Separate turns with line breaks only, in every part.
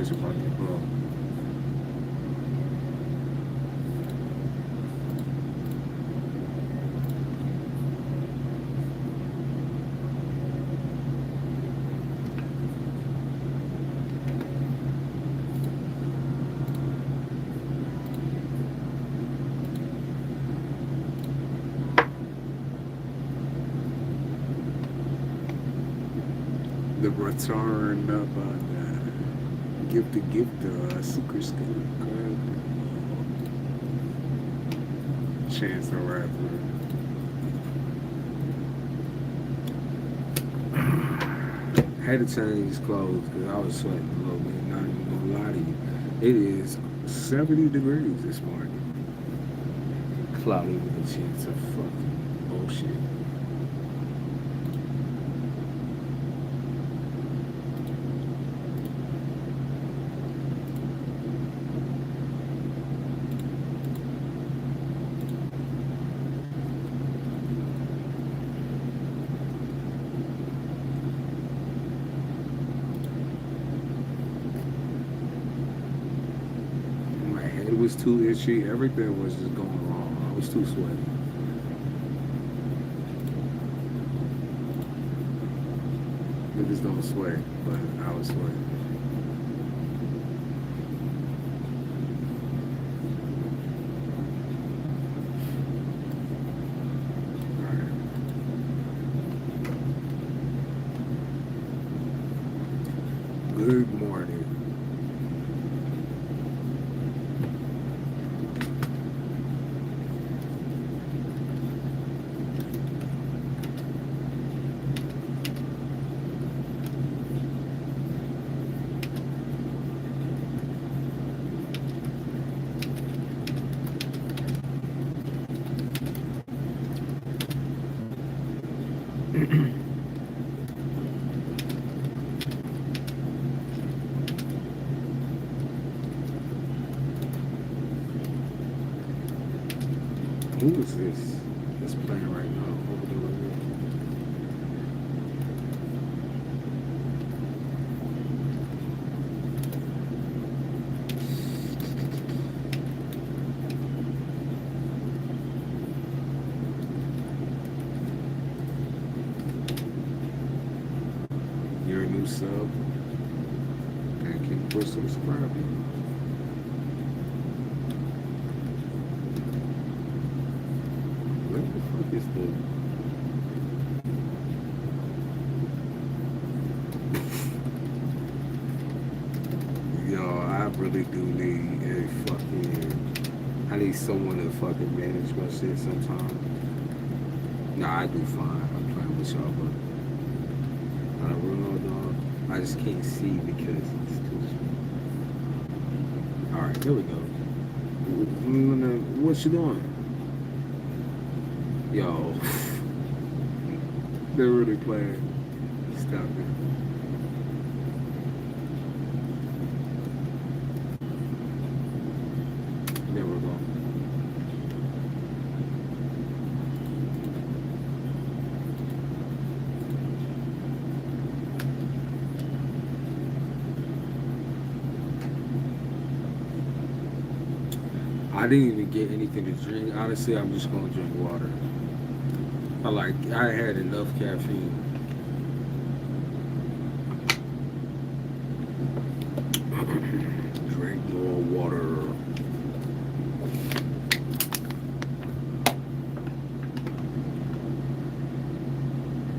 bitch about to blow. The return of gift to gift secret skill card. Chance the Rapper. Had to change his clothes because I was sweating a little bit. Not even gonna lie to you. It is 70 degrees this morning. Cloudy with a chance of fucking bullshit. It was too itchy. Everything was just going wrong. I was too sweaty. Niggas don't sweat, but I was sweating. Good morning. Who is this that's playing right now over the radio? You're a new sub. Thank you for subscribing. Is the yo, I really do need a fucking. I need someone to fucking manage my shit sometime. Nah, I do fine. I'm playing with y'all, but I don't really know, dog. I just can't see because it's too small. All right, here we go. What you doing? Yo, they're really playing. Stop it. There we go. I didn't even get anything to drink. Honestly, I'm just gonna drink water. I had enough caffeine. Drink more water.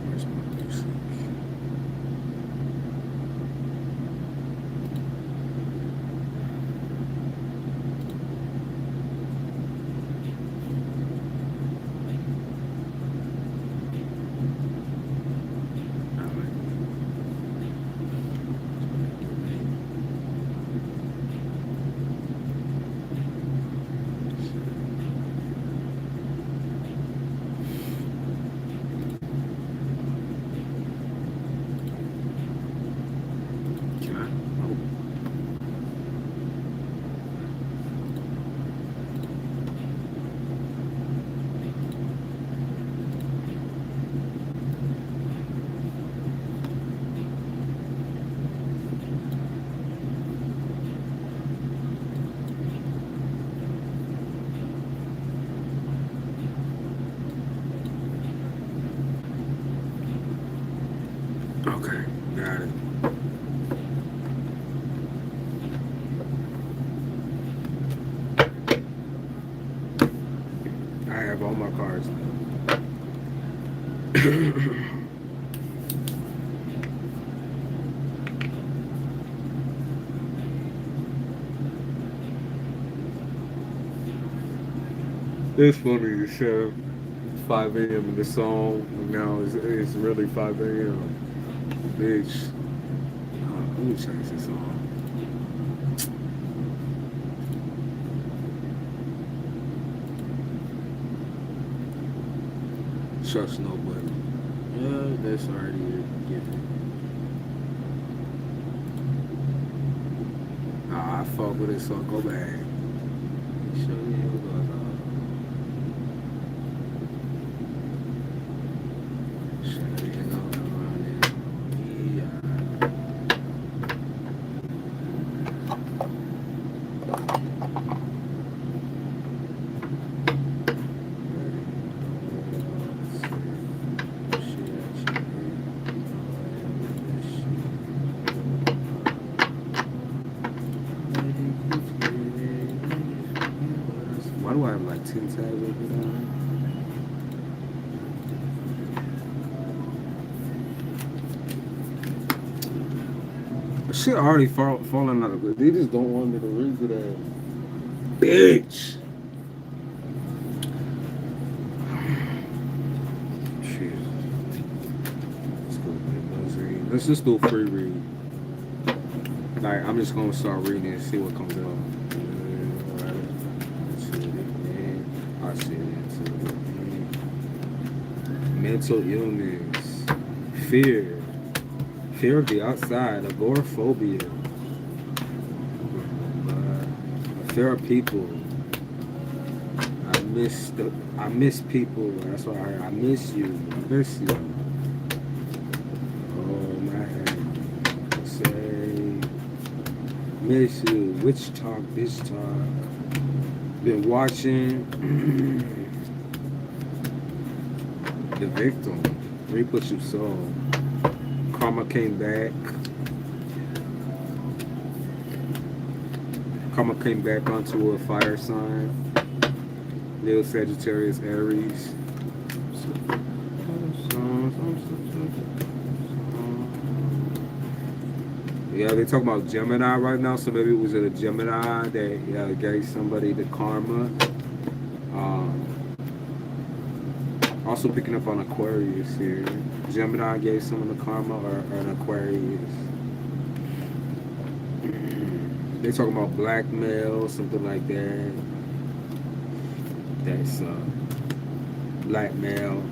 Where's my music? Okay, got it. I have all my cards now. It's funny to show 5 a.m. in the song. Now it's really 5 a.m. Bitch. Let me change this song. Trust nobody. Yeah, that's already a given. Nah, I fuck with it, so go back. Show you what show you around it. Yeah. Why do I have like 10 tabs open on? Shit already falling out of it. They just don't want me to read to that. Bitch! Shit. Let's go read. Let's just do a free read. Like, I'm just gonna start reading and see what comes up. I see it. Mental illness. Fear. Fear of the outside. Agoraphobia. Fear of people. I miss people. That's what I heard. I miss you. I miss you. Oh man. Say miss you. Witch talk, bitch talk. Been watching The Victim. Reap what you sow. Karma came back. Karma came back onto a fire sign. Leo, Sagittarius, Aries. Yeah, they talk about Gemini right now, so maybe it was a Gemini that gave somebody the karma. Also picking up on Aquarius here. Gemini gave someone the karma, or an Aquarius. They talking about blackmail, something like that. That's blackmail.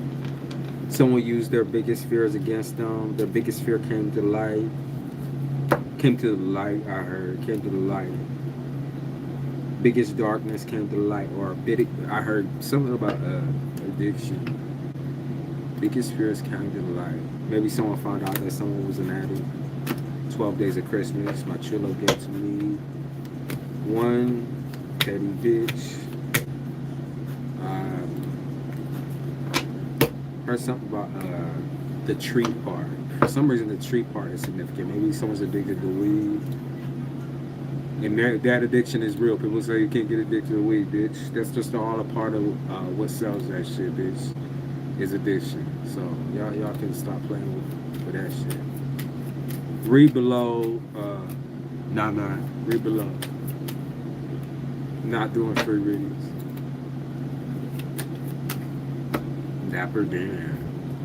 Someone used their biggest fears against them. Their biggest fear came to light. Came to the light, I heard. Came to the light. Biggest darkness came to the light. Or I heard something about addiction. Biggest fears came to the light. Maybe someone found out that someone was an addict. 12 Days of Christmas. My Trillo gave to me. One petty bitch. Heard something about the tree part. For some reason, the tree part is significant. Maybe someone's addicted to weed. And that addiction is real. People say you can't get addicted to weed, bitch. That's just all a part of what sells that shit, bitch. Is addiction. So y'all can stop playing with that shit. Read below. Read below. Not doing free readings. Dapper Dan.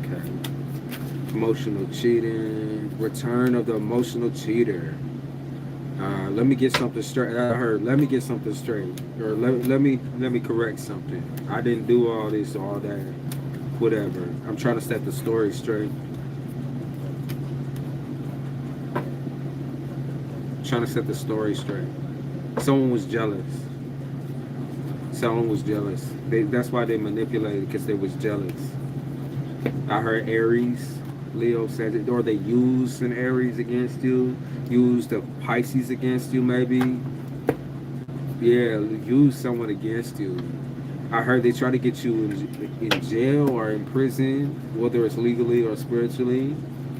Okay. Emotional cheating. Return of the emotional cheater. Let me get something straight. I heard. Let me get something straight. Or let me correct something. I didn't do all this, all that, whatever. I'm trying to set the story straight. Trying to set the story straight. Someone was jealous. Someone was jealous. That's why they manipulated, because they was jealous. I heard Aries, Leo said it, or they used an Aries against you, used a Pisces against you, maybe. Yeah, use someone against you. I heard they try to get you in jail or in prison, whether it's legally or spiritually.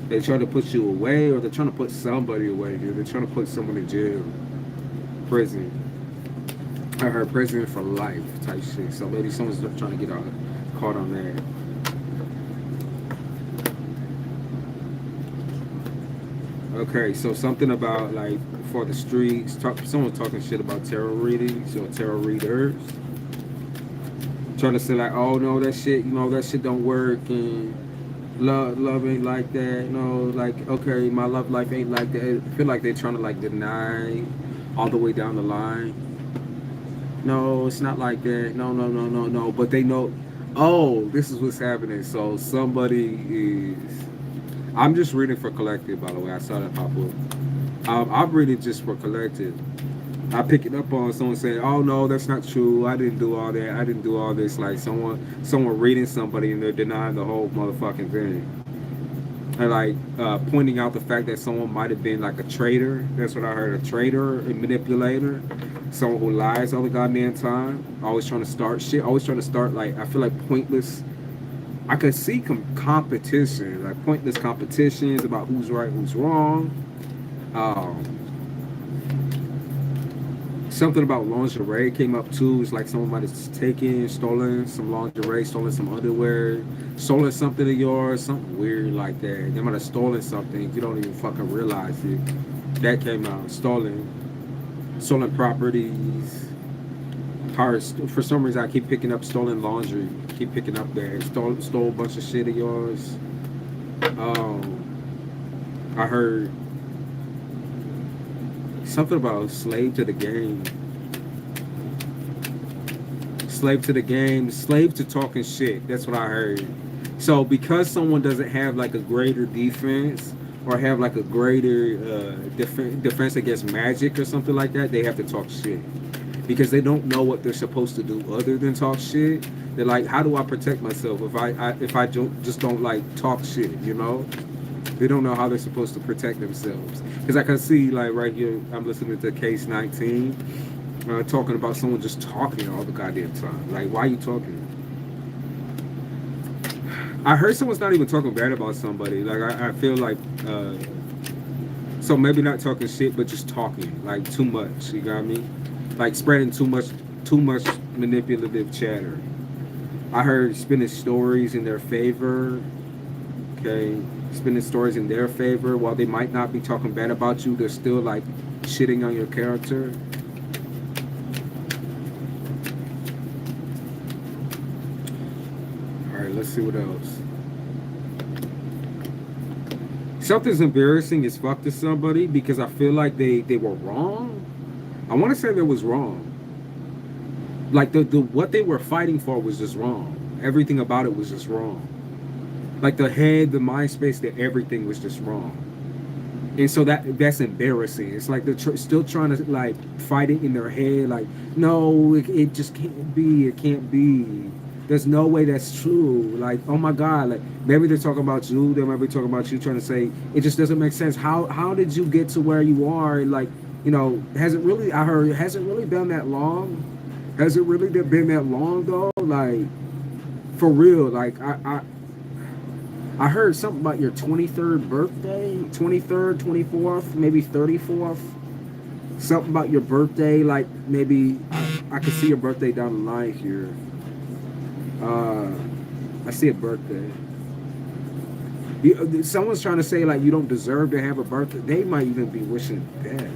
They try to put you away, or they're trying to put somebody away, dude. They're trying to put someone in jail, prison. I heard prison for life type shit. So maybe someone's trying to get caught on that. Okay, so something about like for the streets. Someone talking shit about tarot readings or tarot readers. Trying to say like, oh no, that shit, that shit don't work, and love ain't like that. Like, okay, my love life ain't like that. I feel like they're trying to like deny all the way down the line. No, it's not like that. No. But they know, oh, this is what's happening. So somebody is. I'm just reading for collective, by the way. I saw that pop up. I'm reading just for collective. I pick it up on someone saying, "Oh no, that's not true. I didn't do all that. I didn't do all this." Like someone reading somebody and they're denying the whole motherfucking thing. And like pointing out the fact that someone might have been like a traitor. That's what I heard. A traitor, a manipulator, someone who lies all the goddamn time. Always trying to start shit. Always trying to start like I feel like pointless. I could see competition, like pointless competitions about who's right, who's wrong. Something about lingerie came up too. It's like someone might have taken, stolen some lingerie, stolen some underwear, stolen something of yours, something weird like that. They might have stolen something. You don't even fucking realize it. That came out. Stolen properties. For some reason, I keep picking up stolen laundry. Keep picking up that. Stole a bunch of shit of yours. I heard something about slave to the game. Slave to the game. Slave to talking shit. That's what I heard. So because someone doesn't have like a greater defense or have like a greater defense against magic or something like that, they have to talk shit. Because they don't know what they're supposed to do other than talk shit. They're like, how do I protect myself if I just don't like talk shit, They don't know how they're supposed to protect themselves. Because I can see like right here, I'm listening to Case 19, talking about someone just talking all the goddamn time. Like, why are you talking? I heard someone's not even talking bad about somebody. Like, I feel like, so maybe not talking shit, but just talking, like too much, you got me? Like spreading too much manipulative chatter. I heard spinning stories in their favor. Okay, spinning stories in their favor. While they might not be talking bad about you, they're still like shitting on your character. All right, let's see what else. Something's embarrassing as fuck to somebody because I feel like they were wrong. I want to say they was wrong. Like the what they were fighting for was just wrong. Everything about it was just wrong. Like the head, the mind space, that everything was just wrong. And so that's embarrassing. It's like they're still trying to like fight it in their head. Like, no, it just can't be. It can't be. There's no way that's true. Like, oh my God. Like maybe they're talking about you. They might be talking about you, trying to say it just doesn't make sense. How did you get to where you are? And like, has it really been that long? Has it really been that long though? Like, for real, like I heard something about your 23rd birthday, 23rd, 24th, maybe 34th. Something about your birthday, like maybe I could see your birthday down the line here. I see a birthday. Someone's trying to say like you don't deserve to have a birthday. They might even be wishing death.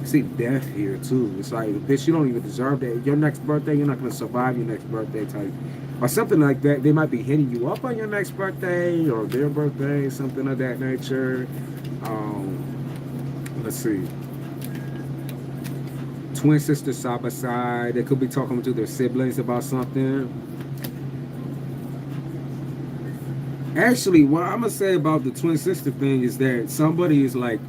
I see death here too. It's like, bitch, you don't even deserve that. Your next birthday, you're not gonna survive your next birthday type, or something like that. They might be hitting you up on your next birthday or their birthday, something of that nature. Let's see. Twin sisters side by side. They could be talking to their siblings about something. Actually, what I'm gonna say about the twin sister thing is that somebody is like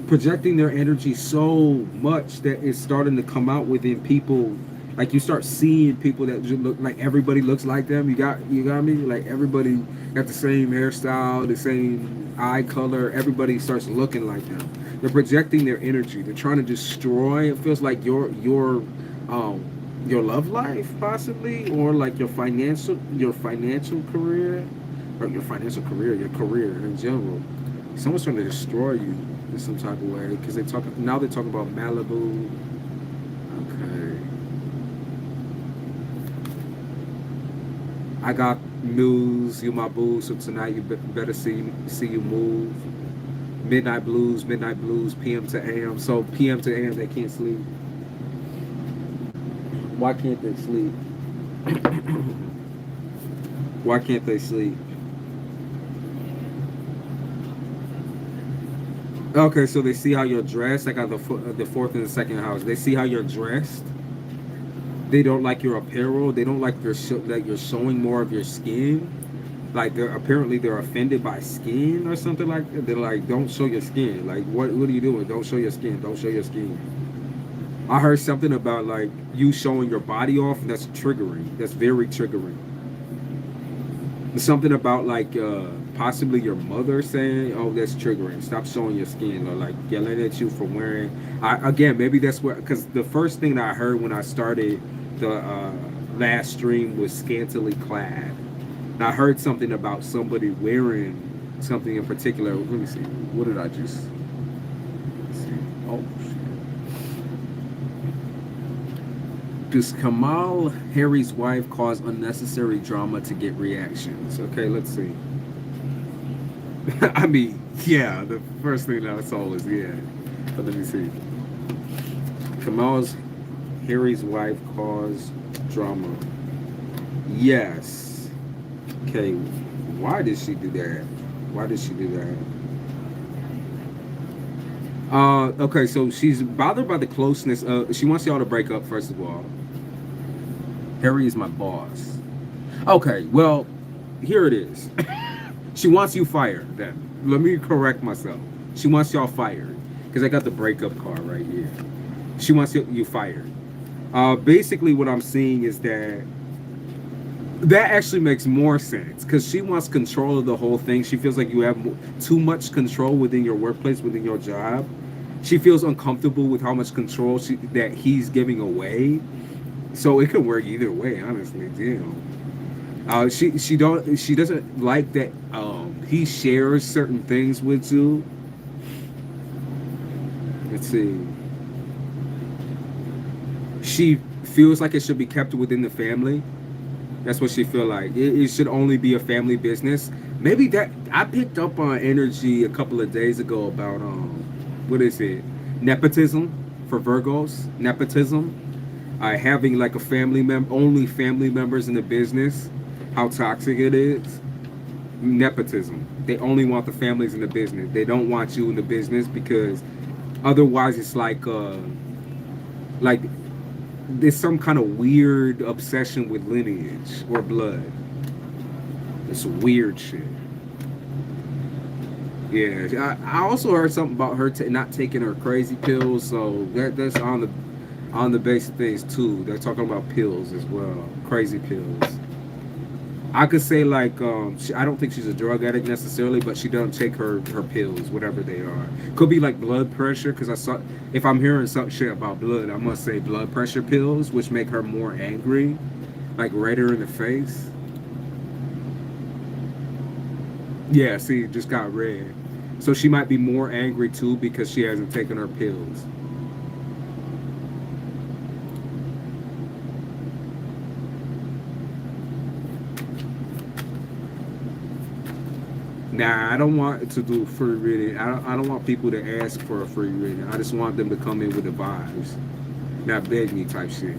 projecting their energy so much that it's starting to come out within people. Like you start seeing people that just look like everybody looks like them. You got me? Like everybody got the same hairstyle, the same eye color. Everybody starts looking like them. They're projecting their energy. They're trying to destroy. It feels like your love life possibly, or like your financial career. or your financial career, your career in general. Someone's trying to destroy you in some type of way because they talk now. They're talking about Malibu. Okay, I got news. You my boo. So tonight you better see you move. Midnight blues, PM to AM. So PM to AM, they can't sleep. Why can't they sleep? Why can't they sleep? Okay, so they see how you're dressed. I got the fourth and the second house. They see how you're dressed. They don't like your apparel. They don't like that you're showing more of your skin. Like apparently they're offended by skin or something like that. They're like, don't show your skin. Like what are you doing? Don't show your skin. Don't show your skin. I heard something about like you showing your body off. That's triggering. That's very triggering. Something about like possibly your mother saying, "Oh, that's triggering. Stop showing your skin," or like yelling at you for wearing. Again, maybe that's what. Because the first thing that I heard when I started the last stream was scantily clad. And I heard something about somebody wearing something in particular. Let me see. What did I just see? Oh. Does Kamal, Harry's wife, cause unnecessary drama to get reactions? Okay, let's see. I mean, yeah, the first thing that I saw was, yeah. But let me see. Kamal's, Harry's wife, cause drama. Yes. Okay, why did she do that? Why did she do that? Okay, so she's bothered by the closeness. She wants y'all to break up, first of all. Harry is my boss. Okay, well, here it is. She wants you fired, then. Let me correct myself. She wants y'all fired. Because I got the breakup card right here. She wants you fired. Basically, what I'm seeing is that actually makes more sense. Because she wants control of the whole thing. She feels like you have too much control within your workplace, within your job. She feels uncomfortable with how much control that he's giving away. So it could work either way, honestly. Damn. She doesn't like that he shares certain things with you. Let's see. She feels like it should be kept within the family. That's what she feel like. It should only be a family business. Maybe that I picked up on energy a couple of days ago about what is it? Nepotism for Virgos. Nepotism. Having like a only family members in the business, how toxic it is. Nepotism. They only want the families in the business. They don't want you in the business because otherwise it's like there's some kind of weird obsession with lineage or blood. It's weird shit. Yeah, I also heard something about her not taking her crazy pills, so that's on the base of things too. They're talking about pills as well, crazy pills. I could say like I don't think she's a drug addict necessarily, but she doesn't take her pills, whatever they are. Could be like blood pressure, because if I'm hearing some shit about blood, I must say blood pressure pills, which make her more angry, like redder in the face. Yeah, see, it just got red. So she might be more angry too because she hasn't taken her pills. Nah, I don't want to do free reading. I don't want people to ask for a free reading. I just want them to come in with the vibes, not beg me type shit.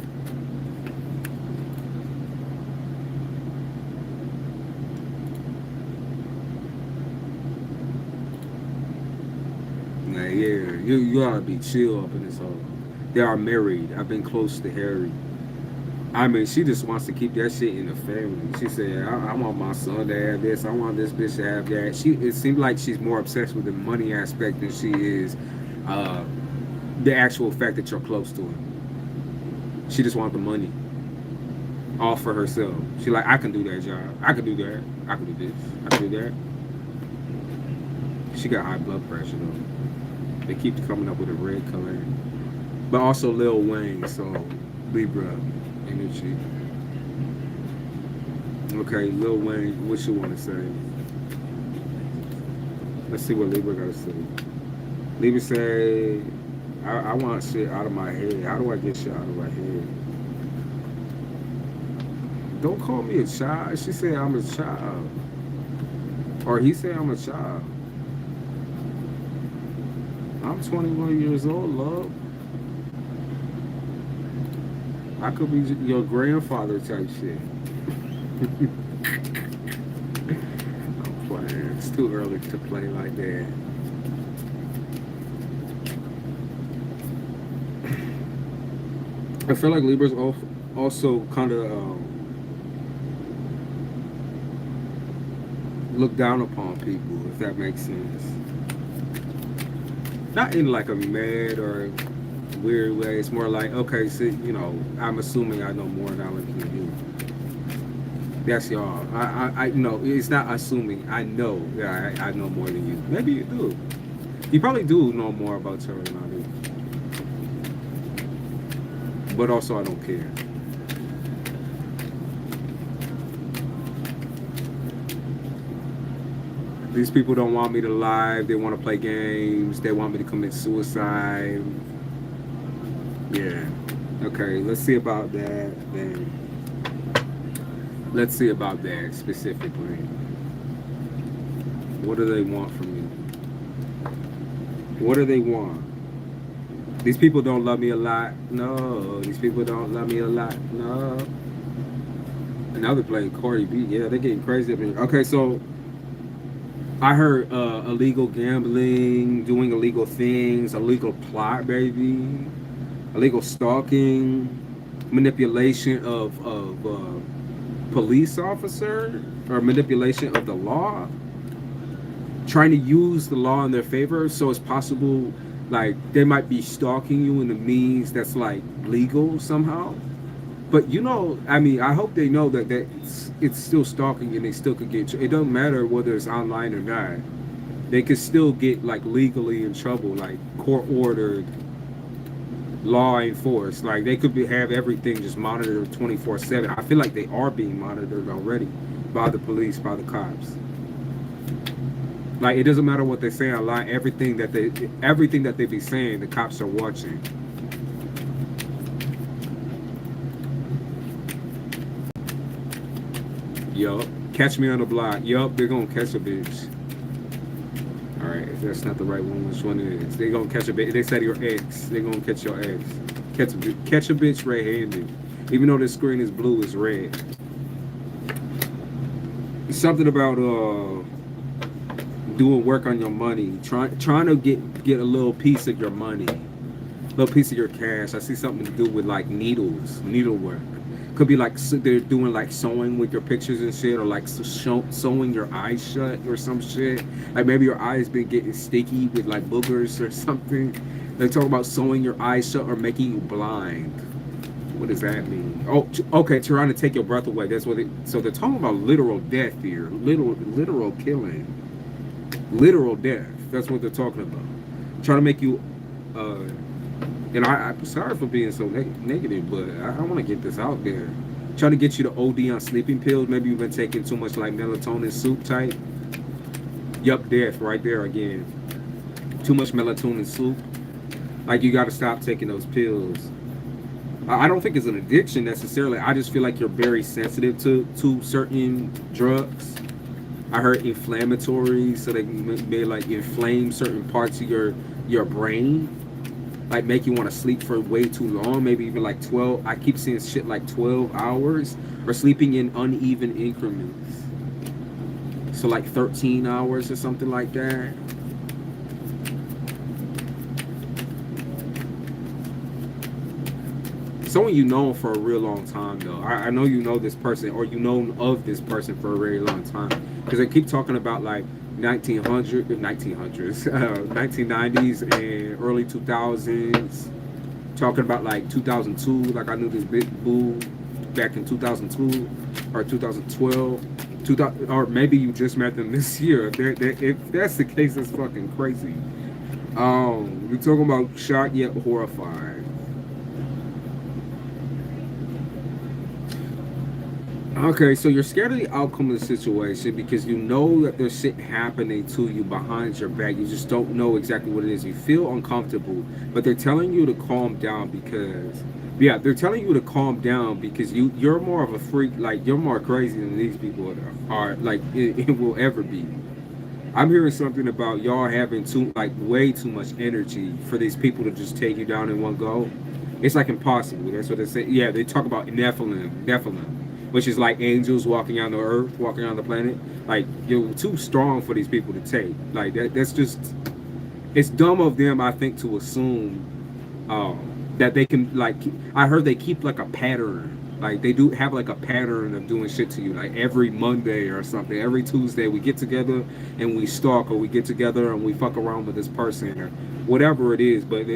Nah, yeah, you gotta be chill up in this hole. They are married. I've been close to Harry. I mean, she just wants to keep that shit in the family. She said, I want my son to have this. I want this bitch to have that. It seems like she's more obsessed with the money aspect than she is the actual fact that you're close to him. She just wants the money. All for herself. She like, I can do that job. I can do that. I can do this. I can do that. She got high blood pressure, though. They keep coming up with a red color. But also Lil Wayne, so Libra energy. Okay, Lil Wayne, what you want to say? Let's see what Libra got to say. Libra say, I want shit out of my head. How do I get shit out of my head? Don't call me a child. She said I'm a child. Or he said I'm a child. I'm 21 years old, love. I could be your grandfather type shit. I'm playing. It's too early to play like that. I feel like Libra's also kind of look down upon people, if that makes sense. Not in like a mad or weird way. It's more like, okay, so, you know, I'm assuming I know more than you. That's y'all. I know. It's not assuming. I know that I know more than you. Maybe you do. You probably do know more about her than I do. But also, I don't care. These people don't want me to live. They want to play games. They want me to commit suicide. Yeah. Okay, let's see about that then. Let's see about that specifically. What do they want from me? What do they want? These people don't love me a lot. No. These people don't love me a lot. No. And now they're playing Cardi B. Yeah, they're getting crazy up here. Okay, so I heard illegal gambling, doing illegal things, illegal plot, baby, illegal stalking, manipulation of police officer, or manipulation of the law, trying to use the law in their favor. So it's possible, like, they might be stalking you in the means that's like legal somehow. But you know, I mean, I hope they know that it's still stalking and they still could get. It doesn't matter whether it's online or not. They could still get like legally in trouble, like court ordered, law enforced. Like they could have everything just monitored 24/7. I feel like they are being monitored already by the police, by the cops. Like it doesn't matter what they say online. Everything that they be saying, the cops are watching. Yup. Catch me on the block. Yup, they're gonna catch a bitch. Alright, if that's not the right one, which one it is? They're gonna catch a bitch. They said your ex. They're gonna catch your ex. Catch a bitch red-handed. Even though the screen is blue, it's red. It's something about doing work on your money. Trying to get a little piece of your money. A little piece of your cash. I see something to do with like needlework. Could be like they're doing like sewing with your pictures and shit, or like sewing your eyes shut or some shit. Like maybe your eyes been getting sticky with like boogers or something. They talk about sewing your eyes shut or making you blind. What does that mean? Oh, okay, trying to take your breath away. That's what so they're talking about literal death here, literal killing, literal death. That's what they're talking about. Trying to make you. And I'm sorry for being so negative, but I want to get this out there. Trying to get you to OD on sleeping pills. Maybe you've been taking too much like melatonin soup type. Yup, death right there again. Too much melatonin soup. Like you got to stop taking those pills. I don't think it's an addiction necessarily. I just feel like you're very sensitive to certain drugs. I heard inflammatory, so they may like inflame certain parts of your brain. Like make you want to sleep for way too long, maybe even like 12. I keep seeing shit like 12 hours, or sleeping in uneven increments. So like 13 hours or something like that. Someone you know for a real long time though. I know you know this person, or you know of this person for a very long time, because they keep talking about like 1900s, 1990s and early 2000s, talking about like 2002. Like I knew this big boo back in 2002 or 2012, 2000, or maybe you just met them this year. If that's the case, it's fucking crazy. We're talking about shocked yet horrified. Okay, so you're scared of the outcome of the situation because you know that there's shit happening to you behind your back. You just don't know exactly what it is. You feel uncomfortable, but they're telling you to calm down because, yeah, they're telling you to calm down because you're more of a freak. Like you're more crazy than these people are. Like it will ever be. I'm hearing something about y'all having way too much energy for these people to just take you down in one go. It's like impossible. That's what they say. Yeah, they talk about Nephilim, which is like angels walking on the earth, walking on the planet. Like you're too strong for these people to take. Like that's just it's dumb of them, I think, to assume that they can like. I heard they keep like a pattern. Like they do have like a pattern of doing shit to you. Like every Monday or something, every Tuesday we get together and we stalk, or we get together and we fuck around with this person or whatever it is. But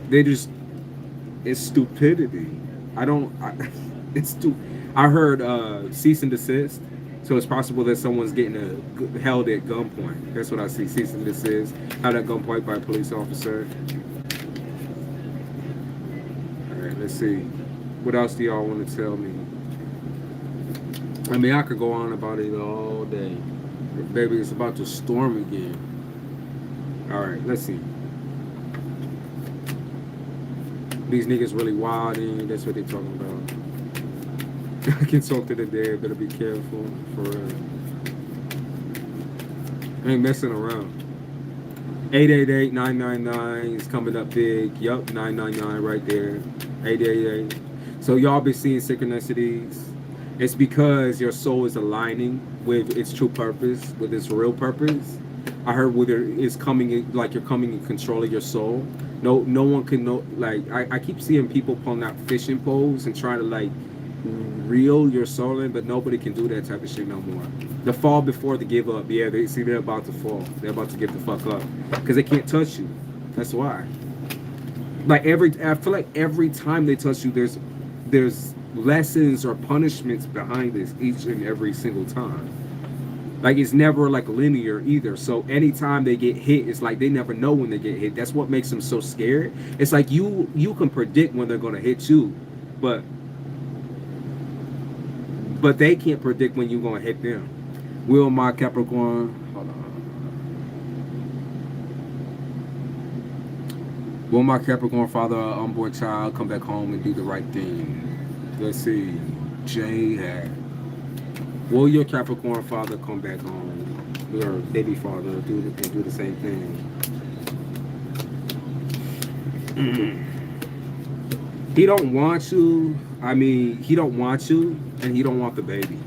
they just it's stupidity. I don't. It's too. I heard cease and desist. So it's possible that someone's getting held at gunpoint. That's what I see. Cease and desist. Held at gunpoint by a police officer. All right, let's see. What else do y'all want to tell me? I mean, I could go on about it all day. But baby, it's about to storm again. All right, let's see. These niggas really wilding. That's what they talking about. I can talk to the dead. Better be careful. For real. I ain't messing around. 888-999 is coming up big. Yup, 999 right there. 888. So y'all be seeing synchronicities. It's because your soul is aligning with its true purpose, with its real purpose. I heard whether it's coming in, like you're coming in control of your soul. No one can know. Like I keep seeing people pulling out fishing poles and trying to like reel your soul in, but nobody can do that type of shit no more. The fall before the give up. Yeah, they see they're about to fall. They're about to give the fuck up because they can't touch you. That's why. Like I feel like every time they touch you, there's lessons or punishments behind this each and every single time. Like it's never like linear either. So anytime they get hit, it's like they never know when they get hit. That's what makes them so scared. It's like you can predict when they're gonna hit you, but they can't predict when you're gonna hit them. Will my Capricorn hold on. Will my Capricorn father or unborn child come back home and do the right thing? Let's see. Jay had. Will your Capricorn father come back home? Your baby father do the same thing? He don't want you. I mean, he don't want you, and he don't want the baby.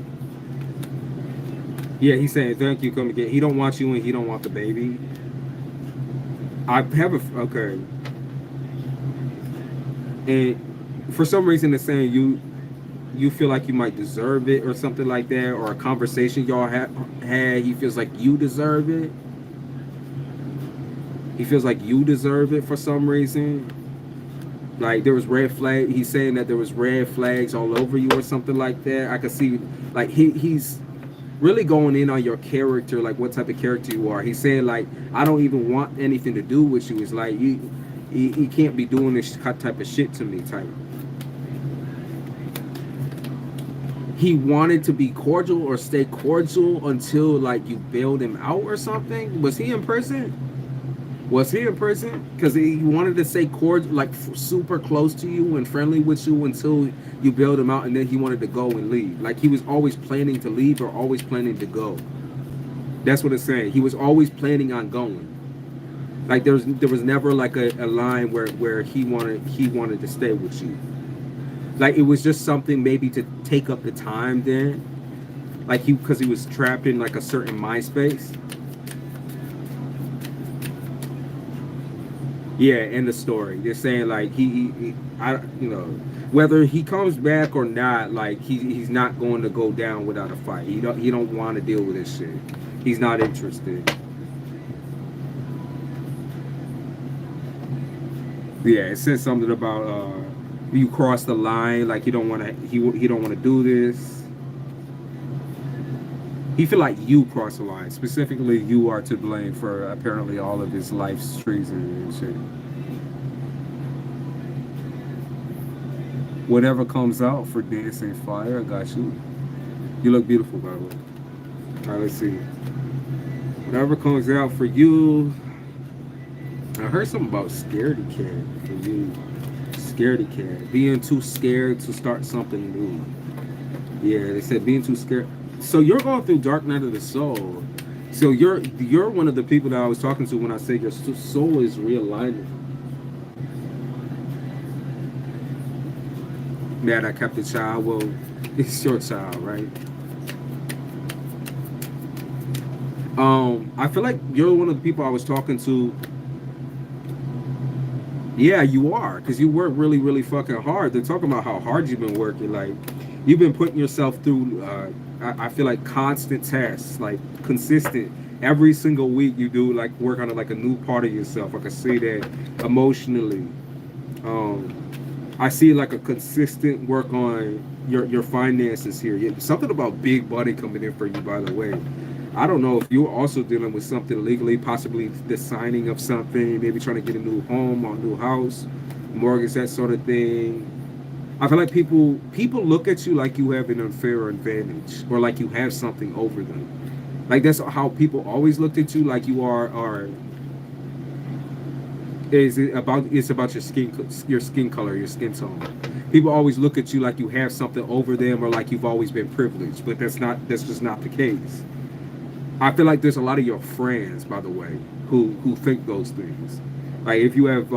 Yeah, he's saying thank you. Come again. He don't want you, and he don't want the baby. I have okay. And for some reason, it's saying you feel like you might deserve it or something like that, or a conversation y'all had. He feels like you deserve it. He feels like you deserve it for some reason. Like there was red flag. He's saying that there was red flags all over you or something like that. I could see like he's really going in on your character, like what type of character you are. He's saying like I don't even want anything to do with you. It's like you can't be doing this type of shit to me type. He wanted to be cordial or stay cordial until like you bailed him out or something. Was he in prison? Was he in prison? Because he wanted to stay cordial, like super close to you and friendly with you until you bailed him out, and then he wanted to go and leave. Like he was always planning to leave or always planning to go. That's what it's saying. He was always planning on going. Like there was never like a line where he wanted to stay with you. Like it was just something maybe to take up the time then. Like because he was trapped in like a certain mind space. Yeah, in the story, they're saying like whether he comes back or not, like he's not going to go down without a fight. He don't want to deal with this shit. He's not interested. Yeah, it says something about you cross the line, like he don't want to do this. He feel like you cross the line. Specifically, you are to blame for apparently all of his life's treason and shit. Whatever comes out for dancing fire, I got you. You look beautiful, by the way. All right, let's see. Whatever comes out for you. I heard something about scaredy cat for you. Scaredy cat. Being too scared to start something new. Yeah, they said being too scared. So you're going through dark night of the soul. So you're one of the people that I was talking to when I said your soul is realigning. Yeah, I kept the child. Well, it's your child, right? I feel like you're one of the people I was talking to. Yeah, you are, because you work really, really fucking hard. They're talking about how hard you've been working. Like, you've been putting yourself through, I feel like constant tests, like consistent. Every single week you do like work on like a new part of yourself. I can see that emotionally. I see like a consistent work on your finances here. Something about big money coming in for you, by the way. I don't know if you're also dealing with something legally, possibly the signing of something, maybe trying to get a new home or a new house, mortgage, that sort of thing. I feel like people look at you like you have an unfair advantage or like you have something over them. Like that's how people always looked at you, like you are it's about your skin color, your skin tone. People always look at you like you have something over them or like you've always been privileged, but that's just not the case. I feel like there's a lot of your friends, by the way, who think those things. Like if you have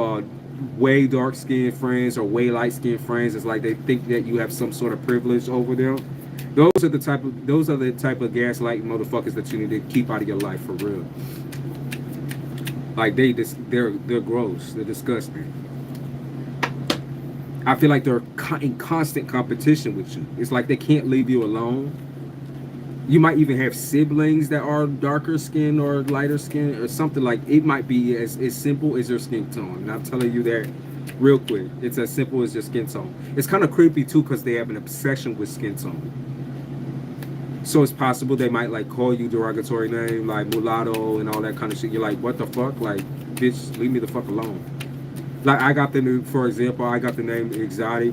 way dark skinned friends or way light skinned friends, it's like they think that you have some sort of privilege over them. Those are the type of gaslighting motherfuckers that you need to keep out of your life for real. Like they're gross, they're disgusting. I feel like they're in constant competition with you. It's like they can't leave you alone. You might even have siblings that are darker skin or lighter skin or something. Like it might be as simple as your skin tone. And I'm telling you that real quick. It's as simple as your skin tone. It's kind of creepy too because they have an obsession with skin tone. So it's possible they might like call you derogatory name like mulatto and all that kind of shit. You're like, what the fuck? Like, bitch, leave me the fuck alone. Like I got the new, for example, I got the name Exotic.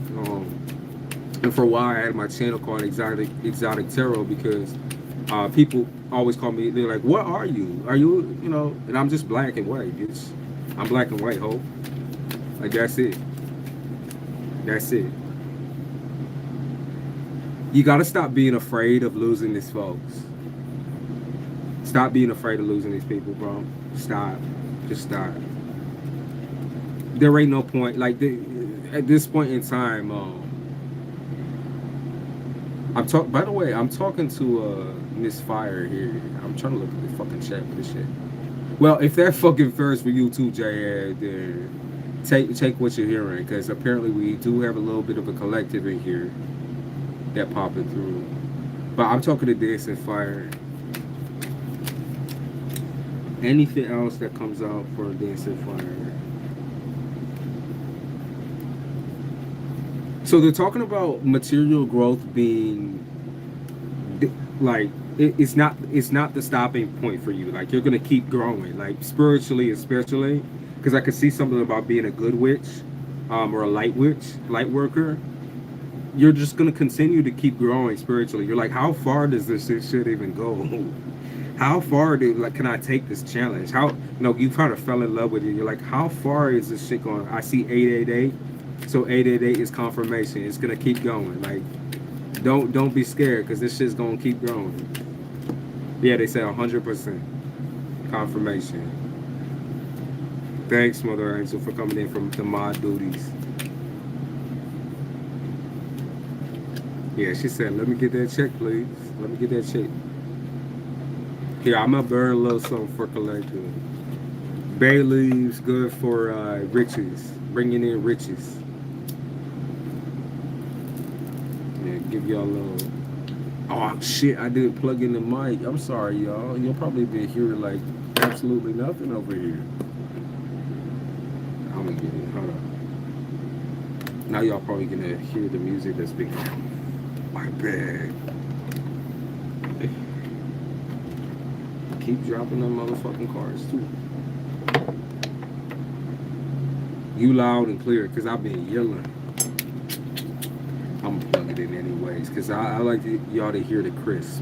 And for a while I had my channel called Exotic Tarot because people always call me, they're like, what are you? Are you, you know, and I'm just black and white, bitch. I'm black and white, ho. Like that's it. That's it. You gotta stop being afraid of losing these folks. Stop being afraid of losing these people, bro. Stop. Just stop. There ain't no point, like at this point in time, by the way, I'm talking to Miss Fire here. I'm trying to look at the fucking chat for this shit. Well, if that fucking fares for you too, J.A., then take what you're hearing, because apparently we do have a little bit of a collective in here that popping through. But I'm talking to Dancing Fire. Anything else that comes out for Dancing Fire? So they're talking about material growth being like it's not the stopping point for you. Like you're gonna keep growing, like spiritually and spiritually. Because I could see something about being a good witch, or a light worker. You're just gonna continue to keep growing spiritually. You're like, how far does this shit even go? How far can I take this challenge? You kind of fell in love with it. You're like, how far is this shit going? I see 888. So 888 is confirmation. It's gonna keep going. Like, don't be scared because this shit's gonna keep growing. Yeah, they say 100% confirmation. Thanks, Mother Angel, for coming in from the mod duties. Yeah, she said, let me get that check, please. Let me get that check. Here, I'm gonna burn a little something for collecting. Bay leaves, good for riches, bringing in riches. Yeah, give y'all a little. Oh shit! I didn't plug in the mic. I'm sorry, y'all. You'll probably be hearing like absolutely nothing over here. I'm gonna get it. Hold on. Now y'all probably gonna hear the music that's being. My bad. Keep dropping them motherfucking cards too. You loud and clear, cause I've been yelling. I'm gonna plug it in anyways, because I like y'all to hear the crispness.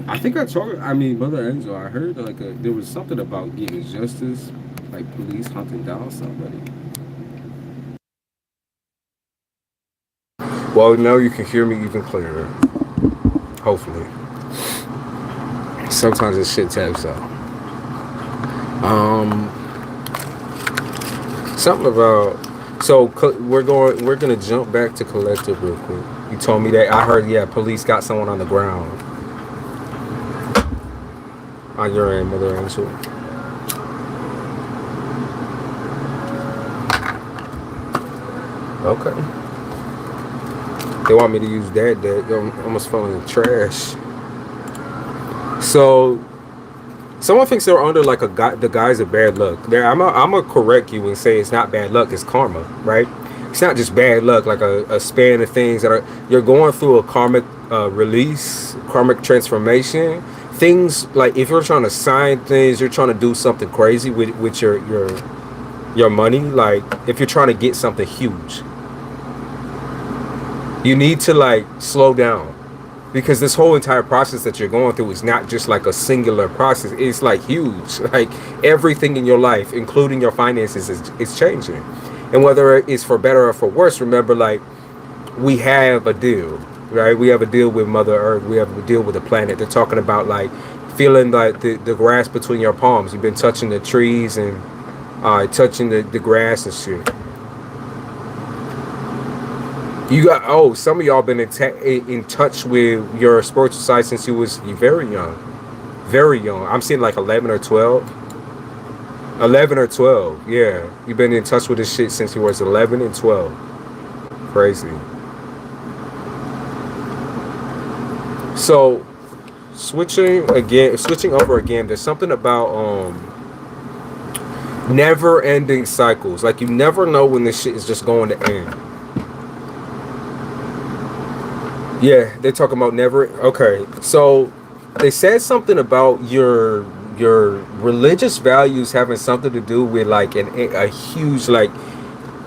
I think I mean, Mother Angel, I heard like there was something about getting justice, like police hunting down somebody. Well, now you can hear me even clearer. Hopefully. Sometimes this shit taps out. Something about. So we're gonna jump back to collective real quick. You told me that I heard. Yeah, police got someone on the ground. On your end, Mother Angel. Okay. They want me to use that. I'm almost feeling trash. So, someone thinks they're under like the guise of bad luck. I'm gonna correct you and say it's not bad luck. It's karma, right? It's not just bad luck, like a span of things that you're going through a karmic release, karmic transformation. Things like if you're trying to sign things, you're trying to do something crazy with your money. Like if you're trying to get something huge, you need to like slow down, because this whole entire process that you're going through is not just like a singular process. It's like huge. Like everything in your life, including your finances, is changing. And whether it's for better or for worse, remember, like, we have a deal, right? We have a deal with Mother Earth. We have a deal with the planet. They're talking about like feeling like the grass between your palms. You've been touching the trees and touching the grass and shit. You got some of y'all been in touch with your spiritual side since you was very young. Very young. I'm seeing like 11 or 12. 11 or 12, yeah. You've been in touch with this shit since you was 11 and 12. Crazy. So, switching over again, there's something about never-ending cycles. Like, you never know when this shit is just going to end. Yeah, they're talking about never. Okay, so they said something about your religious values having something to do with like a huge like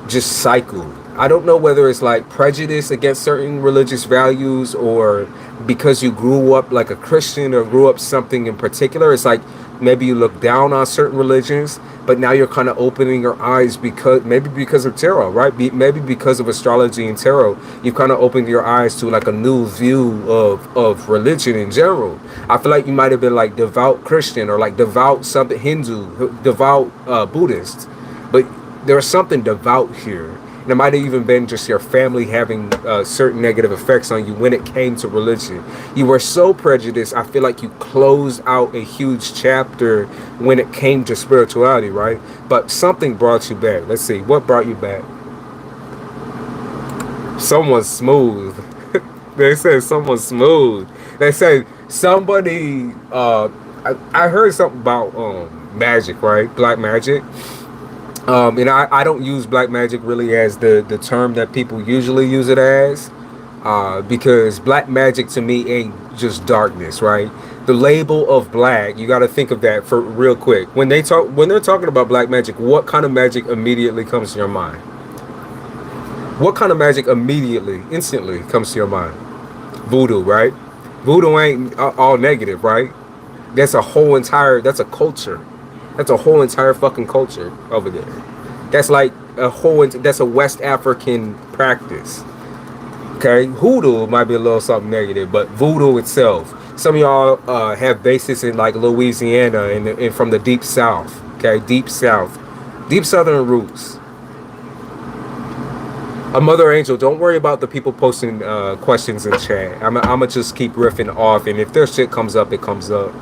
just cycle. I don't know whether it's like prejudice against certain religious values or because you grew up like a Christian or grew up something in particular. It's like maybe you look down on certain religions, but now you're kind of opening your eyes because of tarot, right? Maybe because of astrology and tarot, you've kind of opened your eyes to like a new view of religion in general. I feel like you might have been like devout Christian or like devout something Hindu, devout Buddhist, but there's something devout here. And it might have even been just your family having certain negative effects on you when it came to religion. You were so prejudiced, I feel like you closed out a huge chapter when it came to spirituality, right? But something brought you back. Let's see, what brought you back? Someone smooth. They said someone smooth. They said somebody, I heard something about magic, right? Black magic. And I don't use black magic really as the term that people usually use it as, because black magic to me ain't just darkness, right? The label of black, you got to think of that for real quick. When they're talking about black magic, what kind of magic immediately comes to your mind? What kind of magic instantly comes to your mind? Voodoo, right? Voodoo ain't all negative, right? That's a culture. That's a whole entire fucking culture over there. That's like that's a West African practice. Okay, hoodoo might be a little something negative, but voodoo itself. Some of y'all have bases in like Louisiana and from the deep south. Okay, deep south, deep southern roots. A Mother Angel, don't worry about the people posting questions in chat. I'ma just keep riffing off, and if their shit comes up, it comes up.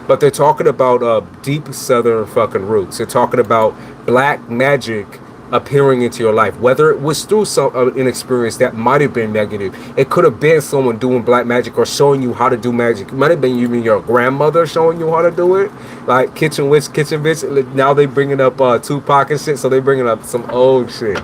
But they're talking about deep southern fucking roots. They're talking about black magic appearing into your life. Whether it was through an experience that might have been negative. It could have been someone doing black magic or showing you how to do magic. It might have been even your grandmother showing you how to do it. Like Kitchen Witch, Kitchen Bitch. Now they bringing up Tupac and shit, so they bringing up some old shit.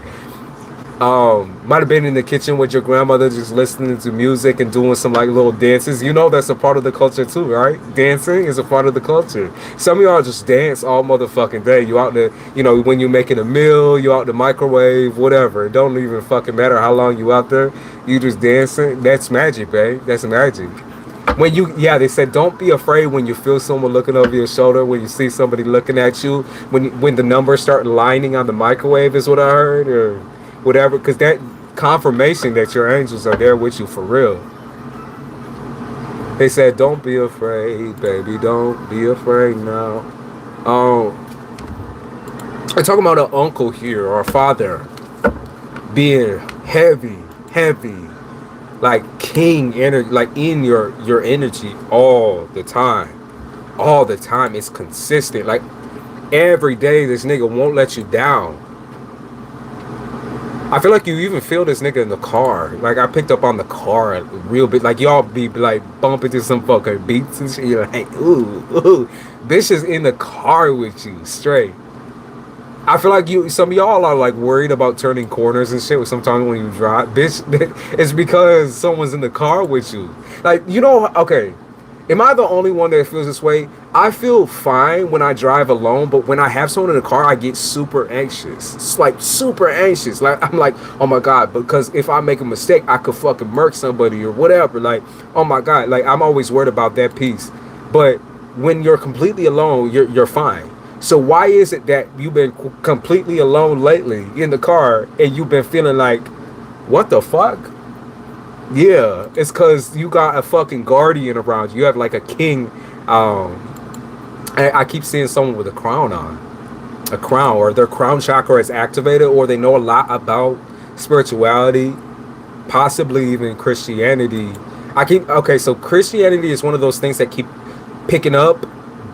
Might have been in the kitchen with your grandmother just listening to music and doing some like little dances. You know that's a part of the culture too, right? Dancing is a part of the culture. Some of y'all just dance all motherfucking day. You out there, you know, when you're making a meal, you out the microwave, whatever. It don't even fucking matter how long you out there. You just dancing. That's magic, babe. That's magic. When you, yeah, they said don't be afraid when you feel someone looking over your shoulder, when you see somebody looking at you, when the numbers start lining on the microwave is what I heard, or whatever, because that confirmation that your angels are there with you for real. They said don't be afraid, baby, don't be afraid now. um I'm talking about an uncle here or a father being heavy, like king energy, like in your energy all the time. It's consistent, like every day this nigga won't let you down. I feel like you even feel this nigga in the car. Like I picked up on the car a real bit. Like y'all be like bumping to some fucking beats and shit. You're like, ooh, bitch is in the car with you straight. I feel like some of y'all are like worried about turning corners and shit. Sometimes when you drive, bitch, it's because someone's in the car with you. Like, you know, okay. Am I the only one that feels this way? I feel fine when I drive alone, but when I have someone in the car, I get super anxious. It's like super anxious. Like I'm like, oh my God, because if I make a mistake, I could fucking murk somebody or whatever. Like, oh my God, like I'm always worried about that piece. But when you're completely alone, you're fine. So why is it that you've been completely alone lately in the car and you've been feeling like, what the fuck? Yeah, it's because you got a fucking guardian around you. You have like a king. I keep seeing someone with a crown on. A crown, or their crown chakra is activated, or they know a lot about spirituality, possibly even Christianity. Okay, so Christianity is one of those things that keep picking up,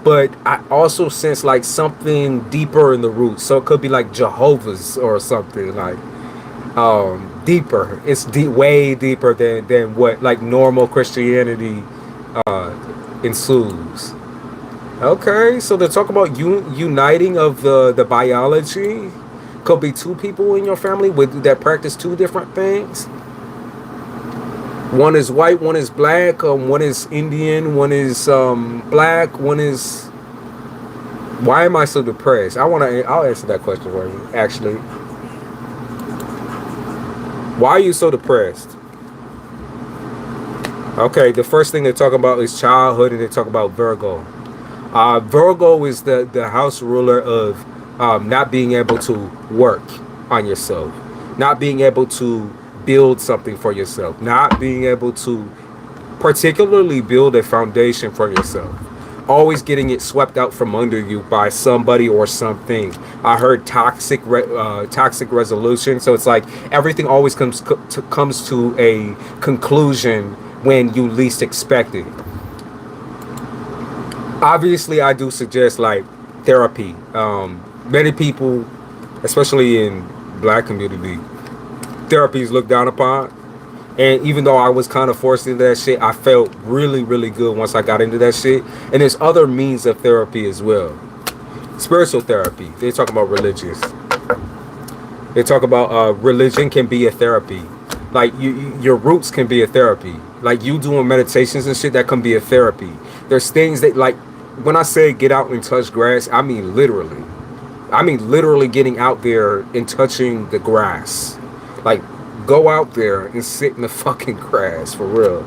but I also sense like something deeper in the roots. So it could be like Jehovah's or something like deeper. It's way deeper than what like normal Christianity ensues. Okay, so they're talking about uniting of the biology. Could be two people in your family that practice two different things. One is white, one is black, one is Indian, one is black, one is. Why am I so depressed? I'll answer that question for you. Actually, why are you so depressed? Okay, the first thing they talk about is childhood, and they talk about Virgo. Virgo is the house ruler of not being able to work on yourself, not being able to build something for yourself, not being able to particularly build a foundation for yourself. Always getting it swept out from under you by somebody or something. I heard toxic resolution. So it's like everything always comes to a conclusion when you least expect it. Obviously, I do suggest like therapy. Many people, especially in black community, therapy is looked down upon. And even though I was kind of forced into that shit, I felt really, really good once I got into that shit. And there's other means of therapy as well. Spiritual therapy. They talk about religious. They talk about religion can be a therapy. Like your roots can be a therapy. Like you doing meditations and shit, that can be a therapy. There's things that, like, when I say get out and touch grass, I mean literally. I mean literally getting out there and touching the grass. Like, go out there and sit in the fucking grass, for real.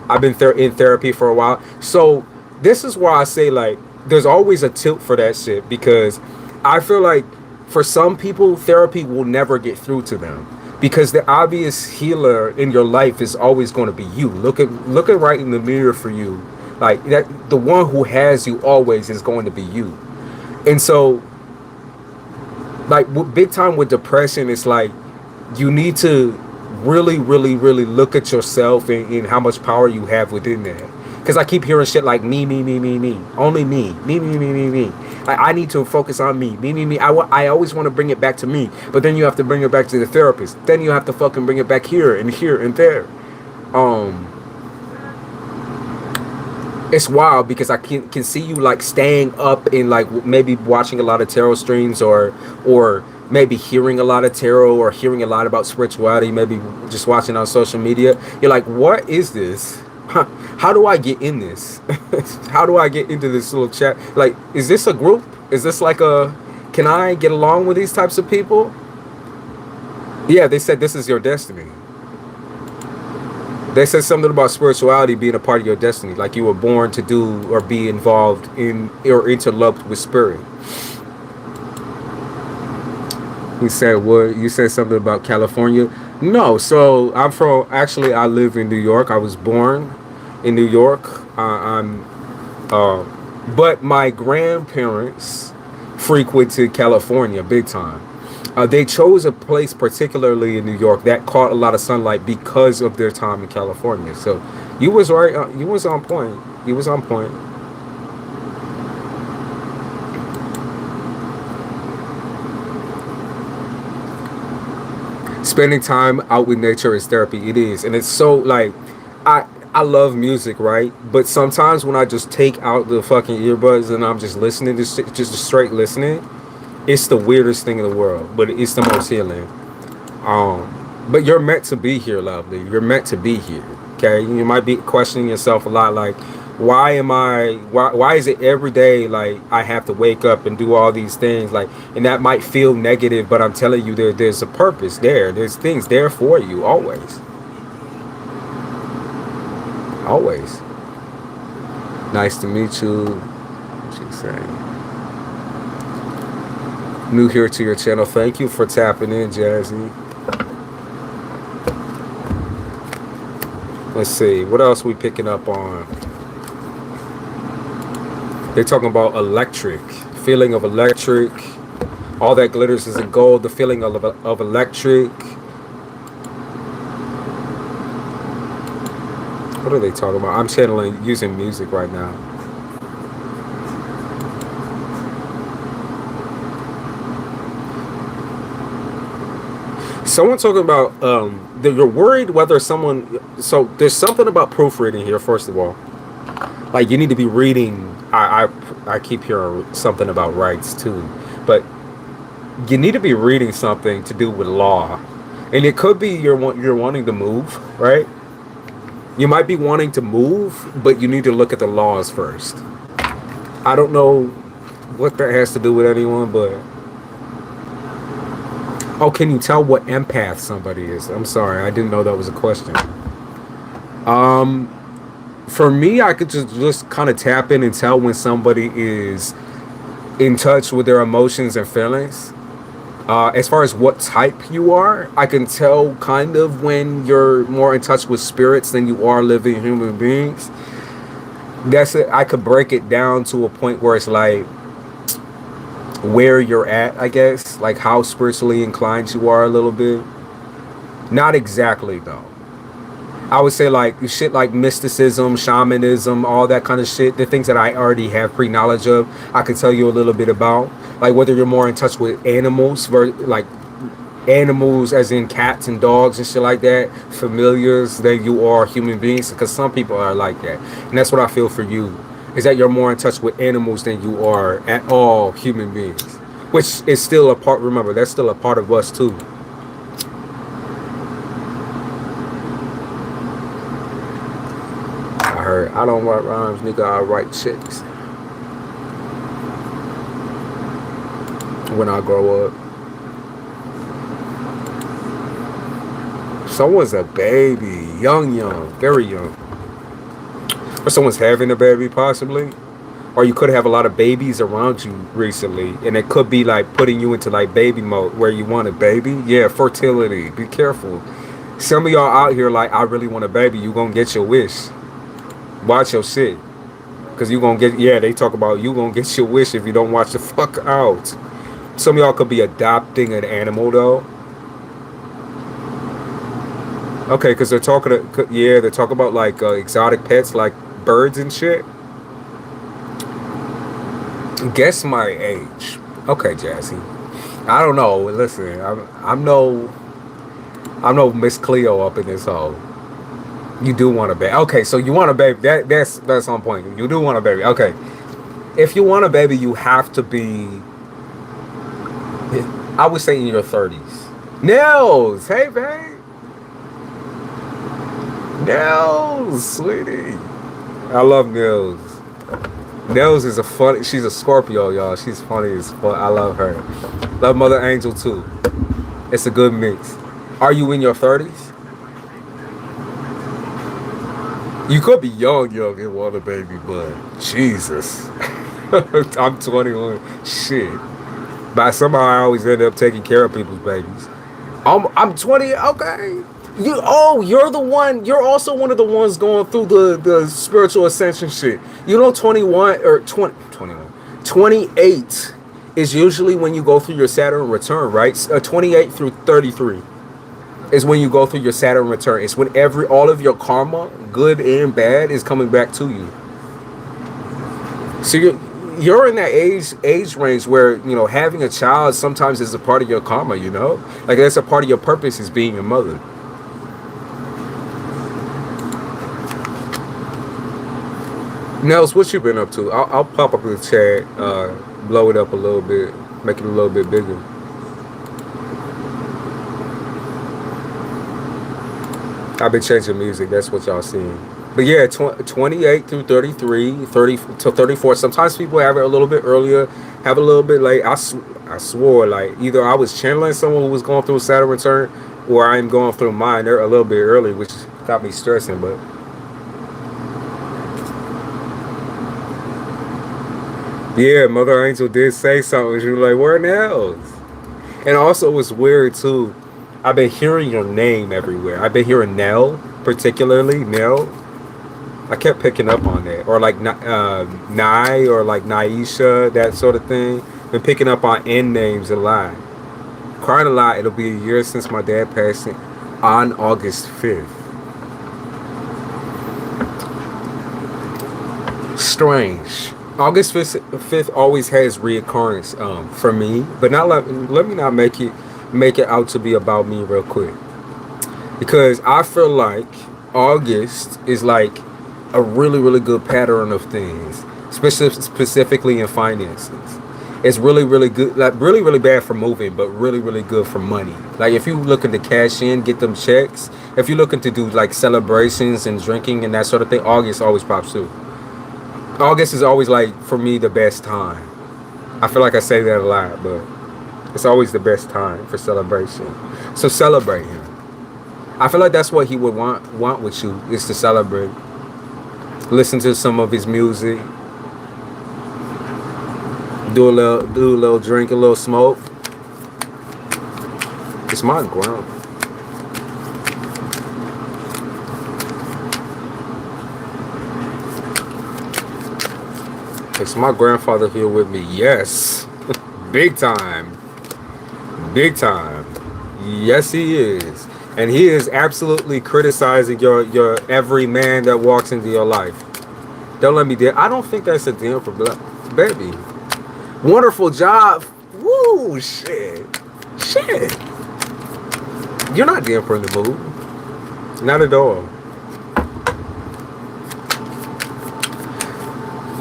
I've been in therapy for a while. So this is why I say, like, there's always a tilt for that shit, because I feel like for some people, therapy will never get through to them, because the obvious healer in your life is always going to be you. Looking right in the mirror for you. Like, that, the one who has you always is going to be you. And so, like, big time with depression, it's like you need to really, really, really look at yourself and how much power you have within that. Because I keep hearing shit like me, only me. Like, I need to focus on me. I always want to bring it back to me, but then you have to bring it back to the therapist. Then you have to fucking bring it back here and there. It's wild, because I can see you like staying up and like maybe watching a lot of tarot streams or maybe hearing a lot of tarot or hearing a lot about spirituality, maybe just watching on social media, you're like, what is this? Huh, how do I get in this? How do I get into this little chat? Like, is this a group? Is this like a, can I get along with these types of people? Yeah, they said this is your destiny. They said something about spirituality being a part of your destiny, like you were born to do or be involved in or interloped with spirit. We said, what? You said something about California? No, so I'm from, actually, I live in New York. I was born in New York. But my grandparents frequented California big time. They chose a place particularly in New York that caught a lot of sunlight because of their time in California. So you was right. You was on point. You was on point. Spending time out with nature is therapy. It is, and it's so like, I love music, right? But sometimes when I just take out the fucking earbuds and I'm just listening, just straight listening, it's the weirdest thing in the world, but it's the most healing. But you're meant to be here, lovely. You're meant to be here. Okay, you might be questioning yourself a lot, like, why is it every day like I have to wake up and do all these things, like, and that might feel negative, but I'm telling you, there's a purpose there. There's things there for you always. Always. Nice to meet you. What you saying? New here to your channel. Thank you for tapping in, Jazzy. Let's see. What else we picking up on? They're talking about electric. Feeling of electric. All that glitters is in gold. The feeling of electric. What are they talking about? I'm channeling using music right now. Someone talking about you're worried whether someone, so there's something about proofreading here. First of all, like, you need to be reading. I keep hearing something about rights too, but you need to be reading something to do with law, and it could be you're wanting to move, right? You might be wanting to move, but you need to look at the laws first. I don't know what that has to do with anyone, but oh, can you tell what empath somebody is? I'm sorry, I didn't know that was a question. For me, I could just kind of tap in and tell when somebody is in touch with their emotions and feelings. As far as what type you are, I can tell kind of when you're more in touch with spirits than you are living human beings. That's it. I could break it down to a point where it's like where you're at, I guess, like how spiritually inclined you are a little bit. Not exactly though. I would say like shit like mysticism, shamanism, all that kind of shit, the things that I already have pre-knowledge of, I could tell you a little bit about. Like whether you're more in touch with animals, like animals as in cats and dogs and shit like that, familiars, than you are human beings, because some people are like that. And that's what I feel for you, is that you're more in touch with animals than you are at all human beings. Which is still a part, remember, that's still a part of us too. I heard, I don't write rhymes, nigga, I write chicks. When I grow up. Someone's a baby, young, very young. Or someone's having a baby, possibly. Or you could have a lot of babies around you recently, and it could be like putting you into like baby mode where you want a baby. Yeah, fertility. Be careful. Some of y'all out here like, I really want a baby. You gonna get your wish. Watch your shit. Because you gonna get, yeah, they talk about you gonna get your wish if you don't watch the fuck out. Some of y'all could be adopting an animal though. Okay, because they're talking, yeah, they're talking about like exotic pets, like birds and shit. Guess my age. Okay, Jazzy. I don't know. Listen, I'm no Miss Cleo up in this hole. You do want a baby. Okay, so you want a baby. That's on point. You do want a baby. Okay. If you want a baby, you have to be, I would say in your 30s. Nels, hey babe. Nels, sweetie. I love Nels. Nels is she's a Scorpio, y'all. She's funny as fuck. I love her. Love Mother Angel too. It's a good mix. Are you in your 30s? You could be young and want a baby, but Jesus. I'm 21. Shit. But somehow I always end up taking care of people's babies. I'm 20. Okay. You're the one. You're also one of the ones going through the spiritual ascension shit. You know, 21 or 28 is usually when you go through your Saturn return, right? 28 through 33 is when you go through your Saturn return. It's when all of your karma, good and bad, is coming back to you. So you're in that age range where, you know, having a child sometimes is a part of your karma, you know? Like, that's a part of your purpose, is being a mother. Nels, what you been up to? I'll pop up in the chat, blow it up a little bit, make it a little bit bigger. I've been changing music. That's what y'all seeing. But yeah, 28 through 33, 30 to 34. Sometimes people have it a little bit earlier, have it a little bit late. I swore, like, either I was channeling someone who was going through a Saturn return, or I'm going through mine. They're a little bit early, which got me stressing. But yeah, Mother Angel did say something. She was like, where Nels? And also, it was weird too. I've been hearing your name everywhere. I've been hearing Nell, particularly Nell. I kept picking up on that. Or like Nye, or like Naisha, that sort of thing. Been picking up on N names a lot. Crying a lot. It'll be a year since my dad passed on August 5th. Strange. August 5th always has reoccurrence for me. But now let me not make it out to be about me real quick, because I feel like August is like a really good pattern of things, specifically in finances. It's really good, like really bad for moving, but really good for money. Like, if you looking to cash in, get them checks, if you're looking to do like celebrations and drinking and that sort of thing, August always pops through. August is always, like, for me, the best time. I feel like I say that a lot, but it's always the best time for celebration. So celebrate him. I feel like that's what he would want with you, is to celebrate. Listen to some of his music. Do a little drink, a little smoke. It's my ground. Is my grandfather here with me? Yes. Big time. Big time. Yes, he is. And he is absolutely criticizing your every man that walks into your life. Don't let me dip. I don't think that's a dim for black. Baby. Wonderful job. Woo, shit. Shit. You're not dim for in the mood. Not at all.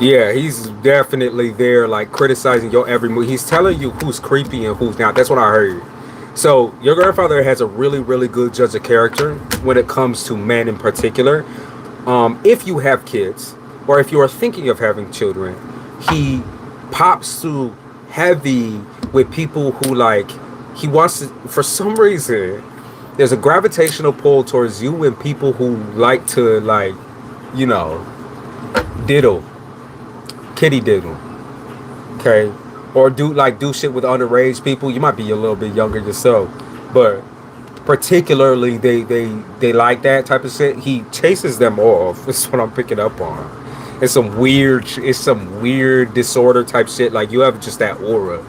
Yeah, he's definitely there, like, criticizing your every move. He's telling you who's creepy and who's not. That's what I heard. So your grandfather has a really good judge of character when it comes to men in particular. If you have kids, or if you are thinking of having children, he pops through heavy with people who, like, he wants to, for some reason, there's a gravitational pull towards you and people who like to, like, you know, diddle. Kitty diddle, okay, or do shit with underage people. You might be a little bit younger yourself, but particularly they like that type of shit. He chases them off. That's what I'm picking up on. It's some weird disorder type shit. Like, you have just that aura.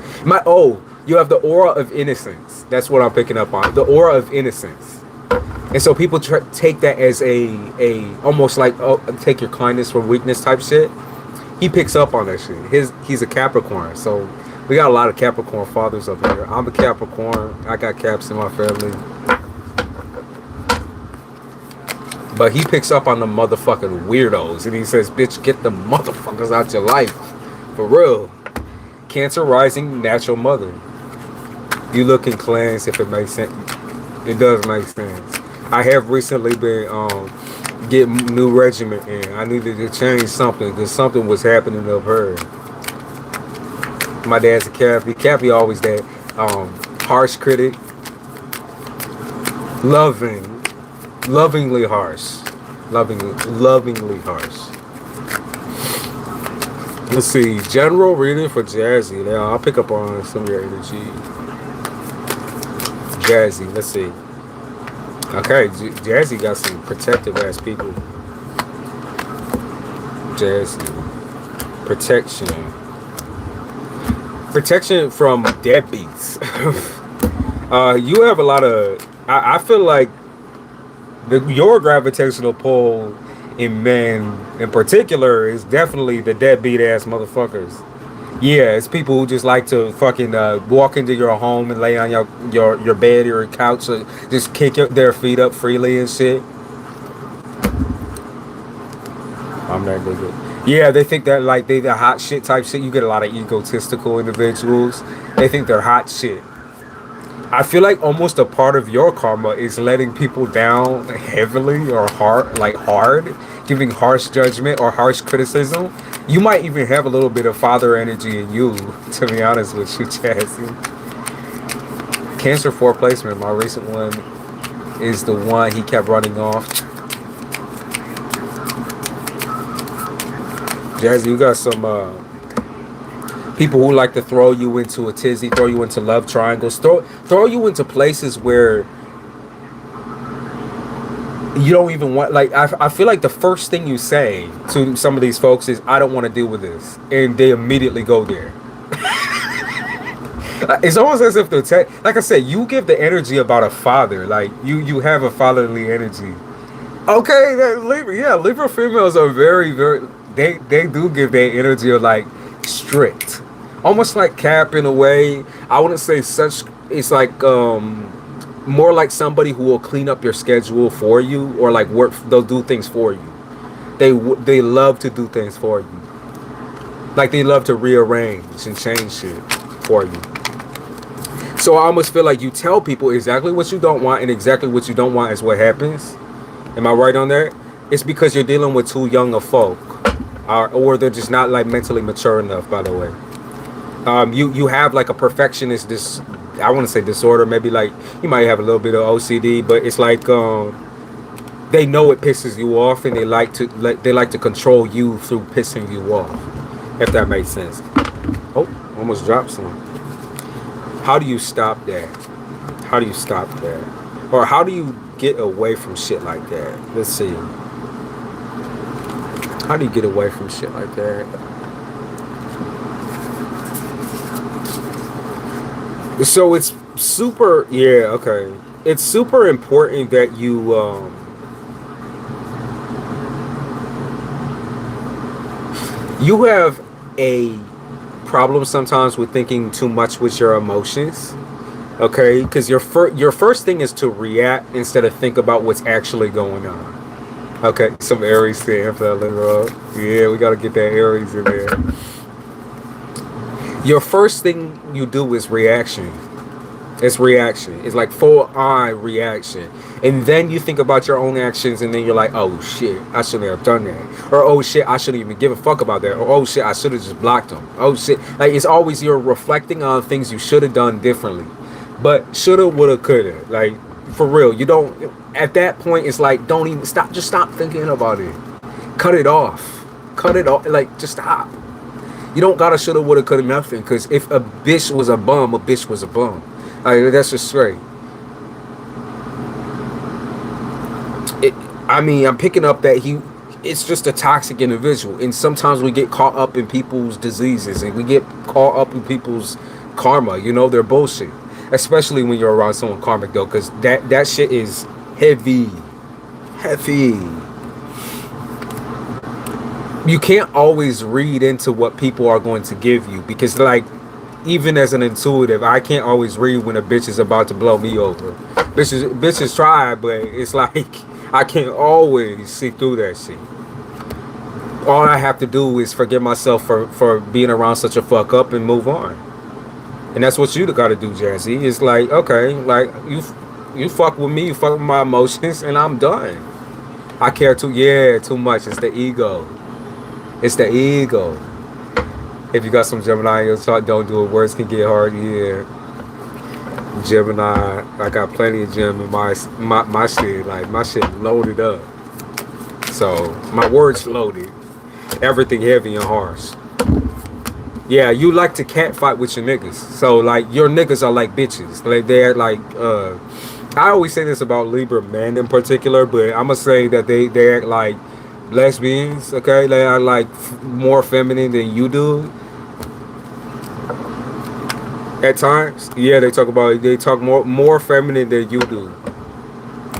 You have the aura of innocence. That's what I'm picking up on. The aura of innocence. And so people take that as a almost like, take your kindness for weakness type shit. He picks up on that shit. He's a Capricorn, so we got a lot of Capricorn fathers up here. I'm a Capricorn. I got Caps in my family. But he picks up on the motherfucking weirdos, and he says, bitch, get the motherfuckers out your life. For real. Cancer rising, natural mother. You looking cleanse if it makes sense. It does make sense. I have recently been getting new regiment in. I needed to change something because something was happening up her. My dad's a Cappy. Cappy always that harsh critic, loving, lovingly harsh, lovingly harsh. Let's see, general reading for Jazzy. Now I'll pick up on some of your energy. Jazzy, let's see. Okay, Jazzy got some protective ass people. Jazzy, protection from deadbeats. You have a lot of. I feel like your gravitational pull in men, in particular, is definitely the deadbeat ass motherfuckers. Yeah, it's people who just like to fucking walk into your home and lay on your bed or your couch, or just kick their feet up freely and shit. I'm that nigga. Yeah, they think that like they the hot shit type shit. You get a lot of egotistical individuals. They think they're hot shit. I feel like almost a part of your karma is letting people down heavily or hard, giving harsh judgment or harsh criticism. You might even have a little bit of father energy in you, to be honest with you, Chazzy. Cancer 4 placement, my recent one is the one he kept running off. Jazzy, you got some people who like to throw you into a tizzy, throw you into love triangles, throw you into places where you don't even want, like, I feel like the first thing you say to some of these folks is, I don't want to deal with this. And they immediately go there. It's almost as if they're, like I said, you give the energy about a father. Like, you have a fatherly energy. Okay, that Libra, yeah, Libra females are very, very, they do give that energy of, like, strict. Almost like Cap in a way. I wouldn't say such, it's like, more like somebody who will clean up your schedule for you, or like work. They'll do things for you. They love to do things for you. Like they love to rearrange and change shit for you. So I almost feel like you tell people exactly what you don't want, and exactly what you don't want is what happens. Am I right on that? It's because you're dealing with too young of folk, or they're just not like mentally mature enough. By the way, you have like a perfectionist I want to say disorder, maybe like you might have a little bit of OCD, but it's like they know it pisses you off, and they like to control you through pissing you off, if that makes sense. Oh, almost dropped some. How do you stop that? How do you stop that? Or how do you get away from shit like that? Let's see. How do you get away from shit like that? So it's super, yeah, okay. It's super important that you you have a problem sometimes with thinking too much with your emotions, okay? Because your first thing is to react instead of think about what's actually going on. Okay, some Aries there, yeah, we gotta get that Aries in there. Your first thing you do is reaction. It's reaction. It's like full-on reaction. And then you think about your own actions, and then you're like, oh shit, I shouldn't have done that. Or oh shit, I shouldn't even give a fuck about that. Or oh shit, I should have just blocked them. Oh shit. Like, it's always you're reflecting on things you should have done differently. But shoulda, woulda, coulda. Like, for real, you don't, at that point, it's like, don't even stop. Just stop thinking about it. Cut it off. Cut it off. Like, just stop. You don't gotta shoulda, woulda, coulda nothing. Because if a bitch was a bitch was a bum. Like, that's just straight. I mean, I'm picking up that it's just a toxic individual. And sometimes we get caught up in people's diseases, and we get caught up in people's karma. You know, they're bullshit. Especially when you're around someone karmic, though, because that shit is heavy. Heavy. You can't always read into what people are going to give you, because, like, even as an intuitive, I can't always read when a bitch is about to blow me over. Bitches try, but it's like I can't always see through that shit. All I have to do is forgive myself for being around such a fuck up and move on. And that's what you gotta do, Jazzy. It's like, okay, like you fuck with me, you fuck with my emotions, and I'm done. I care too much. It's the ego. It's the ego. If you got some Gemini in your chart, don't do it. Words can get hard. Yeah, Gemini. I got plenty of Gem in my shit. Like my shit loaded up. So my words loaded. Everything heavy and harsh. Yeah, you like to catfight with your niggas. So like your niggas are like bitches. Like they're like I always say this about Libra men in particular, but I'ma say that they act like lesbians, okay? They are like more feminine than you do at times. Yeah, they talk more feminine than you do.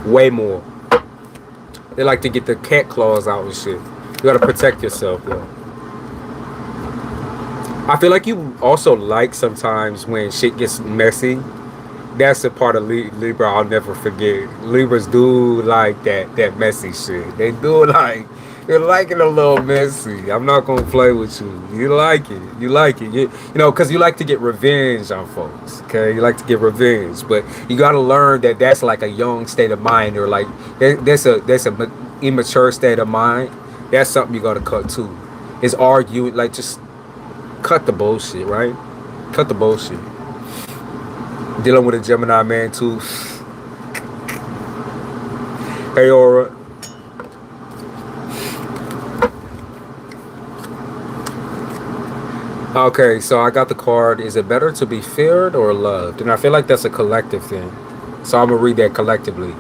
Way more. They like to get the cat claws out and shit. You gotta protect yourself, though. I feel like you also like sometimes when shit gets messy. That's the part of Libra I'll never forget. Libras do like that messy shit. They do like, you like it a little messy. I'm not gonna play with you. You like it. You like it. You know, because you like to get revenge on folks. Okay, you like to get revenge, but you gotta learn that that's like a young state of mind, or like that's a immature state of mind. That's something you gotta cut too. Is arguing, like just cut the bullshit, right? Cut the bullshit. Dealing with a Gemini man too. Hey, Aura. Okay, so I got the card. Is it better to be feared or loved? And I feel like that's a collective thing. So I'm gonna read that collectively.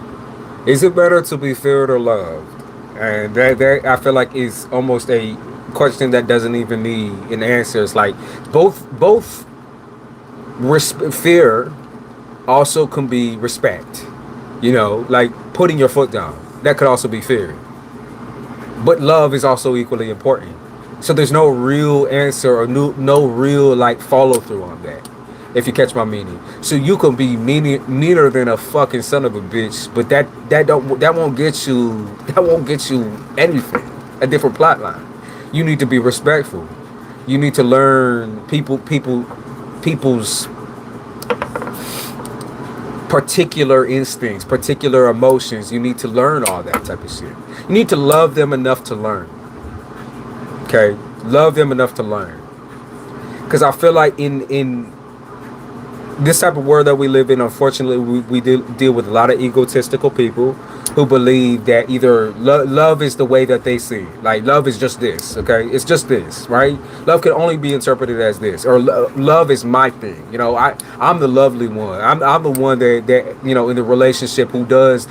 Is it better to be feared or loved? And that I feel like is almost a question that doesn't even need an answer. It's like both fear also can be respect. You know, like putting your foot down. That could also be fear. But love is also equally important. So there's no real answer or no real like follow through on that. If you catch my meaning. So you can be meaner than a fucking son of a bitch, but that won't get you anything. A different plot line. You need to be respectful. You need to learn people's particular instincts, particular emotions. You need to learn all that type of shit. You need to love them enough to learn. Okay? Love them enough to learn. Because I feel like in this type of world that we live in, unfortunately, we deal with a lot of egotistical people who believe that either love is the way that they see it. Like, love is just this, okay? It's just this, right? Love can only be interpreted as this. Or love is my thing. You know, I'm the lovely one. I'm the one that, you know, in the relationship who does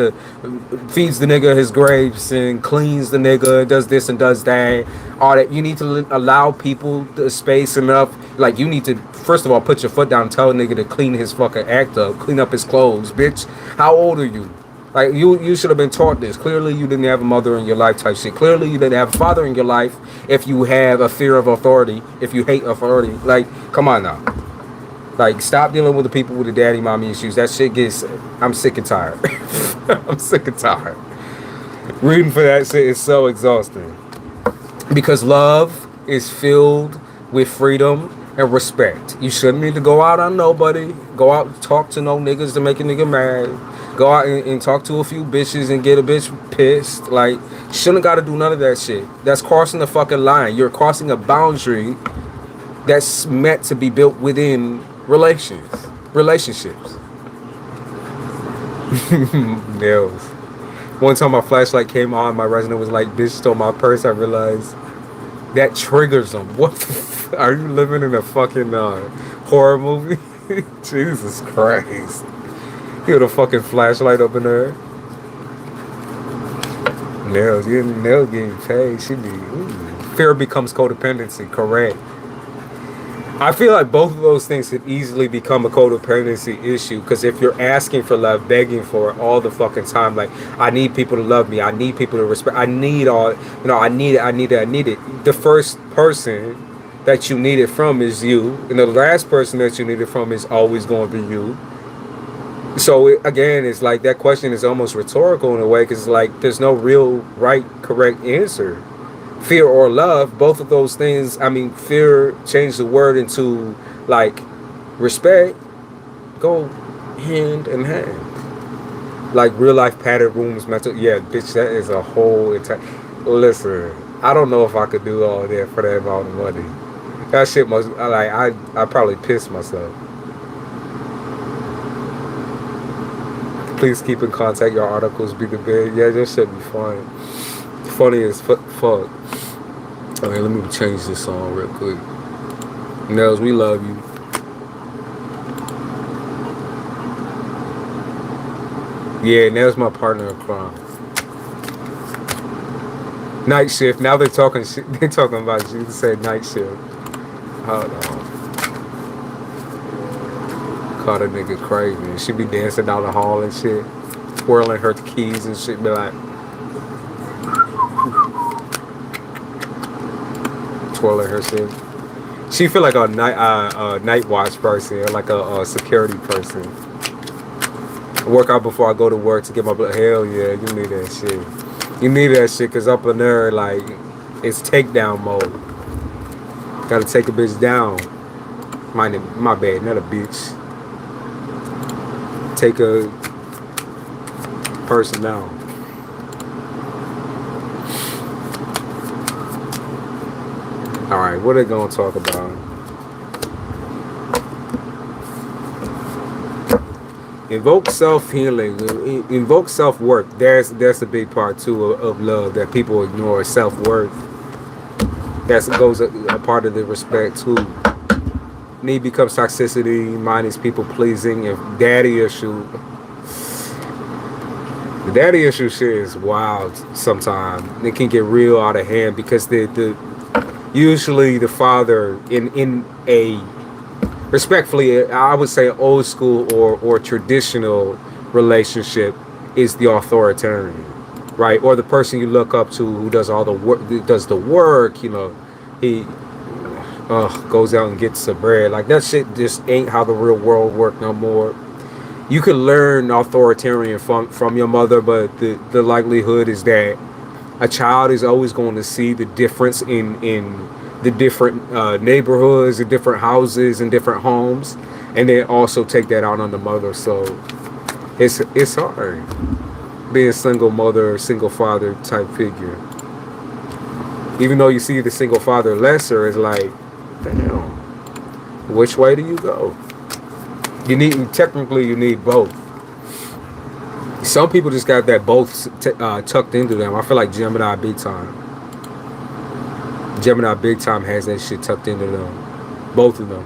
feeds the nigga his grapes and cleans the nigga and does this and does that. All that. You need to allow people the space enough. Like, you need to, first of all, put your foot down and tell a nigga to clean his fucking act up. Clean up his clothes, bitch. How old are you? Like, you should have been taught this. Clearly, you didn't have a mother in your life type shit. Clearly, you didn't have a father in your life if you have a fear of authority, if you hate authority. Like, come on now. Like, stop dealing with the people with the daddy, mommy issues. That shit gets, I'm sick and tired. I'm sick and tired. Reading for that shit is so exhausting. Because love is filled with freedom and respect. You shouldn't need to go out on nobody. Go out and talk to no niggas to make a nigga mad. Go out and talk to a few bitches and get a bitch pissed. Like, shouldn't gotta do none of that shit. That's crossing the fucking line. You're crossing a boundary that's meant to be built within relationships. Nails. One time my flashlight came on, my resident was like, bitch stole my purse. I realized that triggers them. What the are you living in a fucking horror movie? Jesus Christ. You had a fucking flashlight up in there. Nails getting paid. She be fear becomes codependency, correct. I feel like both of those things could easily become a codependency issue, because if you're asking for love, begging for it all the fucking time, like, I need people to love me, I need people to respect, I need all, you know, I need it. The first person that you need it from is you, and the last person that you need it from is always going to be you. So again, it's like that question is almost rhetorical in a way, because like there's no real right, correct answer. Fear or love, both of those things. I mean, fear changed the word into like respect go hand in hand. Like real life padded rooms, mental. Yeah, bitch, that is a whole entire. Listen, I don't know if I could do all that for that amount of money. That shit must like I probably piss myself. Please keep in contact. Your articles be the best. Yeah, that should be fun. Funny as fuck. Okay, let me change this song real quick. Nels, we love you. Yeah, Nels my partner in crime. Night shift. Now they're talking shit. They talking about you. They said night shift. Hold on. Caught a nigga crazy. She be dancing down the hall and shit, twirling her keys and shit. Be like, twirling her shit. She feel like a night watch person, like a security person. Work out before I go to work to get my blood. Hell yeah, you need that shit. You need that shit because up in there, like, it's takedown mode. Gotta take a bitch down. My bad, not a bitch. Take a person down. Alright, what are they gonna talk about? Invoke self-healing, invoke self-worth. That's a big part too of love that people ignore. Self-worth. That goes a part of the respect too. Need becomes toxicity. Mine is people pleasing. If daddy issue, the daddy issue shit is wild. Sometimes it can get real out of hand because the usually the father in a respectfully, I would say old school or traditional relationship is the authoritarian, right? Or the person you look up to who does all the work, does the work, you know, he goes out and gets the bread. Like that shit just ain't how the real world work no more. You can learn authoritarian from your mother, but the likelihood is that a child is always going to see the difference in the different neighborhoods, the different houses and different homes, and then also take that out on the mother. So it's hard being single mother, single father type figure. Even though you see the single father lesser, it's like, damn, which way do you go? You need both. Some people just got that both tucked into them. I feel like Gemini big time. Gemini big time has that shit tucked into them. Both of them.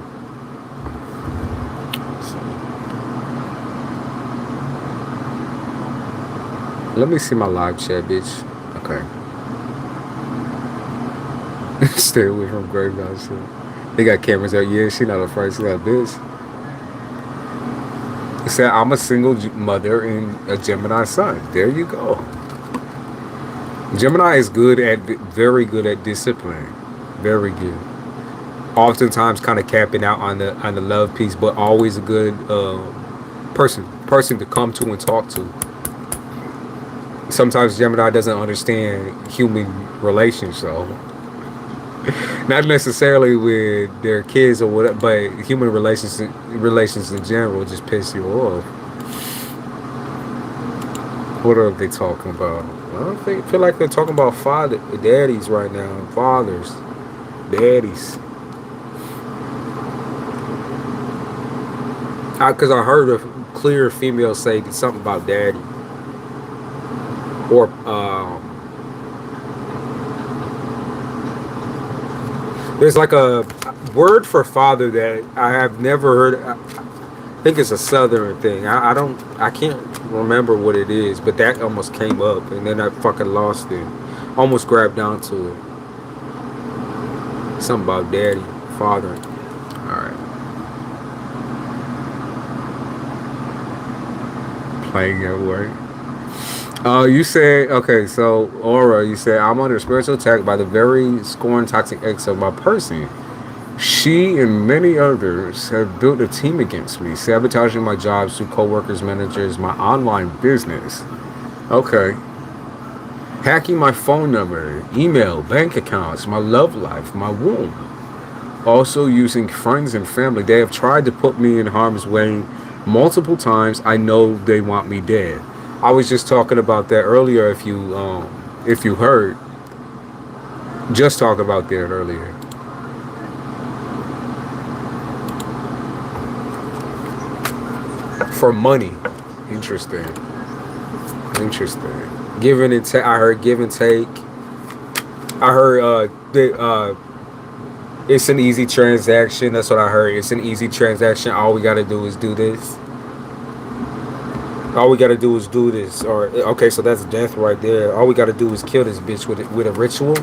Let me see my live chat, bitch. Okay. Stay away from graveyard shit. They got cameras out. Yeah, she not a first. She got a bitch. It said, I'm a single mother and a Gemini son. There you go. Gemini is very good at discipline. Very good. Oftentimes kind of capping out on the love piece, but always a good person to come to and talk to. Sometimes Gemini doesn't understand human relations, so not necessarily with their kids or whatever, but human relations in general just piss you off. What are they talking about? I feel like they're talking about daddies right now. Fathers. Daddies. Because I heard a clear female say something about daddy. Or, there's like a word for father that I have never heard. I think it's a southern thing. I can't remember what it is, but that almost came up and then I fucking lost it. Almost grabbed onto it. Something about daddy, father. Alright. Playing at work. You said, okay, so Aura, you said, I'm under spiritual attack by the very scorned toxic ex of my person. She and many others have built a team against me, sabotaging my jobs through co-workers, managers, my online business. Okay. Hacking my phone number, email, bank accounts, my love life, my womb. Also using friends and family. They have tried to put me in harm's way multiple times. I know they want me dead. I was just talking about that earlier. If you heard, just talk about that earlier. For money. Interesting. Interesting. Give and take. I heard give and take. I heard it's an easy transaction. That's what I heard. It's an easy transaction. All we gotta do is do this. All we gotta do is do this. Or okay, so that's death right there. All we gotta do is kill this bitch with a ritual.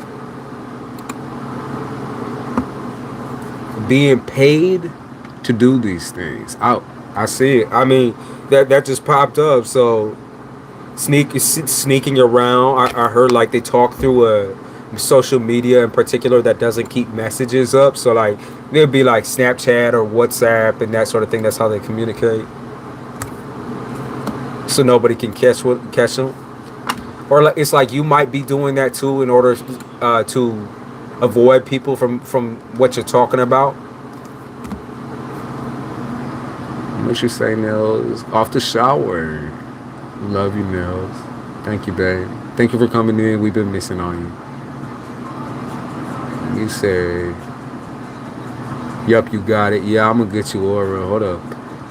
Being paid to do these things. I see it. I mean, that just popped up. So sneaking around. I heard like they talk through a social media in particular that doesn't keep messages up. So like there'll be like Snapchat or WhatsApp and that sort of thing. That's how they communicate. So nobody can catch them. Or like, it's like you might be doing that too in order to avoid people from what you're talking about. What you say, Nels? Off the shower. Love you, Nels. Thank you, babe. Thank you for coming in. We've been missing on you. You say, yup, you got it. Yeah, I'm gonna get you aura. Hold up.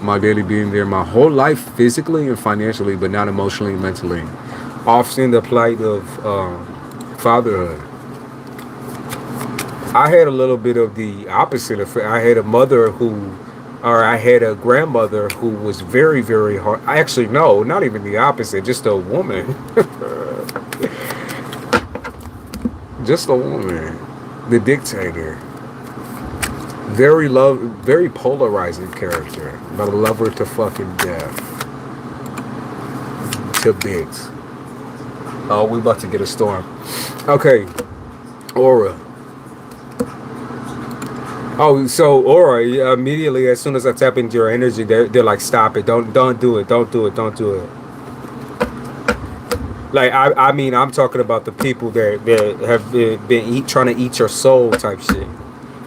My daily being there my whole life, physically and financially, but not emotionally and mentally. Often the plight of fatherhood. I had a little bit of the opposite effect. I had a grandmother who was very, very hard. Actually, no, not even the opposite, just a woman. Just a woman. The dictator. Very polarizing character. But I love her to fucking death. To bits. Oh, we about to get a storm. Okay. Aura. Oh, so Aura, immediately as soon as I tap into your energy, they're like, stop it, don't do it, don't do it. Like I mean, I'm talking about the people that have been trying to eat your soul type shit.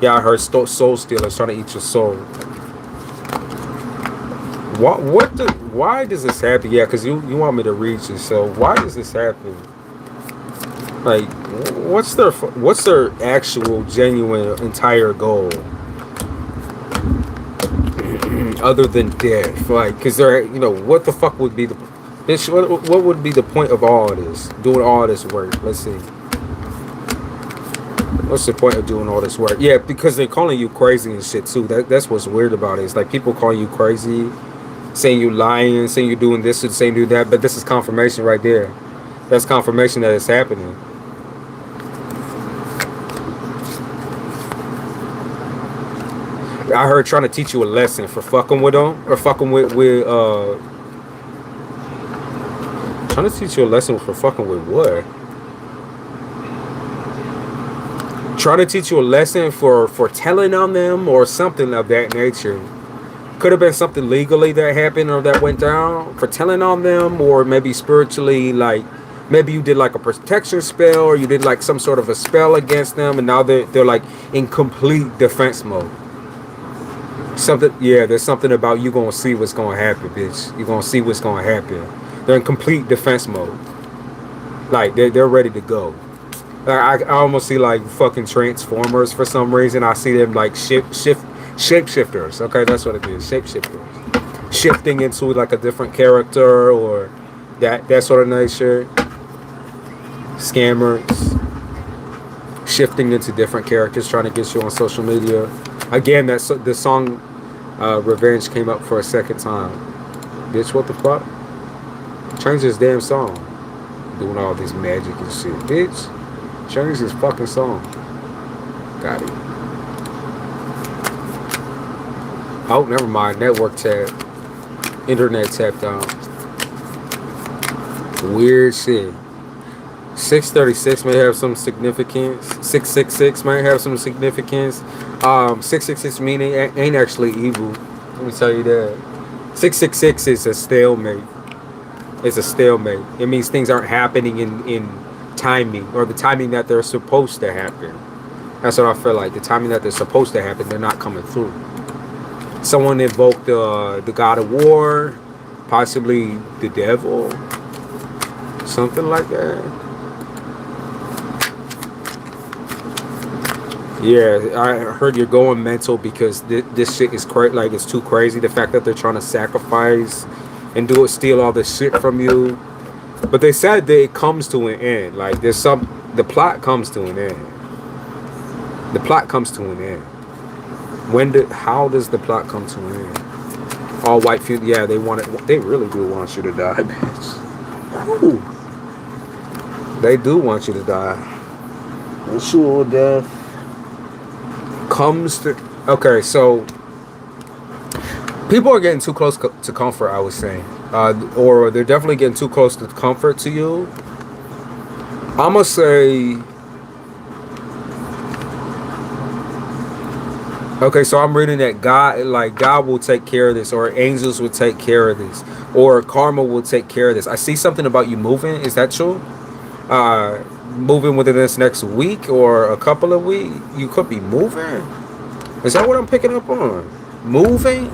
Yeah, I heard soul stealers trying to eat your soul. Why does this happen? Yeah, because you want me to read you. So why does this happen? Like, what's their actual genuine entire goal other than death? Like, because they're, what the fuck would be what would be the point of all of this, doing all this work? Let's see, what's the point of doing all this work? Yeah, because they're calling you crazy and shit too. That's what's weird about it. It's like people calling you crazy, saying you lying, saying you're doing this and saying do that, but this is confirmation right there. That's confirmation that it's happening. I heard trying to teach you a lesson for fucking with them, or fucking with trying to teach you a lesson for fucking with what? Trying to teach you a lesson for telling on them or something of that nature. Could have been something legally that happened or that went down for telling on them, or maybe spiritually, like maybe you did like a protection spell, or you did like some sort of a spell against them, and now they're like in complete defense mode. There's something about you gonna see what's gonna happen, bitch. You gonna see what's gonna happen. They're in complete defense mode. Like they're ready to go. I almost see like fucking Transformers for some reason. I see them like shapeshifters. Okay, that's what it is. Shapeshifters. Shifting into like a different character or that sort of nature. Scammers. Shifting into different characters, trying to get you on social media. Again, the song Revenge came up for a second time. Bitch, what the fuck? Change this damn song. Doing all this magic and shit. Bitch, change this fucking song. Got it. Oh, never mind. Network tab. Internet tapped out. Weird shit. 636 may have some significance. 666 may have some significance. 666 meaning ain't actually evil. Let me tell you that. 666 is a stalemate. It's a stalemate. It means things aren't happening in timing, or the timing that they're supposed to happen. That's what I feel like. The timing that they're supposed to happen, they're not coming through. Someone invoked the god of war, possibly the devil, something like that. Yeah, I heard you're going mental because this shit is crazy. Like, it's too crazy. The fact that they're trying to sacrifice and steal all this shit from you. But they said that it comes to an end. Like, the plot comes to an end. The plot comes to an end. How does the plot come to an end? All white people, yeah, they really do want you to die, bitch. Ooh. They do want you to die. Sure, death comes to. Okay, so people are getting too close to comfort, I was saying, or they're definitely getting too close to comfort to you. I'ma say. Okay, so I'm reading that God will take care of this, or angels will take care of this, or karma will take care of this. I see something about you moving. Is that true? Moving within this next week or a couple of weeks? You could be moving. Is that what I'm picking up on? Moving?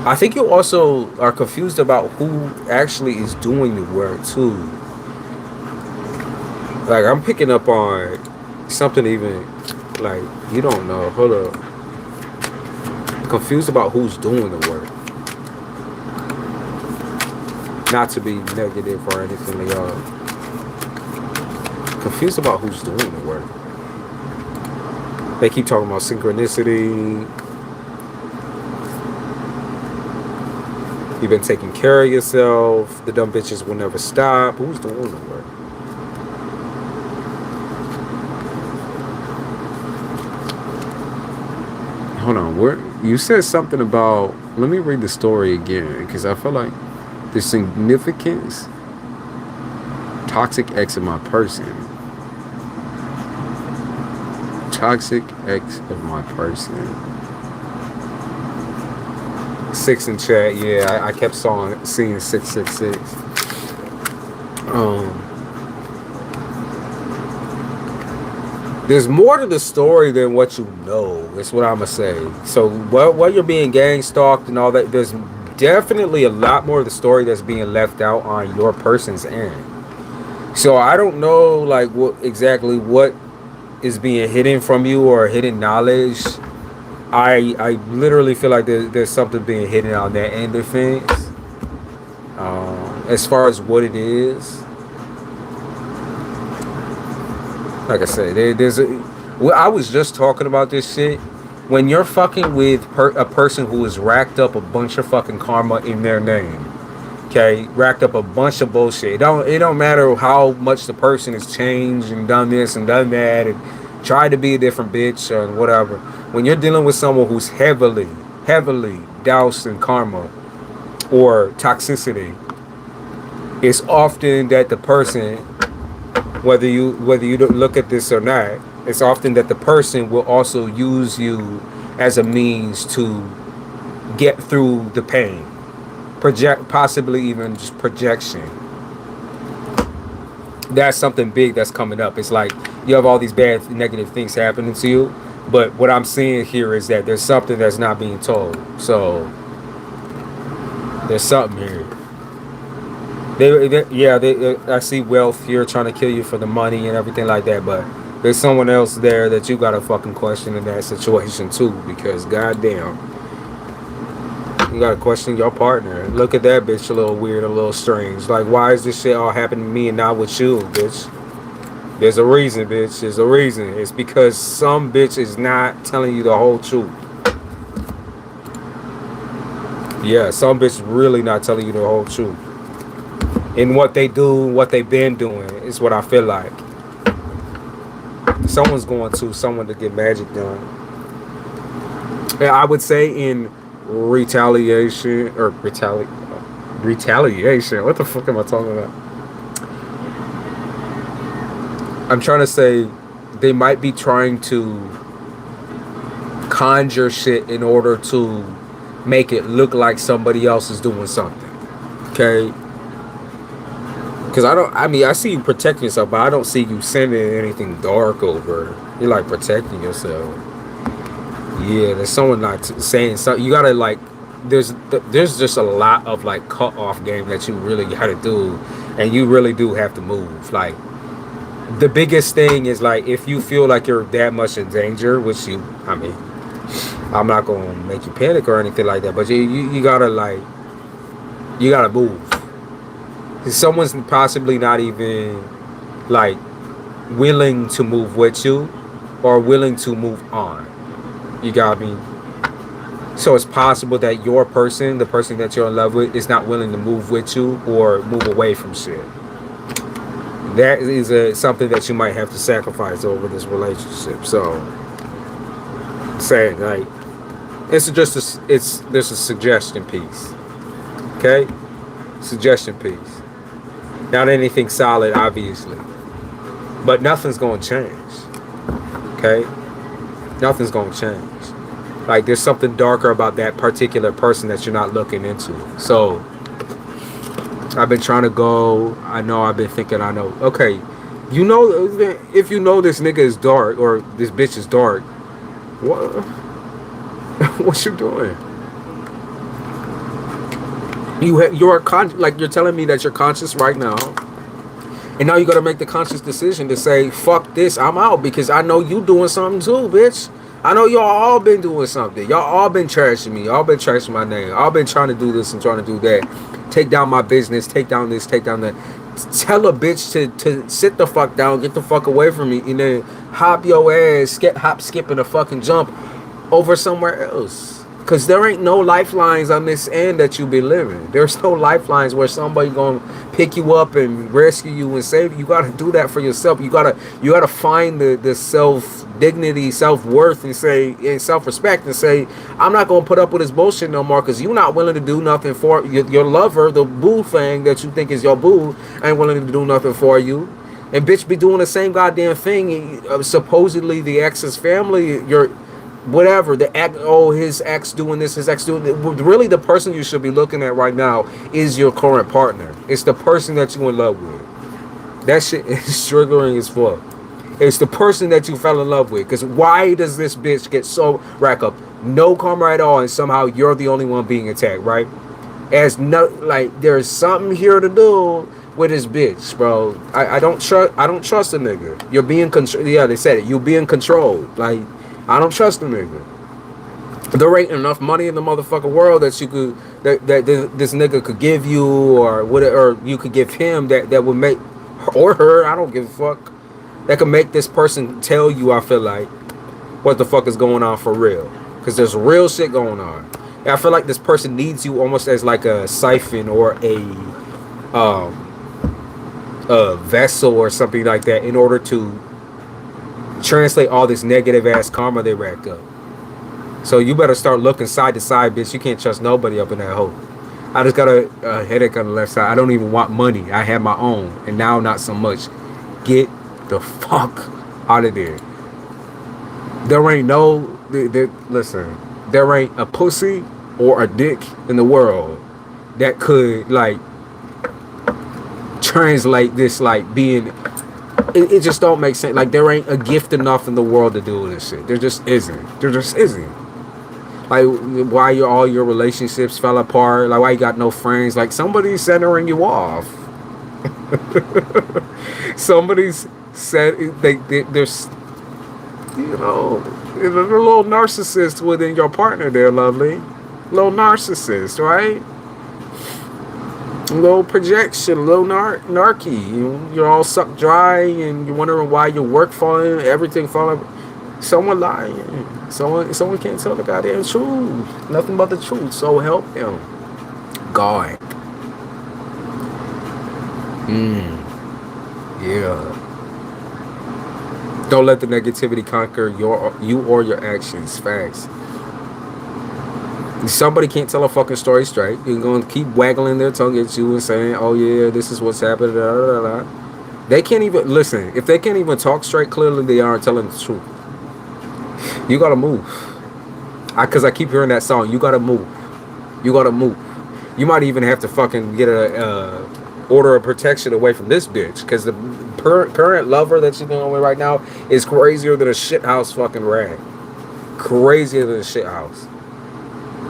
I think you also are confused about who actually is doing the work too. Like, I'm picking up on something even. Like, you don't know. Hold up. Confused about who's doing the work. Not to be negative or anything like that. Confused about who's doing the work. They keep talking about synchronicity. You've been taking care of yourself. The dumb bitches will never stop. Who's doing the work? Hold on, you said something about, let me read the story again, because I feel like the significance, toxic ex of my person. Toxic ex of my person. 6 in chat, yeah, I kept seeing 666. There's more to the story than what you know. That's what I'm gonna say. So while you're being gang stalked and all that, there's definitely a lot more of the story that's being left out on your person's end. So I don't know, like, what is being hidden from you, or hidden knowledge. I literally feel like there's something being hidden on that end of things. As far as what it is. Like I said, I was just talking about this shit. When you're fucking with a person who has racked up a bunch of fucking karma in their name, okay, racked up a bunch of bullshit. It don't matter how much the person has changed and done this and done that and tried to be a different bitch or whatever. When you're dealing with someone who's heavily doused in karma or toxicity, it's often that the person, whether you don't look at this or not, it's often that the person will also use you as a means to get through the pain, possibly even just projection. That's something big that's coming up. It's like you have all these bad negative things happening to you, but what I'm seeing here is that there's something that's not being told. So there's something here. I see wealth here trying to kill you for the money and everything like that, but there's someone else there that you gotta fucking question in that situation too, because goddamn, you gotta question your partner. Look at that bitch, a little weird, a little strange. Like, why is this shit all happening to me and not with you, bitch? There's a reason, bitch. There's a reason. It's because some bitch is not telling you the whole truth. Yeah, some bitch really not telling you the whole truth. And what they do, what they've been doing, is what I feel like. Someone's going to someone to get magic done. And I would say in retaliation. What the fuck am I talking about? I'm trying to say they might be trying to conjure shit in order to make it look like somebody else is doing something. Okay? Because I mean, I see you protecting yourself, but I don't see you sending anything dark over. You're like protecting yourself. Yeah, there's someone like saying something. You gotta like, there's just a lot of like cut off game that you really gotta do, and you really do have to move. Like the biggest thing is like if you feel like you're that much in danger, which you, I mean, I'm not gonna make you panic or anything like that, but you gotta like, you gotta move. Someone's possibly not even like willing to move with you or willing to move on. You got me? So it's possible that your person, the person that you're in love with, is not willing to move with you or move away from shit. That is something that you might have to sacrifice over this relationship. So, saying like, it's just there's a suggestion piece. Okay, suggestion piece. Not anything solid, obviously, but nothing's gonna change. Okay, nothing's gonna change. Like there's something darker about that particular person that you're not looking into. So I've been trying to go. I know I've been thinking. I know. Okay, you know, if you know this nigga is dark or this bitch is dark, what? What you doing? You're like you're telling me that you're conscious right now, and now you got to make the conscious decision to say fuck this, I'm out, because I know you doing something too, bitch. I know y'all all been doing something. Y'all all been trashing me. Y'all been trashing my name. Y'all been trying to do this and trying to do that. Take down my business. Take down this. Take down that. Tell a bitch to sit the fuck down. Get the fuck away from me. And then hop your ass. Hop, skip, and a fucking jump over somewhere else. Because there ain't no lifelines on this end that you be living. There's no lifelines where somebody gonna pick you up and rescue you and save you. You gotta do that for yourself. You gotta find the self dignity, self worth, and say, and self respect, and say, I'm not gonna put up with this bullshit no more. Because you're not willing to do nothing for your lover, the boo thing that you think is your boo, ain't willing to do nothing for you. And bitch be doing the same goddamn thing. Supposedly the ex's family, your whatever, the ex, oh, his ex doing this, his ex doing that. Really the person you should be looking at right now is your current partner. It's the person that you in love with. That shit is triggering as fuck. It's the person that you fell in love with. Because why does this bitch get so rack up no karma at all, and somehow you're the only one being attacked, right? As no, like there's something here to do with this bitch, bro. I don't trust a nigga. You're being controlled. Yeah, they said it. You're being controlled. Like, I don't trust the nigga. There ain't enough money in the motherfucking world that you could that this nigga could give you, or whatever, or you could give him that would make, or her, I don't give a fuck, that could make this person tell you, I feel like, what the fuck is going on for real. Because there's real shit going on. And I feel like this person needs you almost as like a siphon or a vessel or something like that in order to translate all this negative ass karma they racked up. So you better start looking side to side, bitch. You can't trust nobody up in that hole. I just got a headache on the left side. I don't even want money. I have my own, and now not so much. Get the fuck out of there. There ain't no, listen, there ain't a pussy or a dick in the world that could like translate this like being. It just don't make sense. Like there ain't a gift enough in the world to do this shit. There just isn't. There just isn't. Like why all your relationships fell apart. Like why you got no friends. Like somebody's centering you off. Somebody's said there's, you know, there's a little narcissist within your partner there, lovely. Little narcissist, right? A little projection, a little narky. You're all sucked dry, and you're wondering why your work falling, everything falling. Someone lying. Someone can't tell the goddamn truth. Nothing but the truth. So help him, God. Yeah. Don't let the negativity conquer you or your actions. Facts. Somebody can't tell a fucking story straight. You're going to keep waggling their tongue at you and saying, oh yeah, this is what's happening. Blah, blah, blah. They can't even, listen, if they can't even talk straight, clearly they aren't telling the truth. You got to move. Because I keep hearing that song. You got to move. You got to move. You might even have to fucking get order of protection away from this bitch, because the current lover that you're dealing with right now is crazier than a shithouse fucking rag. Crazier than a shithouse.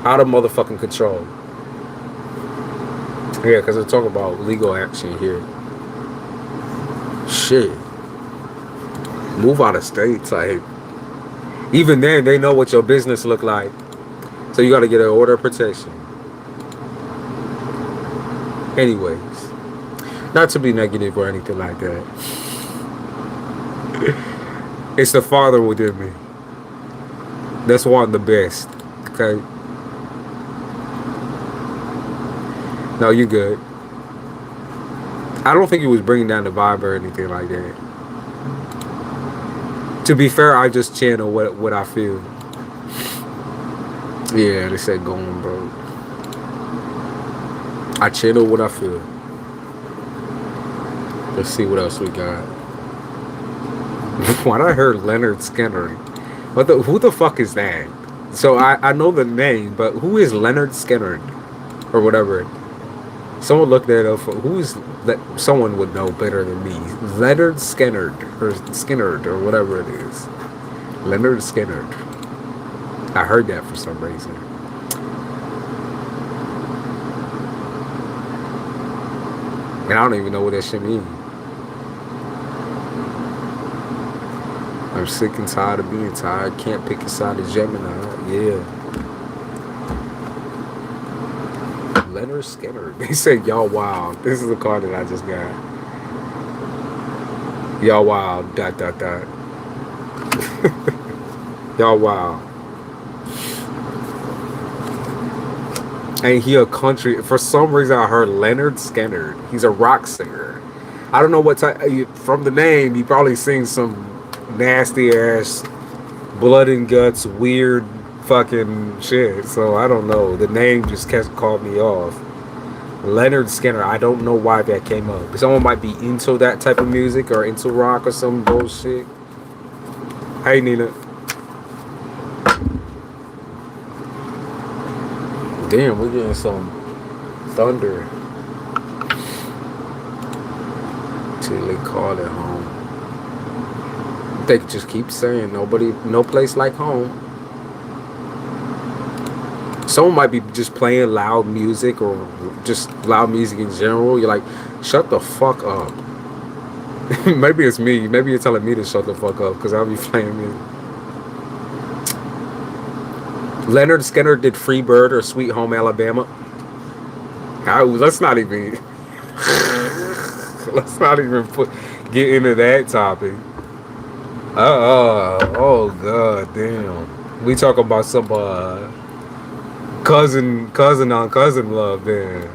Out of motherfucking control. Yeah, because they're talking about legal action here. Shit. Move out of state type. Even then, they know what your business look like. So you got to get an order of protection. Anyways. Not to be negative or anything like that. It's the father within me. That's one the best. Okay? No, you're good. I don't think he was bringing down the vibe or anything like that. To be fair, I just channel what I feel. Yeah, they said go on, bro. I channel what I feel. Let's see what else we got. Why did I heard Leonard Skinner? Who the fuck is that? So I know the name, but who is Leonard Skinner? Or whatever. Someone look that up. Who's that? Someone would know better than me. Leonard Skinner or whatever it is. Leonard Skinner. I heard that for some reason. And I don't even know what that shit means. I'm sick and tired of being tired. Can't pick a side of Gemini. Yeah. Leonard Skinner. They said y'all wild. This is the card that I just got. Y'all wild. ... Y'all wild. Ain't he a country? For some reason I heard Leonard Skinner. He's a rock singer. I don't know what type. From the name, he probably sings some nasty ass blood and guts weird fucking shit. So I don't know. The name just called me off. Leonard Skinner. I don't know why that came up. Someone might be into that type of music or into rock or some bullshit. Hey Nina. Damn, we're getting some thunder. Till they call it home. They just keep saying no place like home. Someone might be just playing loud music or just loud music in general. You're like, shut the fuck up. Maybe it's me. Maybe you're telling me to shut the fuck up because I'll be playing music. Leonard Skinner did Free Bird or Sweet Home Alabama. Let's not even get into that topic. Oh god damn. We talk about some cousin on cousin love then.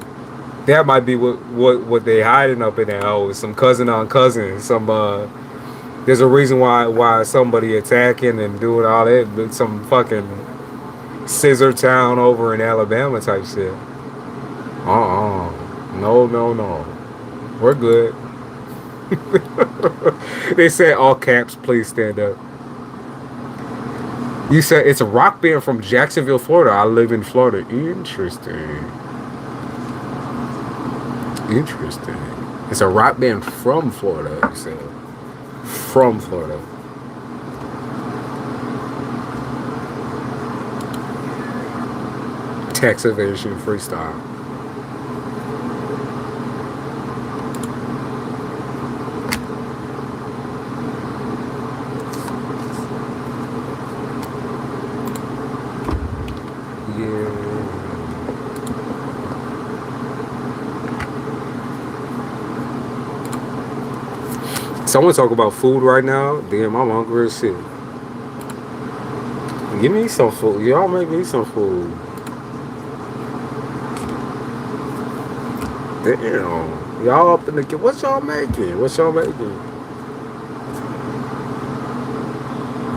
That might be what they hiding up in that hole. Some cousin on cousin. Some there's a reason why somebody attacking and doing all that. Some fucking Scissor Town over in Alabama type shit. No. We're good. They said all caps, please stand up. You said it's a rock band from Jacksonville, Florida. I live in Florida. Interesting. It's a rock band from Florida, you said. From Florida. Tax evasion freestyle. Someone talk about food right now. Damn, I'm hungry as shit. Give me some food. Y'all make me some food. Damn. Y'all up in the... What y'all making?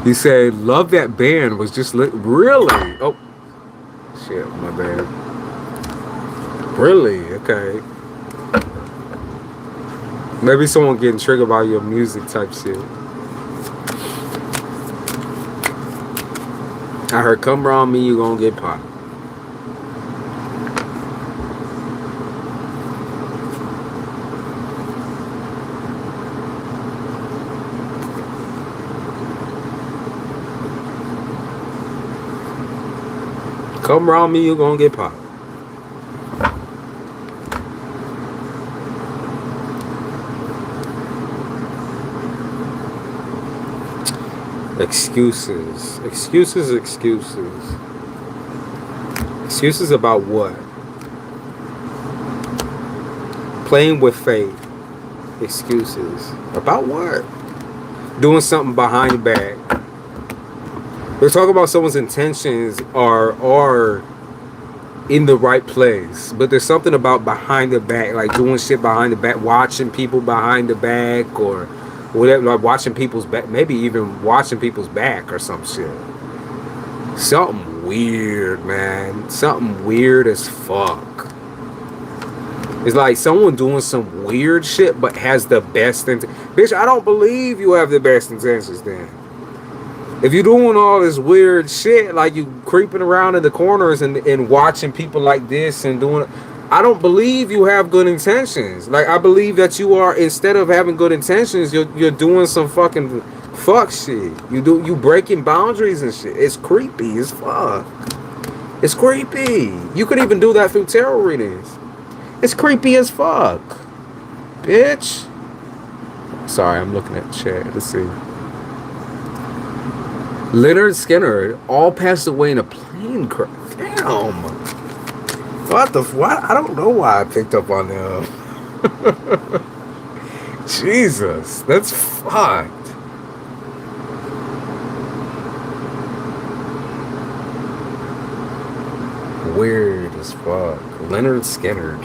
He said, love that band was just lit. Really? Oh. Shit, my bad. Really? Okay. Maybe someone getting triggered by your music type shit. I heard come around me, you gonna get popped. Come around me, you're gonna get popped. Excuses. Excuses, excuses. Excuses about what? Playing with fate. Excuses. About what? Doing something behind the back. We're talking about someone's intentions are in the right place, but there's something about behind the back, like doing shit behind the back, watching people behind the back, or whatever, like watching people's back, maybe even watching people's back or some shit. Something weird, man. Something weird as fuck. It's like someone doing some weird shit but has the best intentions. Bitch, I don't believe you have the best intentions then. If you're doing all this weird shit, like you creeping around in the corners and watching people like this and doing it, I don't believe you have good intentions. Like, I believe that you are, instead of having good intentions, you're doing some fucking fuck shit. You breaking boundaries and shit. It's creepy as fuck. It's creepy. You could even do that through tarot readings. It's creepy as fuck. Bitch. Sorry, I'm looking at the chat. Let's see. Leonard Skinner all passed away in a plane crash. Damn. What the? What? I don't know why I picked up on them. Jesus, that's fucked. Weird as fuck. Leonard Skinner.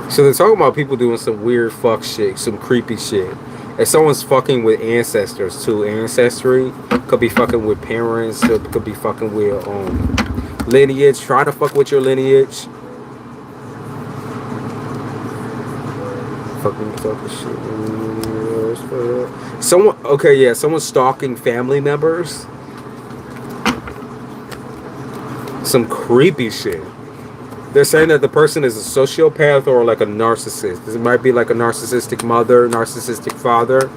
So they're talking about people doing some weird fuck shit, some creepy shit. And someone's fucking with ancestors too. Ancestry could be fucking with parents. It could be fucking with lineage. Try to fuck with your lineage. Fucking shit. Someone, okay, yeah, someone's stalking family members. Some creepy shit. They're saying that the person is a sociopath or like a narcissist. It might be like a narcissistic mother, narcissistic father.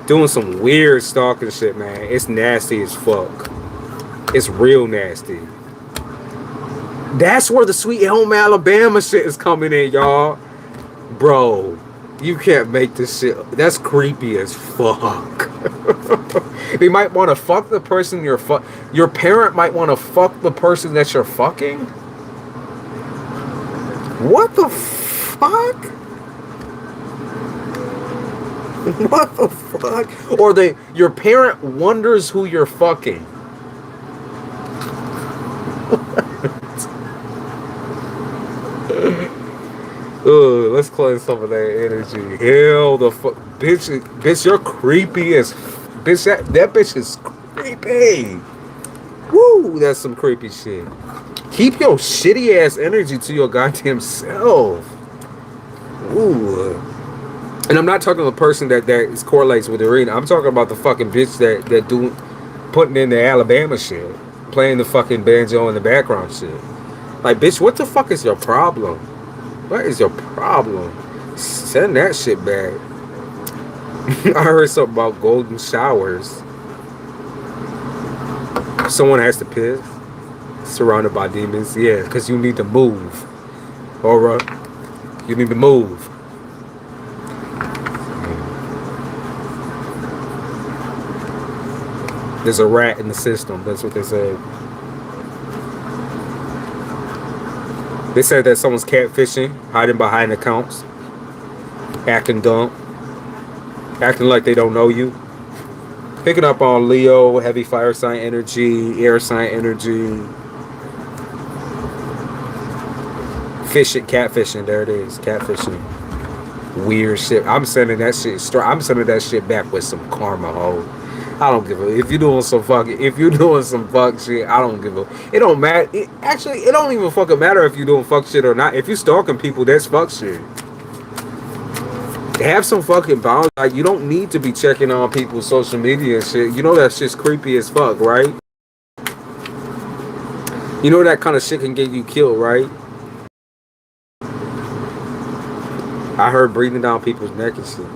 Doing some weird stalking shit, man. It's nasty as fuck. It's real nasty. That's where the Sweet Home Alabama shit is coming in, y'all. Bro, you can't make this shit. That's creepy as fuck. They might want to fuck the person you're Your parent might want to fuck the person that you're fucking. What the fuck? What the fuck? Or your parent wonders who you're fucking. Let's cleanse some of that energy. Hell the fuck, bitch, you're creepy as bitch. That bitch is creepy. Woo, that's some creepy shit. Keep your shitty ass energy to your goddamn self. Ooh. And I'm not talking about the person that correlates with the reading. I'm talking about the fucking bitch that putting in the Alabama shit, playing the fucking banjo in the background shit. Like, bitch, what the fuck is your problem? What is your problem? Send that shit back. I heard something about golden showers. Someone has to piss. Surrounded by demons. Yeah, because you need to move. Aura. You need to move. There's a rat in the system. That's what they said. They said that someone's catfishing, hiding behind accounts, acting dumb, acting like they don't know you. Picking up on Leo, heavy fire sign energy, air sign energy. Fishing, catfishing, there it is, catfishing. Weird shit. I'm sending that shit back with some karma, ho. I don't give a if you're doing some fuck shit, I don't give a it don't matter. It don't even fucking matter if you're doing fuck shit or not. If you stalking people, that's fuck shit. Have some fucking boundaries. Like, you don't need to be checking on people's social media and shit. You know that shit's creepy as fuck, right? You know that kind of shit can get you killed, right? I heard breathing down people's neck and shit.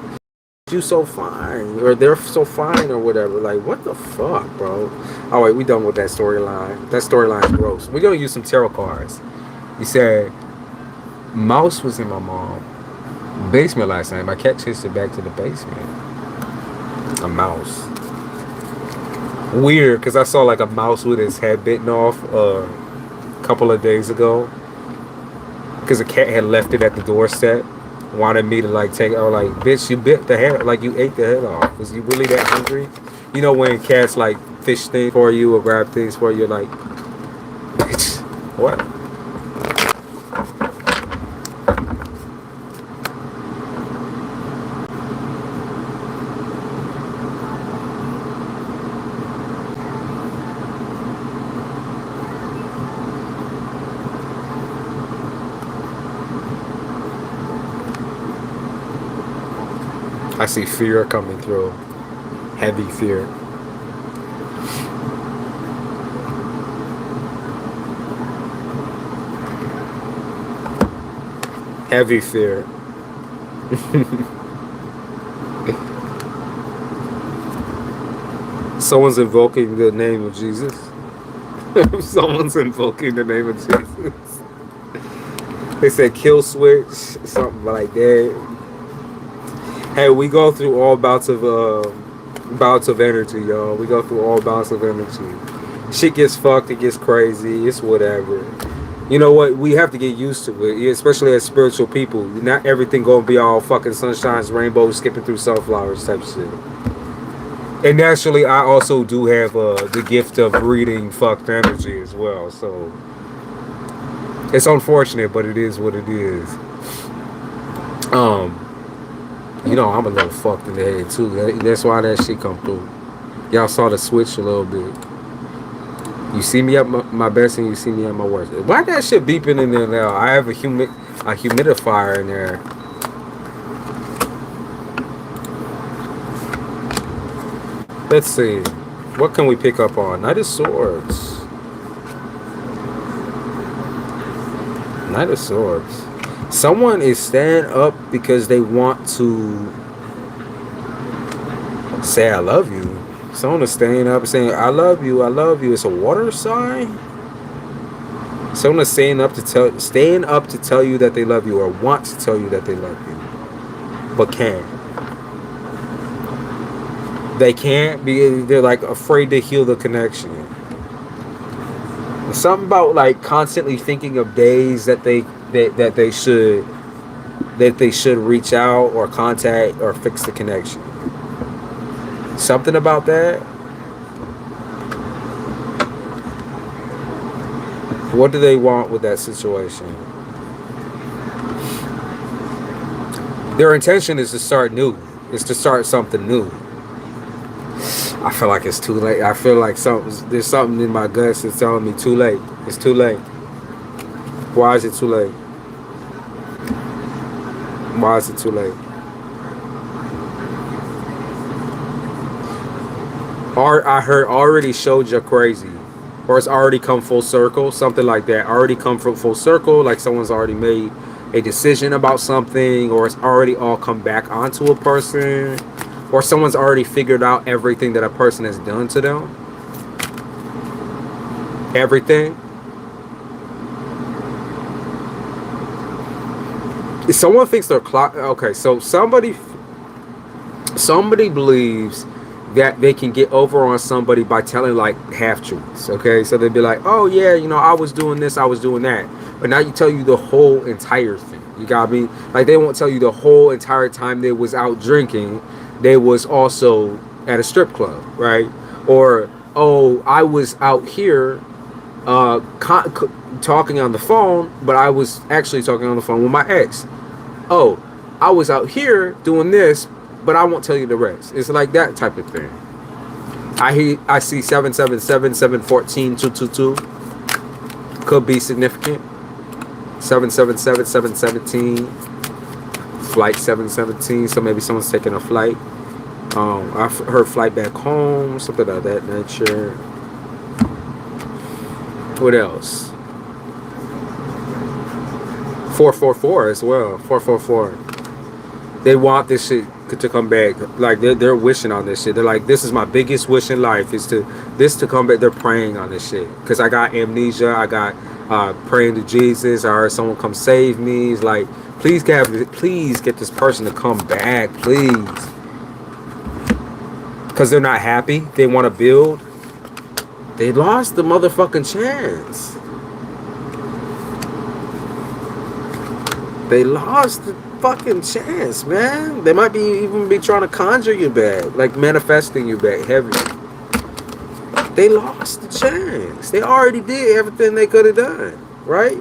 you so fine, or they're so fine, or whatever. Like, what the fuck, bro? All right, we done with that storyline. That storyline's gross. We're gonna use some tarot cards. You said mouse was in my mom basement last night. My cat chased it back to the basement. A mouse. Weird, because I saw like a mouse with its head bitten off a couple of days ago. Because the cat had left it at the doorstep. Wanted me to like take it. I was like, bitch, you bit the head, like you ate the head off. Was you really that hungry? You know when cats like fish things for you or grab things for you, like, bitch, what? I see fear coming through. Heavy fear. Heavy fear. Someone's invoking the name of Jesus. Someone's invoking the name of Jesus. They said kill switch, something like that. Hey, we go through all bouts of energy, y'all. We go through all bouts of energy. Shit gets fucked, it gets crazy, it's whatever. You know what? We have to get used to it, especially as spiritual people. Not everything gonna be all fucking sunshines, rainbows, skipping through sunflowers type shit. And naturally, I also do have the gift of reading fucked energy as well. So it's unfortunate, but it is what it is. You know, I'm a little fucked in the head too. That's why that shit come through. Y'all saw the switch a little bit. You see me at my best and you see me at my worst. Why that shit beeping in there now? I have a humidifier in there. Let's see. What can we pick up on? Knight of Swords. Knight of Swords. Someone is standing up because they want to say I love you. Someone is standing up and saying I love you, I love you. It's a water sign. Someone is staying up to tell you that they love you, or want to tell you that they love you, but can't. They can't be. They're like afraid to heal the connection. Something about like constantly thinking of days that they should reach out or contact or fix the connection. Something about that. What do they want with that situation? Their intention is to start new. Is to start something new. I feel like it's too late. I feel like there's something in my guts that's telling me too late. It's too late. Why is it too late? Why is it too late? I heard already showed you crazy. Or it's already come full circle. Something like that. Already come from full circle. Like someone's already made a decision about something. Or it's already all come back onto a person. Or someone's already figured out everything that a person has done to them. Everything. Someone thinks they're okay, so somebody believes that they can get over on somebody by telling like half-truths, okay? So they'd be like, oh yeah, you know, I was doing this, I was doing that. But now you tell you the whole entire thing. You got me? Like they won't tell you the whole entire time they was out drinking. They was also at a strip club, right? Or, oh, I was out here talking on the phone, but I was actually talking on the phone with my ex. Oh, I was out here doing this, but I won't tell you the rest. It's like that type of thing. I see 777, 714, 222. Could be significant. 777, 717. Flight 717. So maybe someone's taking a flight. I've heard flight back home, something of that nature. What else? 444 as well. 444. They want this shit. to come back. Like they're wishing on this shit. They're like, this is my biggest wish in life is to come back. They're praying on this shit because I got amnesia. I got praying to Jesus. I heard someone come save me. It's like, please get this person to come back, please, because they're not happy. They want to build. They lost the motherfucking chance. They lost the fucking chance, man. They might even be trying to conjure you back, like manifesting you back heavy. They lost the chance. They already did everything they could have done, right?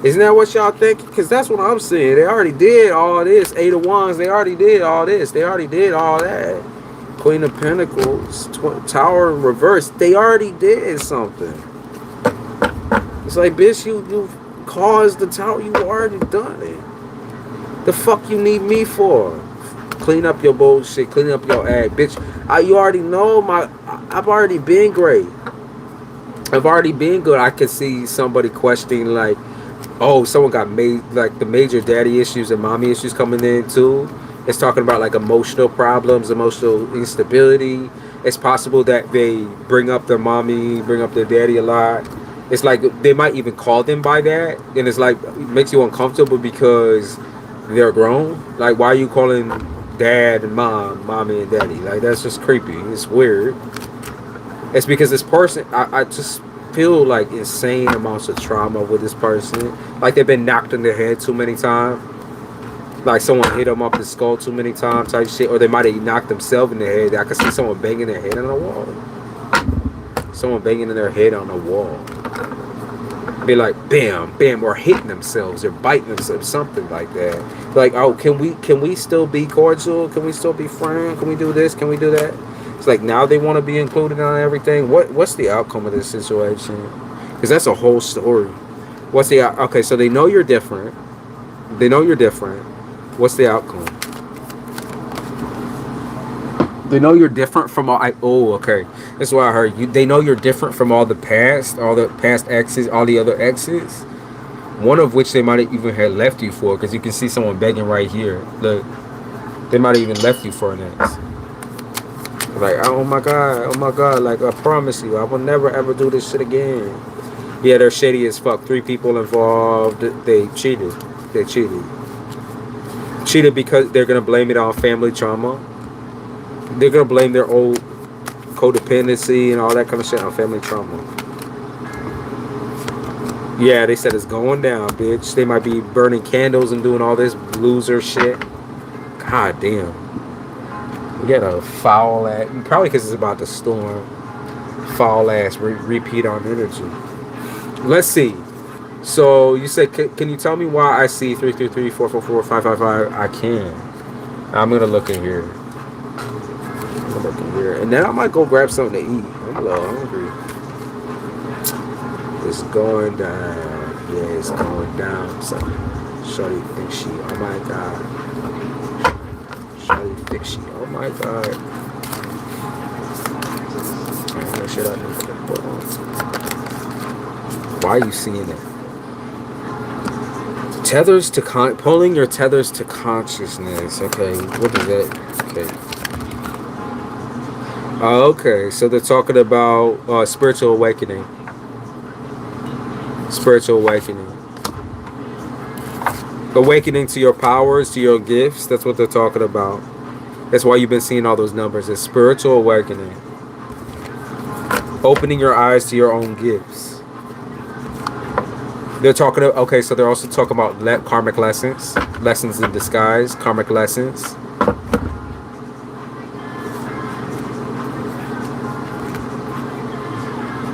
Isn't that what y'all think? Because that's what I'm saying. They already did all this. 8 of Wands, they already did all this. They already did all that. Queen of Pentacles, Tower in reverse. They already did something. It's like, bitch, you caused the tower. You already done it. The fuck you need me for? Clean up your bullshit. Clean up your act, bitch. You already know I've already been great. I've already been good. I could see somebody questioning like, oh, someone got made like the major daddy issues and mommy issues coming in too. It's talking about like emotional problems, emotional instability. It's possible that they bring up their mommy, bring up their daddy a lot. It's like they might even call them by that, and it's like it makes you uncomfortable because they're grown. Like, why are you calling dad and mommy and daddy? Like, that's just creepy. It's weird. It's because this person, I just feel like insane amounts of trauma with this person. Like they've been knocked in the head too many times. Like someone hit them up the skull too many times type shit. Or they might have knocked themselves in the head. I could see someone banging their head on the wall. Someone banging their head on the wall. Be like, bam, bam, or hitting themselves or biting themselves, something like that. Like, oh, can we still be cordial? Can we still be friends? Can we do this? Can we do that? It's like now they want to be included on everything. What's the outcome of this situation? Because that's a whole story. What's the okay? So they know you're different. They know you're different. What's the outcome? They know you're different from all. Okay. That's what I heard. They know you're different from all the past exes, all the other exes. One of which they might have even had left you for, because you can see someone begging right here. Look, they might have even left you for an ex. Like, oh my god, like, I promise you, I will never ever do this shit again. Yeah, they're shady as fuck. 3 people involved. They cheated. Cheated because they're gonna blame it on family trauma. They're gonna blame their old codependency and all that kind of shit on family trauma. Yeah, they said it's going down, bitch. They might be burning candles and doing all this loser shit. God damn. We got a foul ass, probably because it's about to storm. Foul ass repeat on energy. Let's see. So you said, can you tell me why I see 333 444 555? I can. I'm gonna look in here. And then I might go grab something to eat. I'm a little hungry. It's going down. Yeah, it's going down. So, shorty thinks she. Oh my god. Shorty thinks she. Oh my god. What should I need to put on? Why are you seeing it? Tethers to pulling your tethers to consciousness. Okay, what is that? Okay. Okay, so they're talking about spiritual awakening. Spiritual awakening. Awakening to your powers, to your gifts. That's what they're talking about. That's why you've been seeing all those numbers. It's spiritual awakening. Opening your eyes to your own gifts. They're talking about, okay, so they're also talking about karmic lessons. Lessons in disguise, karmic lessons.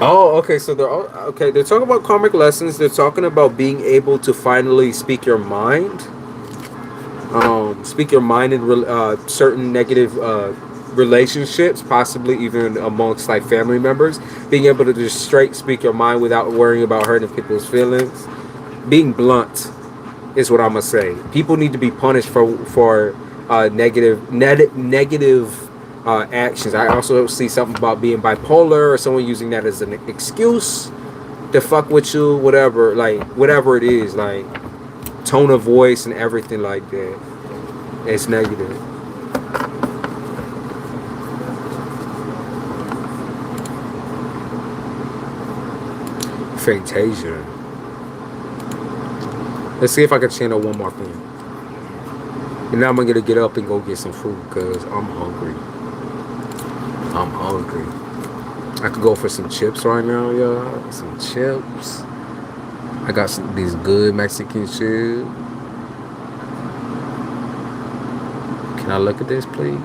Oh, okay. So they're talking about karmic lessons. They're talking about being able to finally speak your mind. Speak your mind in certain negative relationships, possibly even amongst like family members. Being able to just straight speak your mind without worrying about hurting people's feelings. Being blunt is what I'm gonna say. People need to be punished for negative actions. I also see something about being bipolar or someone using that as an excuse to fuck with you, whatever it is, like tone of voice and everything like that. It's negative. Fantasia. Let's see if I can channel one more thing. And now I'm gonna get up and go get some food because I'm hungry. I'm hungry. I could go for some chips right now, y'all. Some chips. I got these good Mexican chips. Can I look at this, please?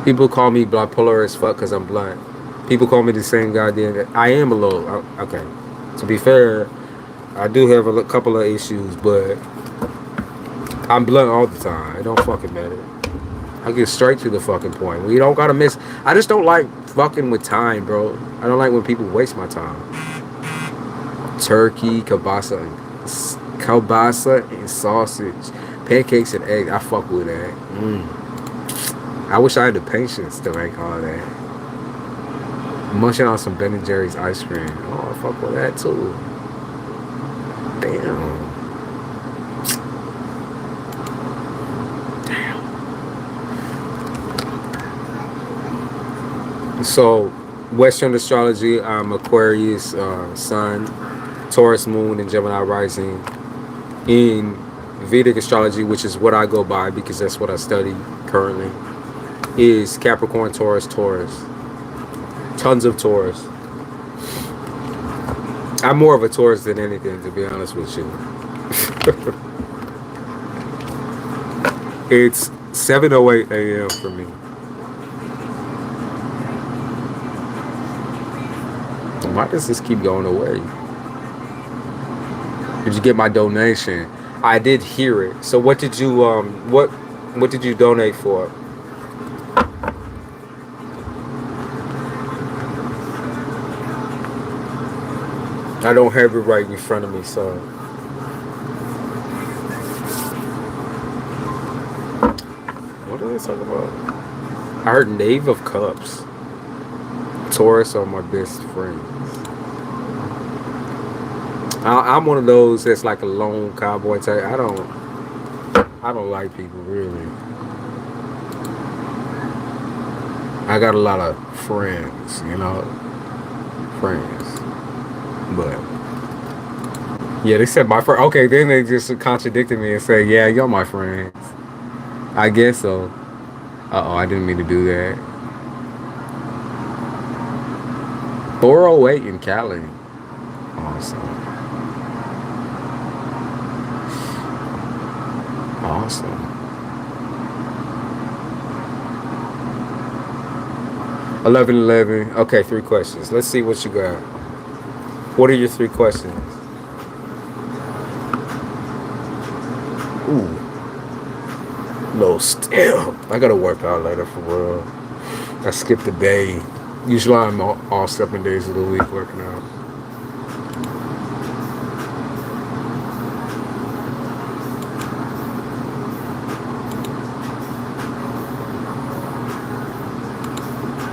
People call me bipolar as fuck because I'm blunt. People call me the same goddamn. I am a little. Okay. To be fair, I do have a couple of issues, but I'm blunt all the time. It don't fucking matter. I get straight to the fucking point. We don't gotta miss. I just don't like fucking with time, bro. I don't like when people waste my time. Turkey, kielbasa, and sausage, pancakes and eggs. I fuck with that. I wish I had the patience to make all that. Munching on some Ben & Jerry's ice cream. Oh, I fuck with that too. Damn. So, Western astrology, I'm Aquarius Sun, Taurus Moon, and Gemini Rising. In Vedic astrology, which is what I go by because that's what I study currently, is Capricorn, Taurus, Taurus. Tons of Taurus. I'm more of a Taurus than anything, to be honest with you. It's 7:08 a.m. for me. Why does this keep going away? Did you get my donation? I did hear it. So what did you what did you donate for? I don't have it right in front of me, so what are they talking about? I heard Knave of Cups. Taurus are my best friends. I'm one of those that's like a lone cowboy type. I don't like people really. I got a lot of friends, you know, friends. But yeah, they said my friend. Okay, then they just contradicted me and said, "Yeah, you're my friends." I guess so. I didn't mean to do that. 408 in Cali. Awesome. Awesome. $11. Okay, 3 questions. Let's see what you got. What are your 3 questions? Ooh. No, still. I gotta work out later for real. I skipped a day. Usually I'm all 7 days of the week working out.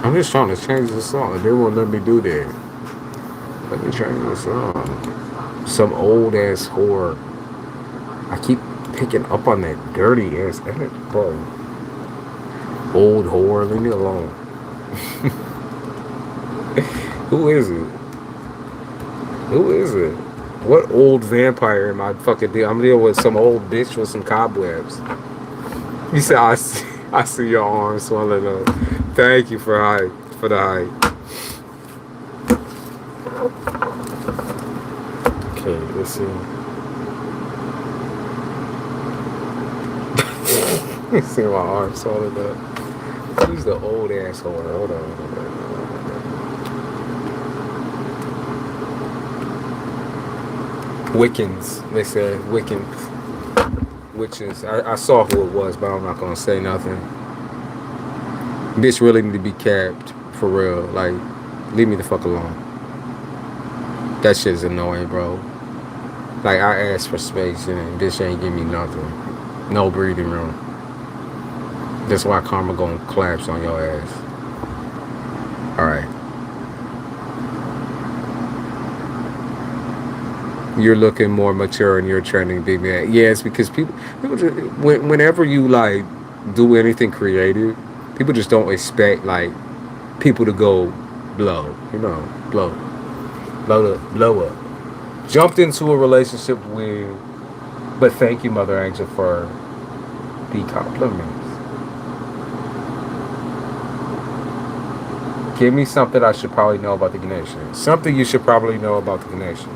I'm just trying to change the song. They won't let me do that. Let me change the song. Some old ass whore. I keep picking up on that dirty ass edit, bro. Old whore, leave me alone. Who is it? Who is it? What old vampire am I fucking dealing? I'm dealing with some old bitch with some cobwebs. You said I see your arms swelling up. Thank you for the hype. Okay, let's see. You see my arms swelling up. Who's the old asshole? Hold on. Wiccans, they said. Wiccans. Witches. I saw who it was, but I'm not gonna say nothing. Bitch really need to be capped, for real. Like, leave me the fuck alone. That shit is annoying, bro. Like, I asked for space and bitch ain't give me nothing. No breathing room. That's why karma gonna collapse on your ass. Alright. You're looking more mature and you're trending big man. Yeah, it's because people just, whenever you like do anything creative, people just don't expect like people to go blow, you know, blow. blow up. Jumped into a relationship with, but thank you, Mother Angel, for the compliments. Give me something I should probably know about the connection. Something you should probably know about the connection.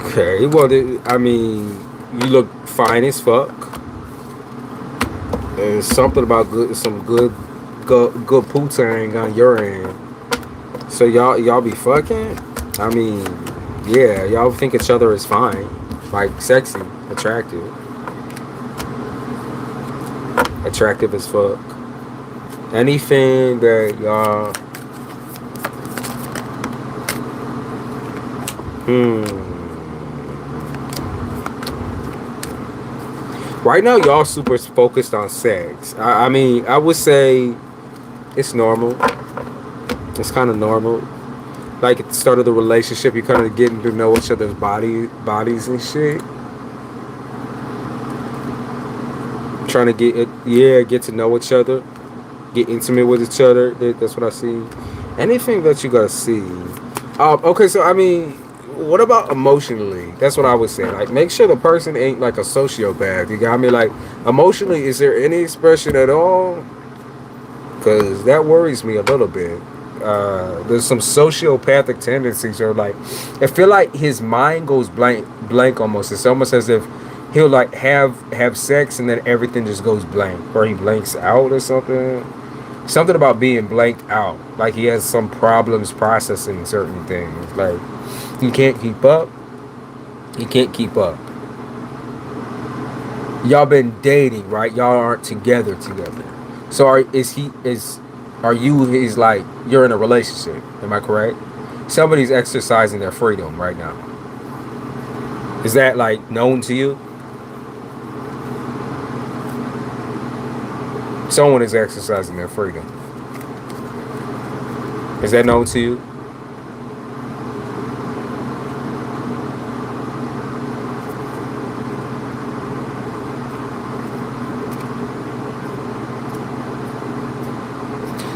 Okay, well, I mean, you look fine as fuck. There's something about some good pootang on your end. So y'all be fucking? I mean, yeah, y'all think each other is fine. Like, sexy, attractive. Attractive as fuck. Anything that y'all... Right now, y'all super focused on sex. I mean, I would say it's normal. It's kind of normal. Like, at the start of the relationship, you're kind of getting to know each other's bodies and shit. Trying to get to know each other. Get intimate with each other. That's what I see. Anything that you gotta see. Okay, so I mean, what about emotionally? That's what I would say. Like, make sure the person ain't like a sociopath. You got me? Like, emotionally, is there any expression at all? Because that worries me a little bit. There's some sociopathic tendencies, or like, I feel like his mind goes blank almost. It's almost as if he'll like have sex and then everything just goes blank, or he blanks out or something. Something about being blanked out. Like, he has some problems processing certain things. Like, he can't keep up. He can't keep up. Y'all been dating, right? Y'all aren't together. So are you his, like, you're in a relationship? Am I correct? Somebody's exercising their freedom right now. Is that like known to you? Someone is exercising their freedom. Is that known to you?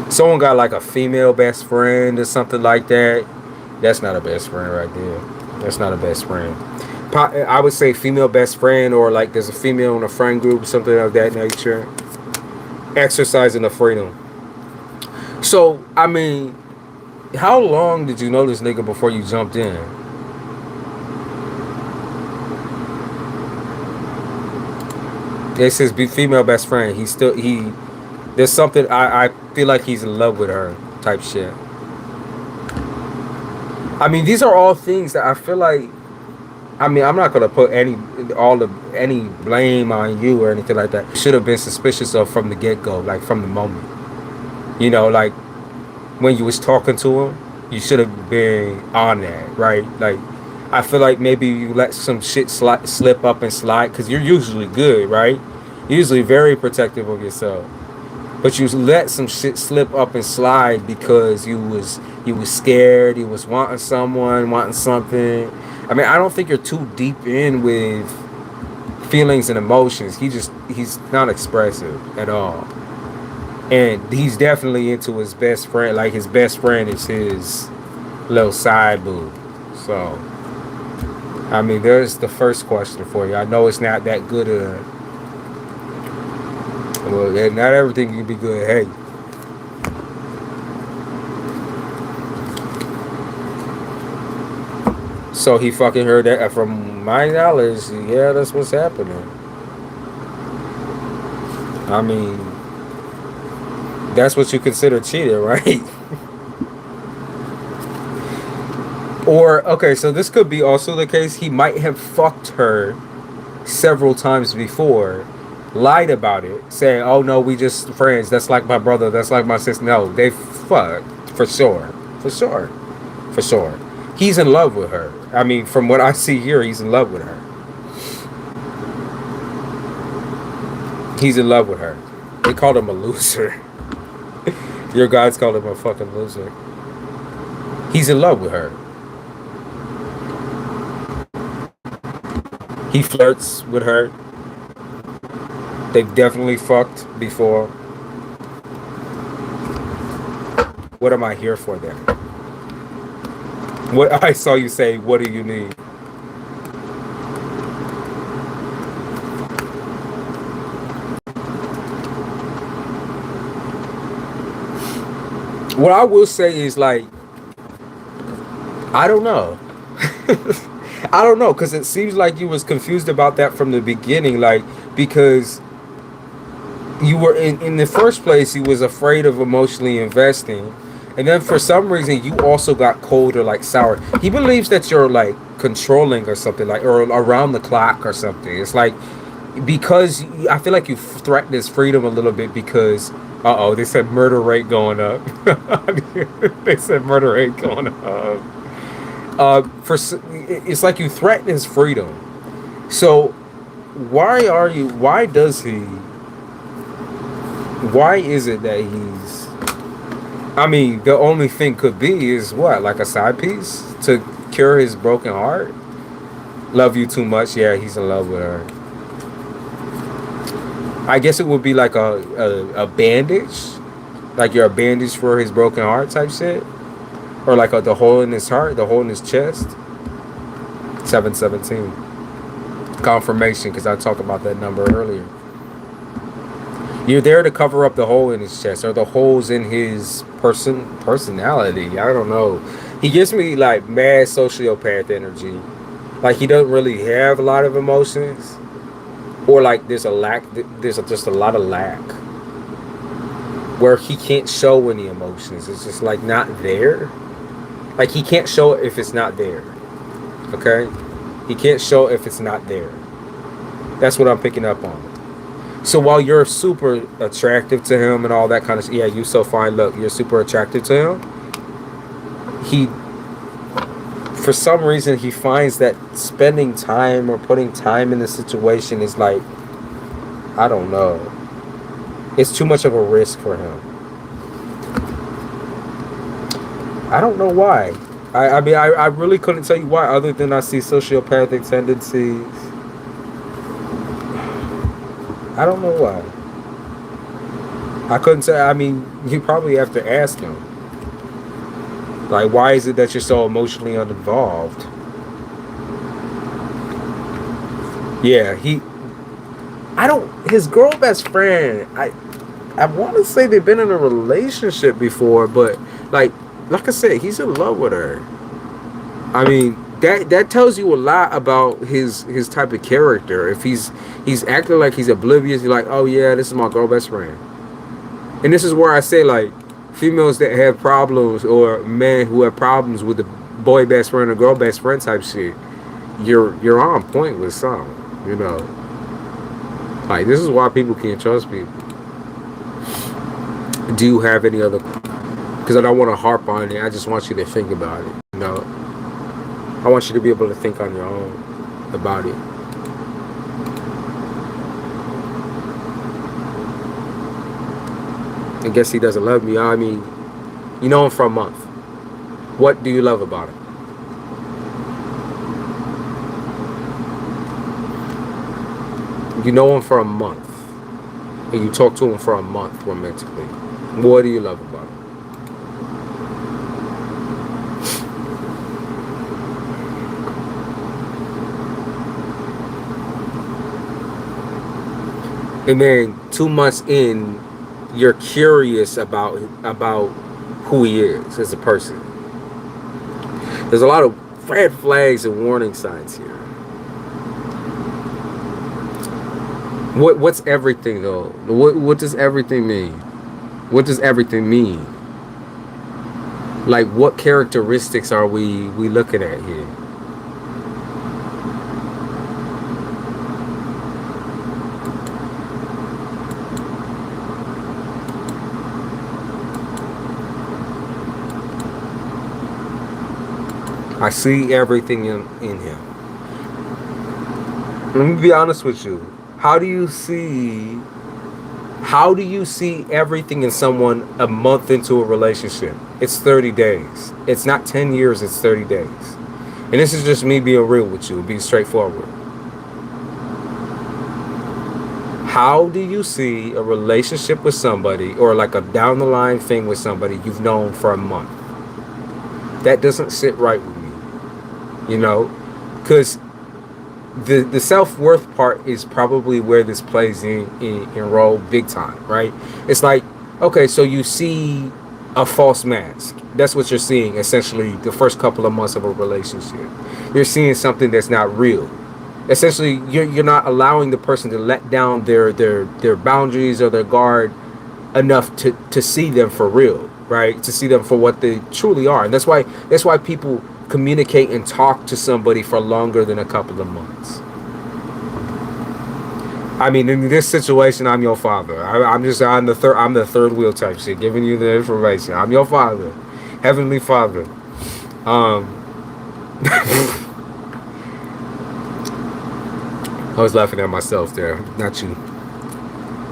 Someone got like a female best friend or something like that. That's not a best friend right there. That's not a best friend. I would say female best friend, or like there's a female in a friend group, something of that nature. Exercising the freedom. So, I mean, how long did you know this nigga before you jumped in? It says female best friend. There's something, I feel like he's in love with her type shit. I mean, these are all things that I feel like, I mean, I'm not gonna put any blame on you or anything like that. Should have been suspicious of from the get-go, like from the moment. You know, like when you was talking to him, you should have been on that, right? Like, I feel like maybe you let some shit slip up and slide, because you're usually good, right? Usually very protective of yourself. But you let some shit slip up and slide because you was scared, you was wanting something. I mean, I don't think you're too deep in with feelings and emotions. He's not expressive at all. And he's definitely into his best friend. Like, his best friend is his little side boo. So, I mean, there's the first question for you. I know it's not that good well, not everything can be good. Hey. So he fucking heard that. From my knowledge, yeah, that's what's happening. I mean, that's what you consider cheating, right? Or, okay, so this could be also the case. He might have fucked her several times before, lied about it, saying, oh no, we just friends, that's like my brother, that's like my sister. No, they fucked, for sure. He's in love with her. I mean, from what I see here, he's in love with her. He's in love with her. They called him a loser. Your guys called him a fucking loser. He's in love with her. He flirts with her. They've definitely fucked before. What am I here for then? What I saw you say, what do you need? What I will say is like, I don't know. I don't know, because it seems like you was confused about that from the beginning, like, because you were in the first place, you was afraid of emotionally investing, and then for some reason you also got cold or like sour. He believes that you're like controlling or something, like, or around the clock or something. It's like, because I feel like you threatened his freedom a little bit because they said murder rate going up. They said murder rate going up. It's like you threaten his freedom. So why does he, why is it that he's, I mean, the only thing could be is what, like a side piece to cure his broken heart? Love you too much. Yeah, he's in love with her. I guess it would be like a bandage, like you're a bandage for his broken heart type shit, or like the hole in his heart, the hole in his chest. 717 confirmation, because I talked about that number earlier. You're there to cover up the hole in his chest, or the holes in his personality. I don't know. He gives me like mad sociopath energy. Like he doesn't really have a lot of emotions, or like there's a lack. There's just a lot of lack, where he can't show any emotions. It's just like not there. Like he can't show it if it's not there. Okay, he can't show it if it's not there. That's what I'm picking up on. So while you're super attractive to him and all that kind of, yeah, you so fine. Look, you're super attractive to him. He, for some reason, he finds that spending time or putting time in the situation is like, I don't know. It's too much of a risk for him. I don't know why. I mean, I really couldn't tell you why, other than I see sociopathic tendencies. I don't know why. I couldn't say. I mean, you probably have to ask him. Like, why is it that you're so emotionally uninvolved? Yeah, his girl best friend, I want to say they've been in a relationship before, but like I said, he's in love with her. I mean, that tells you a lot about his type of character. If he's acting like he's oblivious, you're like, oh yeah, this is my girl best friend. And this is where I say, like, females that have problems, or men who have problems with the boy best friend or girl best friend type shit, you're on point with some, you know. Like, this is why people can't trust people. Do you have any other? Because I don't want to harp on it. I just want you to think about it, you know. I want you to be able to think on your own about it. I guess he doesn't love me. I mean, you know him for a month. What do you love about him? You know him for a month, and you talk to him for a month romantically. What do you love about him? And then 2 months in, you're curious about who he is as a person. There's a lot of red flags and warning signs here. What's everything though? What does everything mean? What does everything mean? Like, what characteristics are we looking at here? I see everything in him. Let me be honest with you. How do you see everything in someone a month into a relationship? It's 30 days. It's not 10 years, it's 30 days. And this is just me being real with you, being straightforward. How do you see a relationship with somebody or like a down the line thing with somebody you've known for a month? That doesn't sit right with me, you know, because the self-worth part is probably where this plays in role big time, right? It's like, okay, so you see a false mask. That's what you're seeing essentially the first couple of months of a relationship. You're seeing something that's not real. Essentially, you're not allowing the person to let down their boundaries or their guard enough to see them for real, right? To see them for what they truly are. And that's why people communicate and talk to somebody for longer than a couple of months. I mean, in this situation, I'm your father. I'm the third wheel type shit, giving you the information. I'm your father, heavenly father. I was laughing at myself there, not you.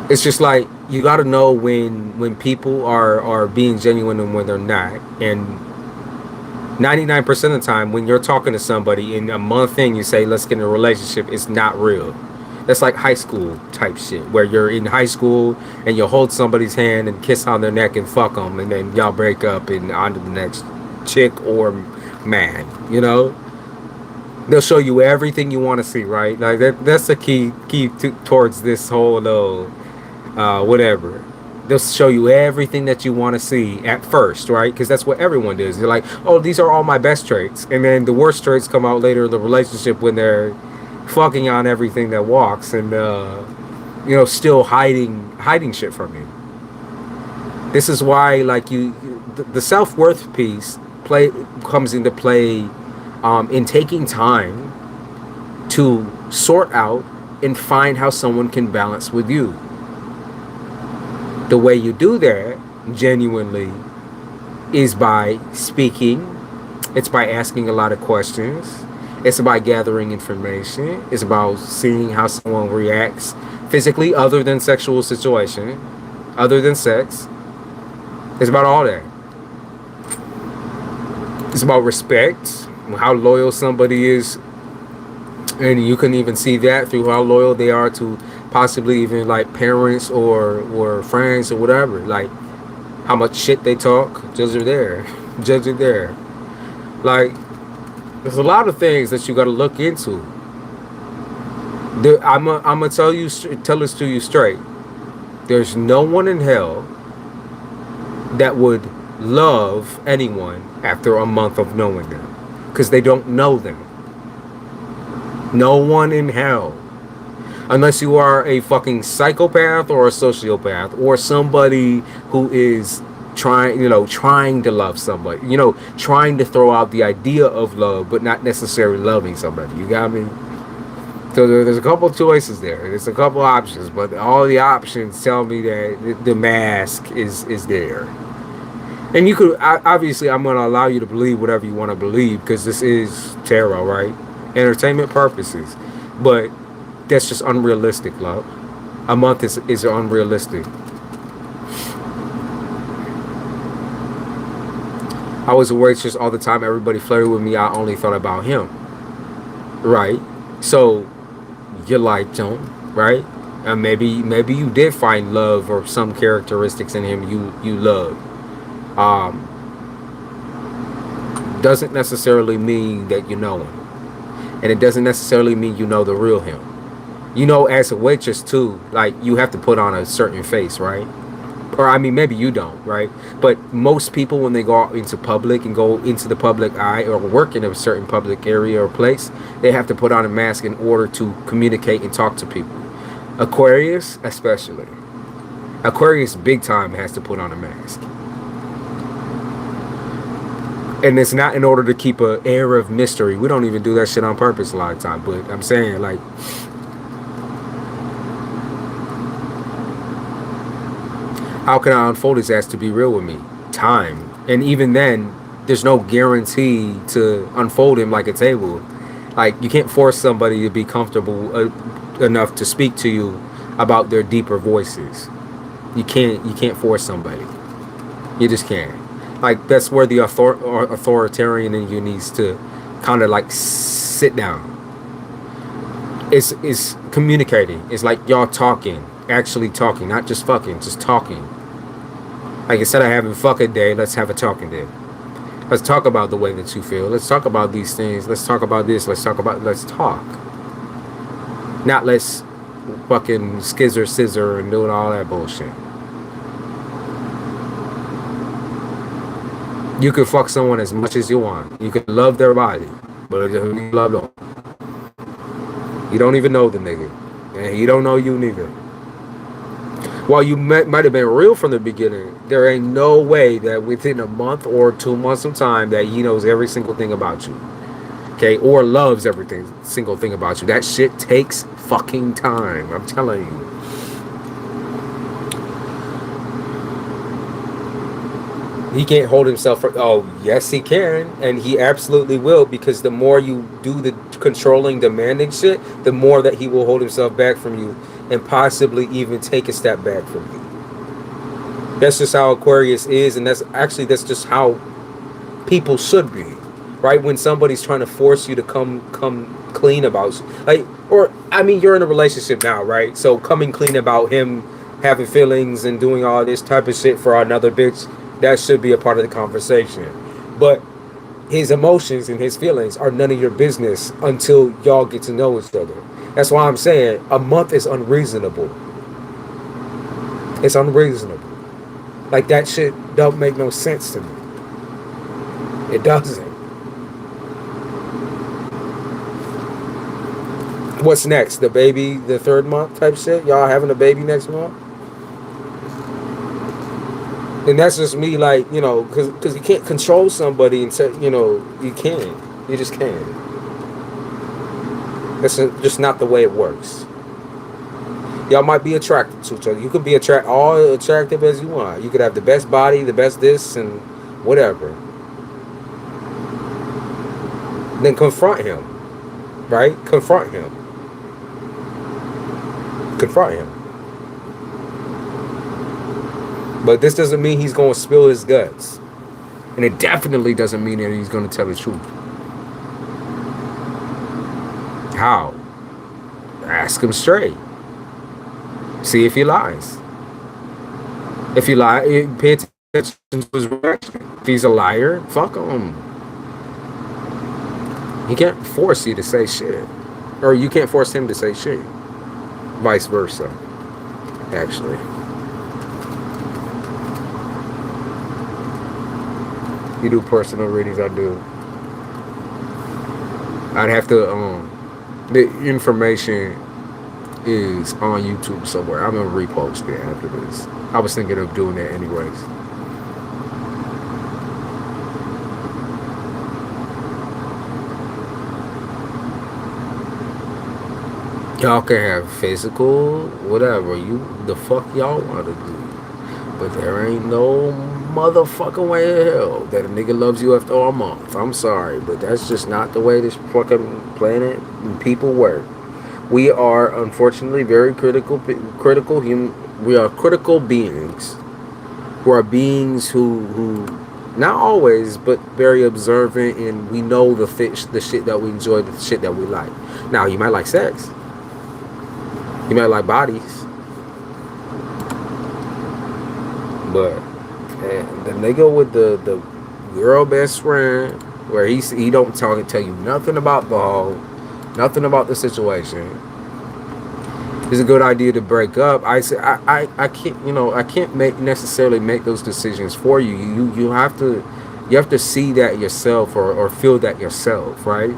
It's just like you got to know when people are being genuine and when they're not. And 99% of the time, when you're talking to somebody in a month in, you say, let's get in a relationship, it's not real. That's like high school type shit, where you're in high school and you hold somebody's hand and kiss on their neck and fuck them, and then y'all break up and on to the next chick or man, you know? They'll show you everything you want to see, right? Like that's the key towards this whole whatever. They'll show you everything that you want to see at first, right? Because that's what everyone does. They're like, oh, these are all my best traits. And then the worst traits come out later in the relationship when they're fucking on everything that walks and, still hiding shit from you. This is why, like, the self-worth piece comes into play in taking time to sort out and find how someone can balance with you. The way you do that genuinely is by speaking. It's by asking a lot of questions. It's about gathering information. It's about seeing how someone reacts physically other than sexual situation, other than sex. It's about all that. It's about respect, how loyal somebody is. And you can even see that through how loyal they are to possibly even like parents or friends or whatever. Like how much shit they talk. Judge it there. Judge it there. Like, there's a lot of things that you got to look into. I'm gonna tell this to you straight. There's no one in hell that would love anyone after a month of knowing them, because they don't know them. No one in hell, unless you are a fucking psychopath or a sociopath or somebody who is trying to love somebody, trying to throw out the idea of love, but not necessarily loving somebody. You got me? So there's a couple of choices there. There's a couple of options, but all the options tell me that the mask is there. And you could, obviously, I'm going to allow you to believe whatever you want to believe, because this is tarot, right? Entertainment purposes. But that's just unrealistic, love. A month is unrealistic. I was a waitress all the time. Everybody flirted with me. I only thought about him. Right? So, you liked him, right? And maybe you did find love or some characteristics in him you loved. Doesn't necessarily mean that you know him. And it doesn't necessarily mean you know the real him. As a waitress too, like, you have to put on a certain face, right? Or, I mean, maybe you don't, right? But most people, when they go out into public and go into the public eye or work in a certain public area or place, they have to put on a mask in order to communicate and talk to people. Aquarius, especially. Aquarius, big time, has to put on a mask. And it's not in order to keep an air of mystery. We don't even do that shit on purpose a lot of time. But I'm saying, like, how can I unfold his ass to be real with me? Time. And even then, there's no guarantee to unfold him like a table. Like, you can't force somebody to be comfortable enough to speak to you about their deeper voices. You can't force somebody. You just can't. Like, that's where the authoritarian in you needs to kind of like sit down. It's communicating. It's like y'all talking. Actually talking, not just fucking, just talking. Like instead of having fucking day, let's have a talking day. Let's talk about the way that you feel. Let's talk about these things. Let's talk about this. Let's talk. Not let's fucking scissor and doing all that bullshit. You can fuck someone as much as you want. You can love their body, but you love them. You don't even know the nigga, and he don't know you neither. While you might have been real from the beginning, there ain't no way that within a month or 2 months of time that he knows every single thing about you. Okay, or loves everything single thing about you. That shit takes fucking time. I'm telling you. He can't hold himself for, oh yes he can, and he absolutely will, because the more you do the controlling, demanding shit, the more that he will hold himself back from you and possibly even take a step back from you. That's just how Aquarius is, and that's just how people should be, right? When somebody's trying to force you to come clean about, like, or I mean, you're in a relationship now, right? So coming clean about him having feelings and doing all this type of shit for another bitch, that should be a part of the conversation. But his emotions and his feelings are none of your business until y'all get to know each other. That's why I'm saying a month is unreasonable. It's unreasonable. Like, that shit don't make no sense to me. It doesn't. What's next? The baby, the 3rd month type shit? Y'all having a baby next month? And that's just me, like, you know, because you can't control somebody and say, you know, you can. You just can't. That's just not the way it works. Y'all might be attracted to each other. You could be all attractive as you want. You could have the best body, the best this, and whatever. Then confront him, right? Confront him. Confront him. But this doesn't mean he's going to spill his guts. And it definitely doesn't mean that he's going to tell the truth. How? Ask him straight. See if he lies. If he lies, pay attention to his reaction. If he's a liar, fuck him. He can't force you to say shit. Or you can't force him to say shit. Vice versa, actually. You do personal readings, I do. I'd have to, the information is on YouTube somewhere. I'm gonna repost it after this. I was thinking of doing that anyways. Y'all can have physical, whatever, the fuck y'all want to do. But there ain't no motherfucking way in hell that a nigga loves you after a month. I'm sorry, but that's just not the way this fucking planet and people work. We are, unfortunately, very critical human. We are critical beings. Who are beings who not always, but very observant, and we know the shit that we enjoy, the shit that we like. Now, you might like sex. You might like bodies. But the nigga with the girl best friend, where he don't tell you nothing about the hoe, nothing about the situation, it's a good idea to break up. I say I can't, I can't necessarily make those decisions for you. You have to see that yourself or feel that yourself, right?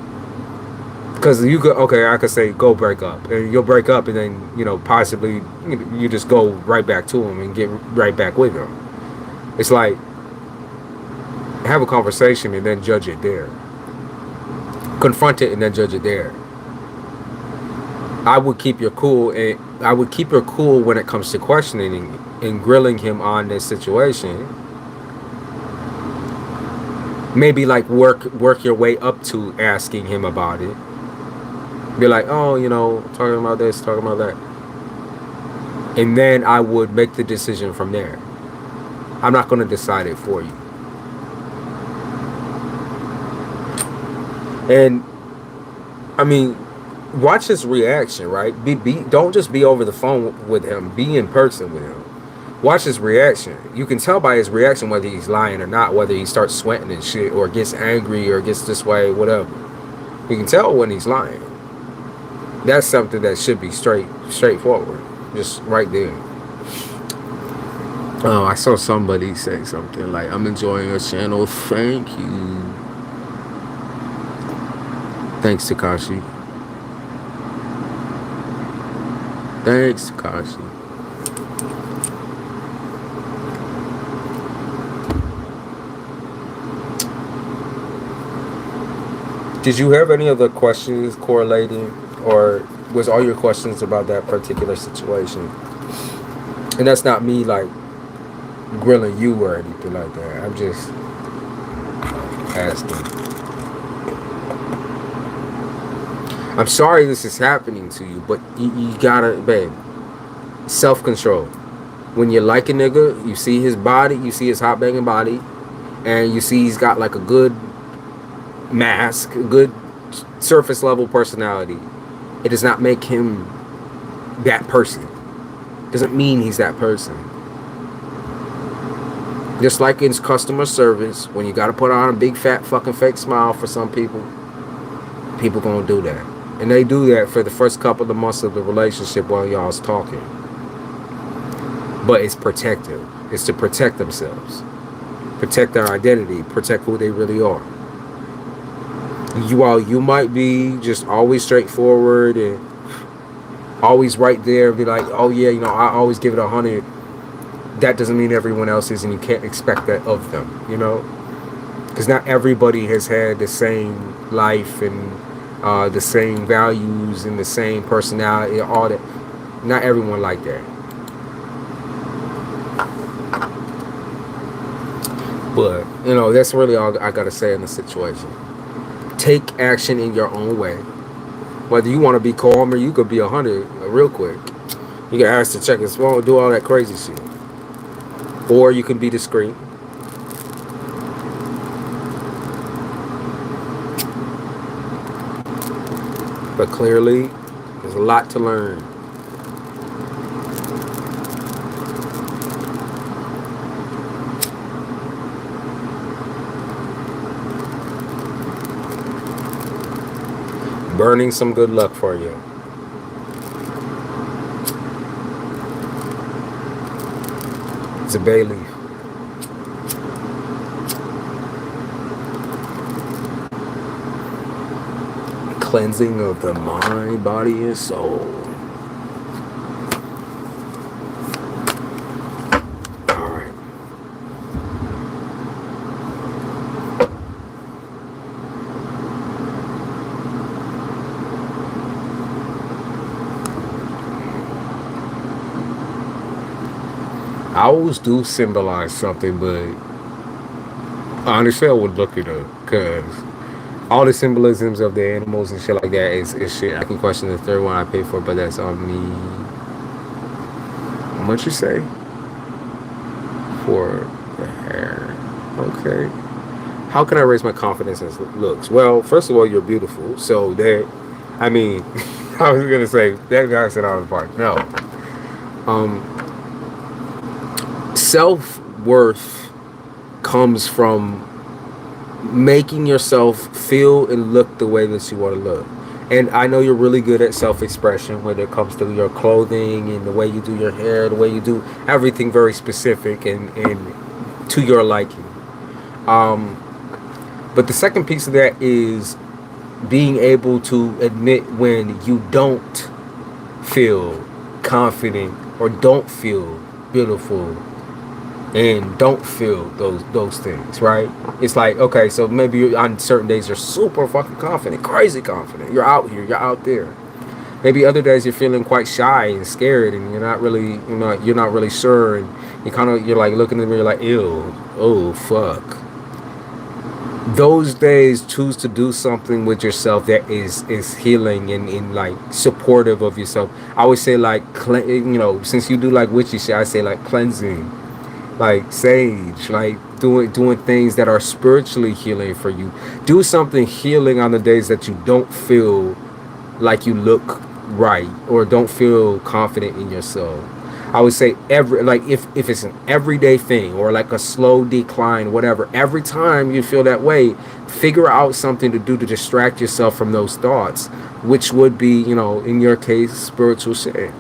Because I could say go break up, and you'll break up, and then possibly you just go right back to him and get right back with him. It's like, have a conversation and then judge it there. Confront it and then judge it there. I would keep your cool, and I would keep your cool when it comes to questioning and grilling him on this situation. Maybe like work your way up to asking him about it. Be like, oh, talking about this, talking about that. And then I would make the decision from there. I'm not going to decide it for you. And, I mean, watch his reaction, right? Don't just be over the phone with him. Be in person with him. Watch his reaction. You can tell by his reaction whether he's lying or not, whether he starts sweating and shit, or gets angry, or gets this way, whatever. You can tell when he's lying. That's something that should be straightforward. Just right there. Oh, I saw somebody say something like, I'm enjoying your channel. Thank you. Thanks, Takashi. Thanks, Takashi. Did you have any other questions correlating, or was all your questions about that particular situation? And that's not me like grilling you or anything like that. I'm just asking. I'm sorry this is happening to you, but you gotta, babe, self-control. When you like a nigga, you see his body, you see his hot banging body, and you see he's got like a good mask, a good surface level personality. It does not make him that person. Doesn't mean he's that person. Just like in customer service, when you gotta put on a big fat fucking fake smile for some people, people gonna do that. And they do that for the first couple of months of the relationship while y'all's talking. But it's protective. It's to protect themselves. Protect their identity. Protect who they really are. You might be just always straightforward and always right there and be like, oh yeah, you know, I always give it 100. That doesn't mean everyone else is, and you can't expect that of them, you know? Because not everybody has had the same life and the same values and the same personality, all that. Not everyone like that. But, you know, that's really all I gotta say in the situation. Take action in your own way. Whether you want to be calm or you could be 100 real quick. You can ask to check his phone, do all that crazy shit. Or you can be discreet. But clearly, there's a lot to learn. Burning some good luck for you. It's a bay leaf. Cleansing of the mind, body, and soul. All right. I always do symbolize something, but honestly, I would look it up, because all the symbolisms of the animals and shit like that is shit. I can question the third one I pay for, but that's on me. How much you say? For the hair. Okay. How can I raise my confidence in looks? Well, first of all, you're beautiful. So that, I mean, I was gonna say that guy said I was part. No. Self-worth comes from making yourself feel and look the way that you want to look. And I know you're really good at self-expression when it comes to your clothing and the way you do your hair, the way you do everything very specific and to your liking. But the second piece of that is being able to admit when you don't feel confident or don't feel beautiful and don't feel those things, right? It's like, okay, so maybe you're, on certain days you're super fucking confident, crazy confident. You're out here, you're out there. Maybe other days you're feeling quite shy and scared, and you're not really sure, and you're like looking in the mirror like, ew, oh fuck. Those days, choose to do something with yourself that is healing and like supportive of yourself. I always say like, since you do like witchy shit, I say like cleansing, like sage, like doing things that are spiritually healing for you. Do something healing on the days that you don't feel like you look right or don't feel confident in yourself. I would say every, like if it's an everyday thing or like a slow decline, whatever, every time you feel that way, figure out something to do to distract yourself from those thoughts, which would be, you know, in your case, spiritual shit.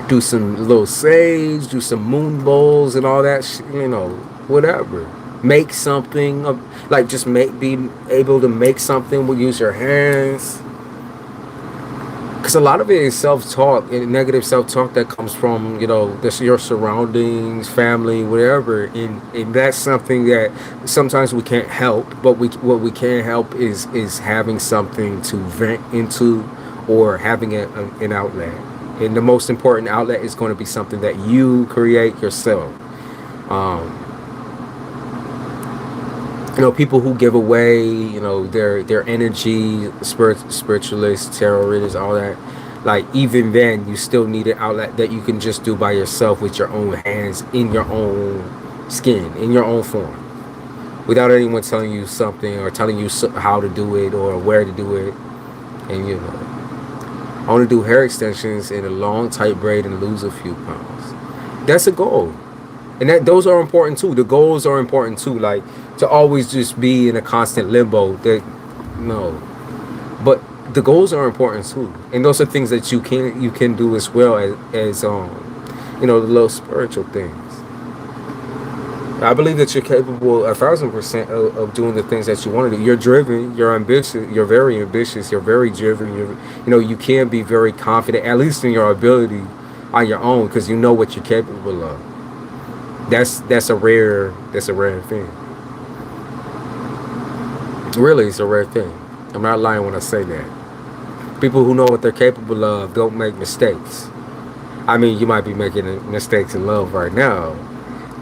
Do some little sage, do some moon bowls and all that shit, you know, whatever. Make something like just be able to make something. We'll use your hands. Because a lot of it is self-talk and negative self-talk that comes from, you know, this, your surroundings, family, whatever. And that's something that sometimes we can't help. But what we can help is having something to vent into or having an outlet. And the most important outlet is going to be something that you create yourself. Um, you know, people who give away, you know, their energy, spiritualists, tarot readers, all that, like even then you still need an outlet that you can just do by yourself with your own hands, in your own skin, in your own form, without anyone telling you something or telling you how to do it or where to do it. And you know, I want to do hair extensions in a long tight braid and lose a few pounds. That's a goal. And those are important too. The goals are important too. Like to always just be in a constant limbo. That no, but the goals are important too. And those are things that you can do as well as you know, the little spiritual things. I believe that you're capable 1,000% of doing the things that you want to do. You're driven. You're ambitious. You're very ambitious. You're very driven. You know, you can be very confident, at least in your ability on your own, because you know what you're capable of. That's a rare thing. Really, it's a rare thing. I'm not lying when I say that. People who know what they're capable of don't make mistakes. I mean, you might be making mistakes in love right now,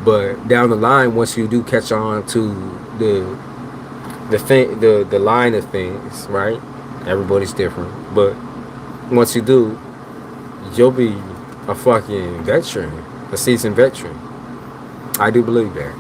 but down the line, once you do catch on to the line of things, right? Everybody's different, but once you do, you'll be a fucking veteran, a seasoned veteran. I do believe that.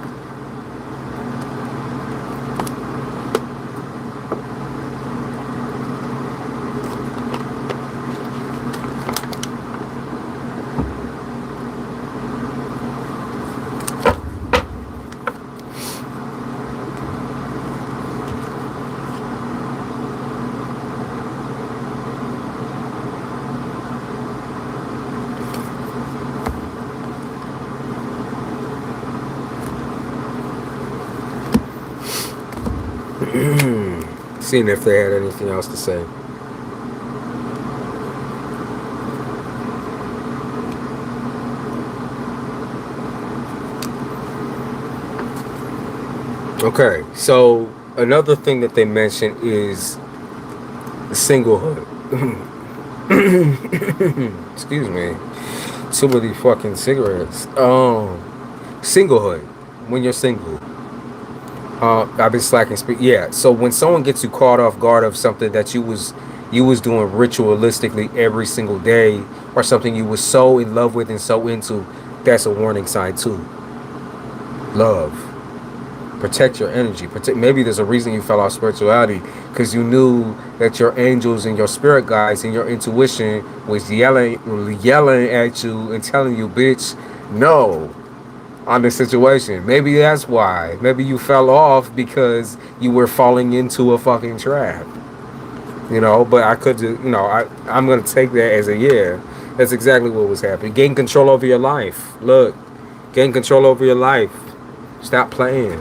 Seeing if they had anything else to say. Okay, so another thing that they mention is singlehood. Excuse me. Too many fucking cigarettes. Singlehood. When you're single. I've been slacking speed. Yeah. So when someone gets you caught off guard of something that you was doing ritualistically every single day, or something you was so in love with and so into, that's a warning sign too. Love. Protect your energy. Maybe there's a reason you fell off spirituality, because you knew that your angels and your spirit guides and your intuition was yelling at you and telling you, bitch, no, on the situation. Maybe that's why. Maybe you fell off because you were falling into a fucking trap. You know, but I could just, you know, I'm going to take that as a yeah. That's exactly what was happening. Gain control over your life. Look, gain control over your life. Stop playing.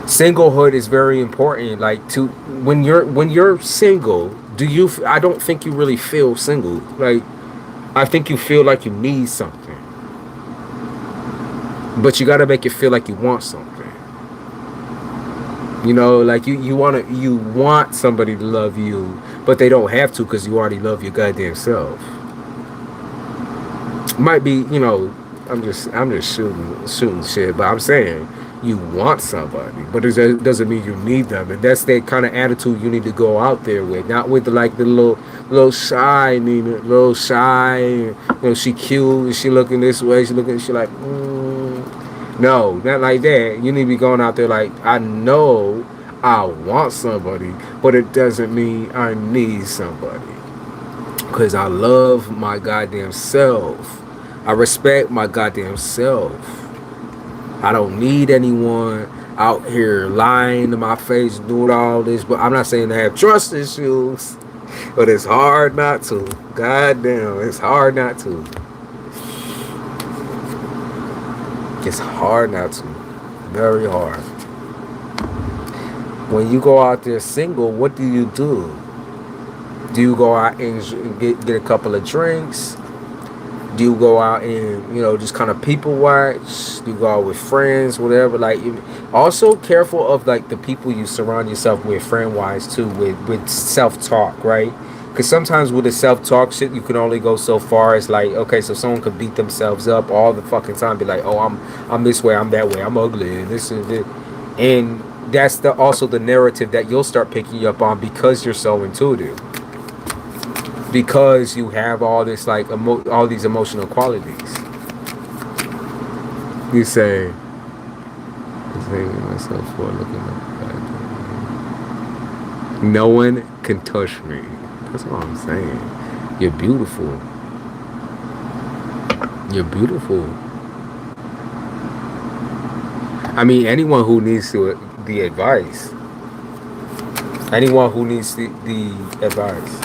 Singlehood is very important. Like, to when you're single, I don't think you really feel single. Like, I think you feel like you need something. But you gotta make it feel like you want something. You know, like you want somebody to love you, but they don't have to, because you already love your goddamn self. Might be, you know, I'm just shooting shit, but I'm saying you want somebody, but it doesn't mean you need them. And that's that kind of attitude you need to go out there with, not with like the little shy Nina, little shy, you know, she cute, she looking this way, she like, no, not like that. You need to be going out there like, I know I want somebody, but it doesn't mean I need somebody. Because I love my goddamn self. I respect my goddamn self. I don't need anyone out here lying to my face, doing all this. But I'm not saying to have trust issues, but it's hard not to. Goddamn, it's hard not to. It's hard not to. Very hard. When you go out there single, what do you do? Do you go out and get a couple of drinks? Do you go out and, just kind of people watch? Do you go out with friends, whatever? Like, also careful of like the people you surround yourself with, friend-wise too, with self-talk, right? Because sometimes with the self-talk shit, you can only go so far. It's like, okay, so someone could beat themselves up all the fucking time, be like, oh, I'm this way, I'm that way, I'm ugly, and this and this, and that's also the narrative that you'll start picking up on because you're so intuitive. Because you have all this like all these emotional qualities. You say, myself for looking like no one can touch me. That's what I'm saying. You're beautiful. You're beautiful. I mean, anyone who needs the advice. Anyone who needs the advice.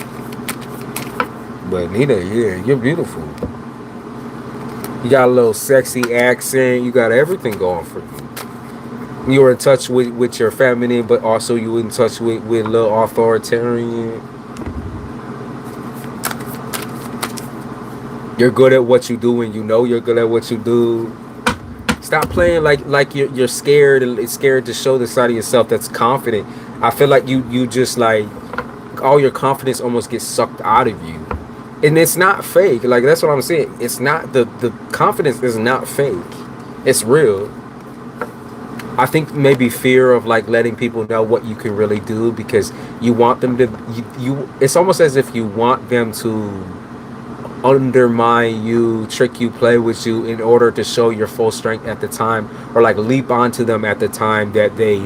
But Nita, yeah, you're beautiful. You got a little sexy accent. You got everything going for you. You're in touch with your feminine, but also you in touch with a little authoritarian. You're good at what you do, and you know you're good at what you do. Stop playing like you're scared and scared to show the side of yourself that's confident. I feel like you just like all your confidence almost gets sucked out of you. And it's not fake. Like, that's what I'm saying. It's not, the confidence is not fake. It's real. I think maybe fear of like letting people know what you can really do, because you want them to, it's almost as if you want them to undermine you, trick you, play with you in order to show your full strength at the time, or like leap onto them at the time that they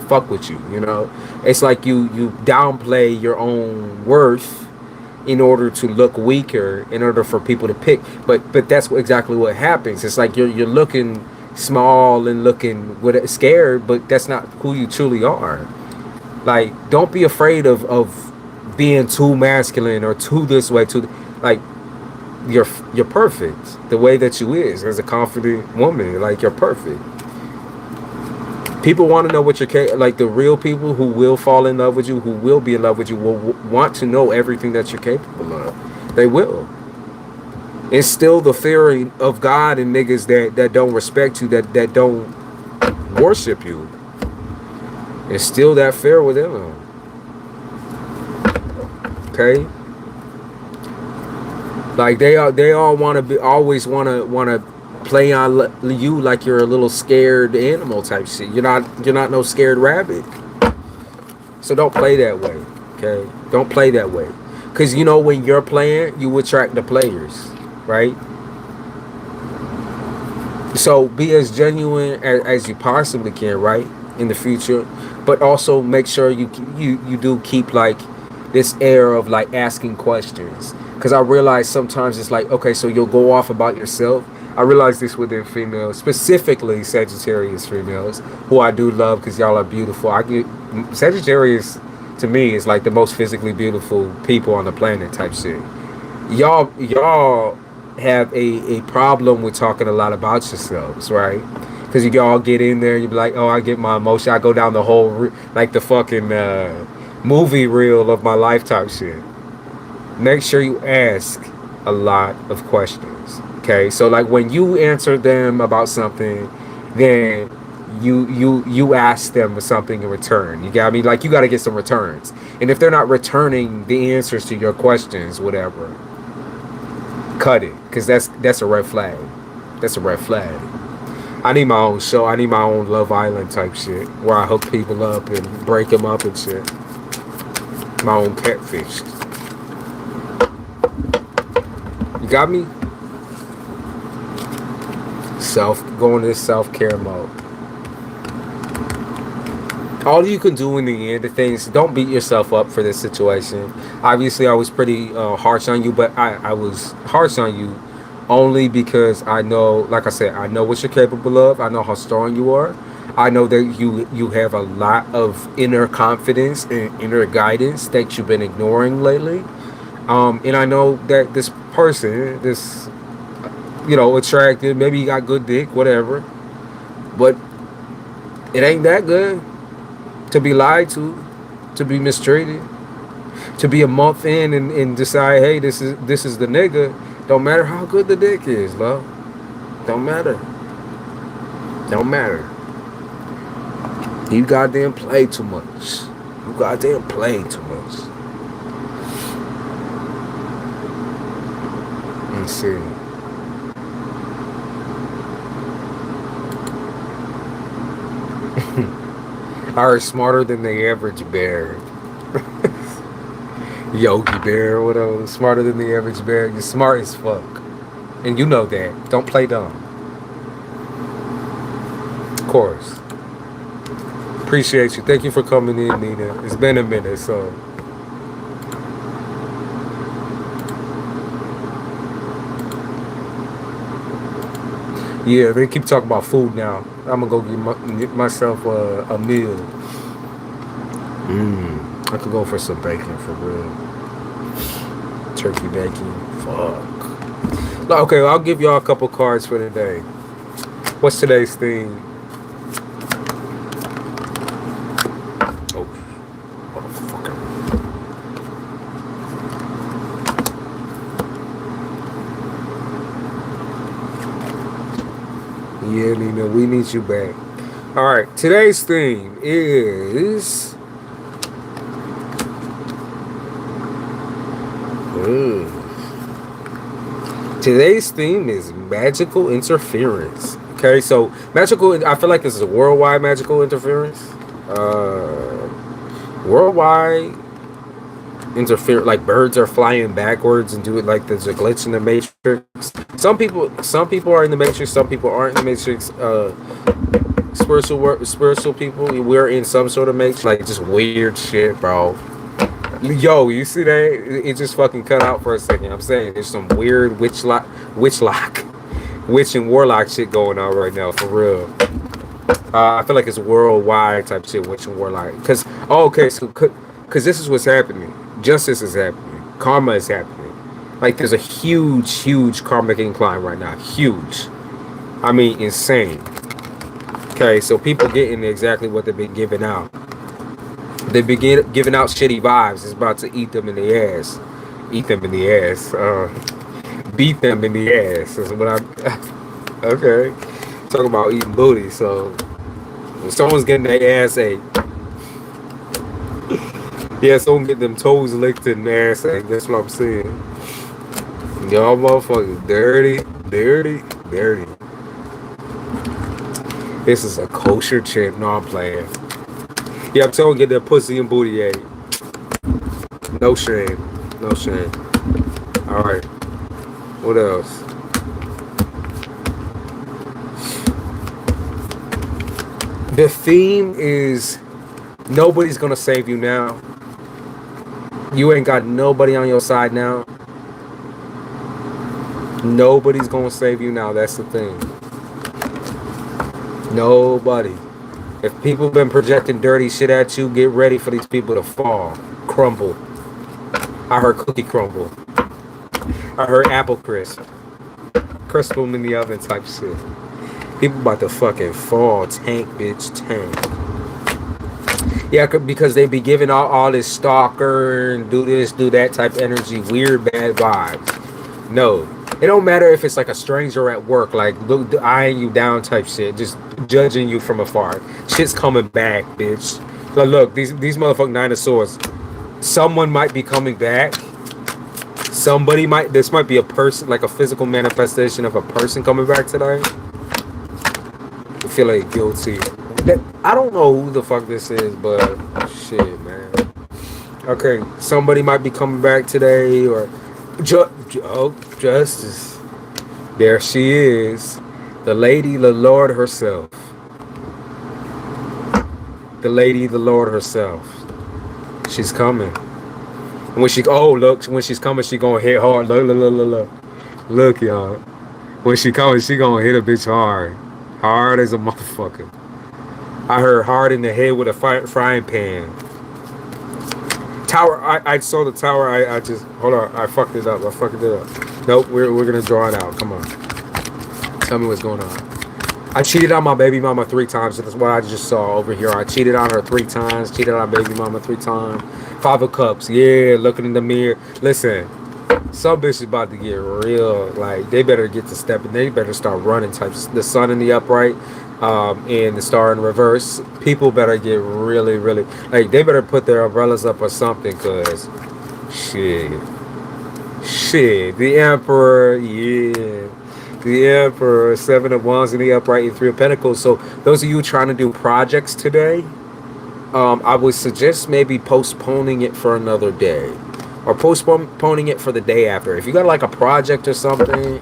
fuck with you, It's like you downplay your own worth in order to look weaker, in order for people to pick, but that's exactly what happens. It's like you're looking small and looking scared, but that's not who you truly are. Like, don't be afraid of being too masculine or too this way, too like you're perfect the way that you is as a confident woman. Like, you're perfect. People want to know what you're like. The real people who will fall in love with you, who will be in love with you, will want to know everything that you're capable of. They will. Instill the fear of God in niggas that don't respect you, that don't worship you. Instill that fear within them. Okay? Like, they all want to be, always want to play on you like you're a little scared animal type shit. You're not no scared rabbit. So don't play that way, okay? Don't play that way. Because when you're playing, you attract the players, right? So be as genuine as you possibly can, right? In the future. But also make sure you do keep like this air of like asking questions. Because I realize sometimes it's like, okay, so you'll go off about yourself. I realize this within females, specifically Sagittarius females, who I do love because y'all are beautiful. Sagittarius, to me, is like the most physically beautiful people on the planet type shit. Y'all have a problem with talking a lot about yourselves, right? Because y'all get in there, you be like, oh, I get my emotion. I go down the whole, like the fucking movie reel of my life type shit. Make sure you ask a lot of questions. Okay, so like when you answer them about something, then you ask them something in return. You got me? Like, you got to get some returns. And if they're not returning the answers to your questions, whatever, cut it, because that's a red flag. That's a red flag. I need my own show. I need my own Love Island type shit where I hook people up and break them up and shit. My own catfish. You got me? Going to self-care mode. all you can do in the end of things, don't beat yourself up for this situation. Obviously, I was pretty harsh on you, but I was harsh on you only because I know, like I said, I know what you're capable of. I know how strong you are. I know that you have a lot of inner confidence and inner guidance that you've been ignoring lately. And I know that this person, this, attractive, maybe you got good dick, whatever, but it ain't that good to be lied to be mistreated, to be a month in and decide, hey, this is the nigga. Don't matter how good the dick is, love. Don't matter. Don't matter. You goddamn play too much. You goddamn play too much. Let's see. I heard smarter than the average bear. Yogi Bear or whatever. Smarter than the average bear. You're smart as fuck. And you know that. Don't play dumb. Of course. Appreciate you. Thank you for coming in, Nina. It's been a minute, so. Yeah, they keep talking about food now. I'm gonna go get myself a meal. I could go for some bacon for real. Turkey bacon. Fuck. Okay, I'll give y'all a couple cards for today. What's today's theme? Oh, motherfucker. Yeah, Nina, we need you back. All right, today's theme is today's theme is magical interference. Okay, so magical, I feel like this is a worldwide magical interference. Worldwide interfere, like birds are flying backwards and do it like there's a glitch in the matrix. Some people are in the matrix, some people aren't in the matrix. Spiritual people, we're in some sort of matrix, like just weird shit, bro. Yo, you see that? It just fucking cut out for a second. I'm saying there's some weird witch and warlock shit going on right now, for real. I feel like it's worldwide type shit, witch and warlock. Cause this is what's happening. Justice is happening. Karma is happening. Like there's a huge karmic incline right now. Huge. I mean, insane. Okay, so people getting exactly what they've been giving out. They begin giving out shitty vibes. It's about to eat them in the ass. Eat them in the ass. Beat them in the ass. That's what I. Okay. Talking about eating booty. So when someone's getting their ass ate, yeah, someone get them toes licked in their ass ate. That's what I'm saying. Y'all motherfuckers dirty. This is a kosher chick. No, I'm playing. Yeah, I'm telling you, get that pussy and booty ate. No shame. All right. What else? The theme is nobody's gonna save you now. You ain't got nobody on your side now. Nobody's gonna save you now. That's the thing. Nobody. If people been projecting dirty shit at you, get ready for these people to fall. Crumble. I heard cookie crumble. I heard apple crisp. Crisp them in the oven type shit. People about to fucking fall. Tank, bitch, tank. Yeah, because they be giving all this stalker and do this, do that type energy. Weird, bad vibes. No. It don't matter if it's like a stranger at work, like look, eyeing you down type shit, just judging you from afar. Shit's coming back, bitch. Like, look, these motherfucking 9 of Swords. Someone might be coming back. This might be a person, like a physical manifestation of a person coming back today. I feel like guilty. I don't know who the fuck this is, but shit, man. Okay, somebody might be coming back today, or Justice. There she is. The lady, the Lord herself. The lady, the Lord herself. She's coming. When she, oh look, when she's coming, she gonna hit hard. Look, look, look, look, look. Look, y'all. When she coming, she gonna hit a bitch hard. Hard as a motherfucker. I heard hard in the head with a frying pan. Tower, I saw the tower. I just, hold on. I fucked it up. I fucked it up. Nope, we're gonna draw it out. Come on. Tell me what's going on. I cheated on my baby mama 3 times. That's what I just saw over here. I cheated on her 3 times. Cheated on baby mama 3 times. 5 of cups. Yeah, looking in the mirror. Listen, some bitch is about to get real. Like, they better get to stepping. They better start running types. The sun in the upright, and the star in reverse. People better get really, really, like, they better put their umbrellas up or something, cause shit. The emperor, yeah. The Emperor, 7 of Wands in the upright, and 3 of Pentacles. So those of you trying to do projects today, I would suggest maybe postponing it for another day, or postponing it for the day after. If you got like a project or something,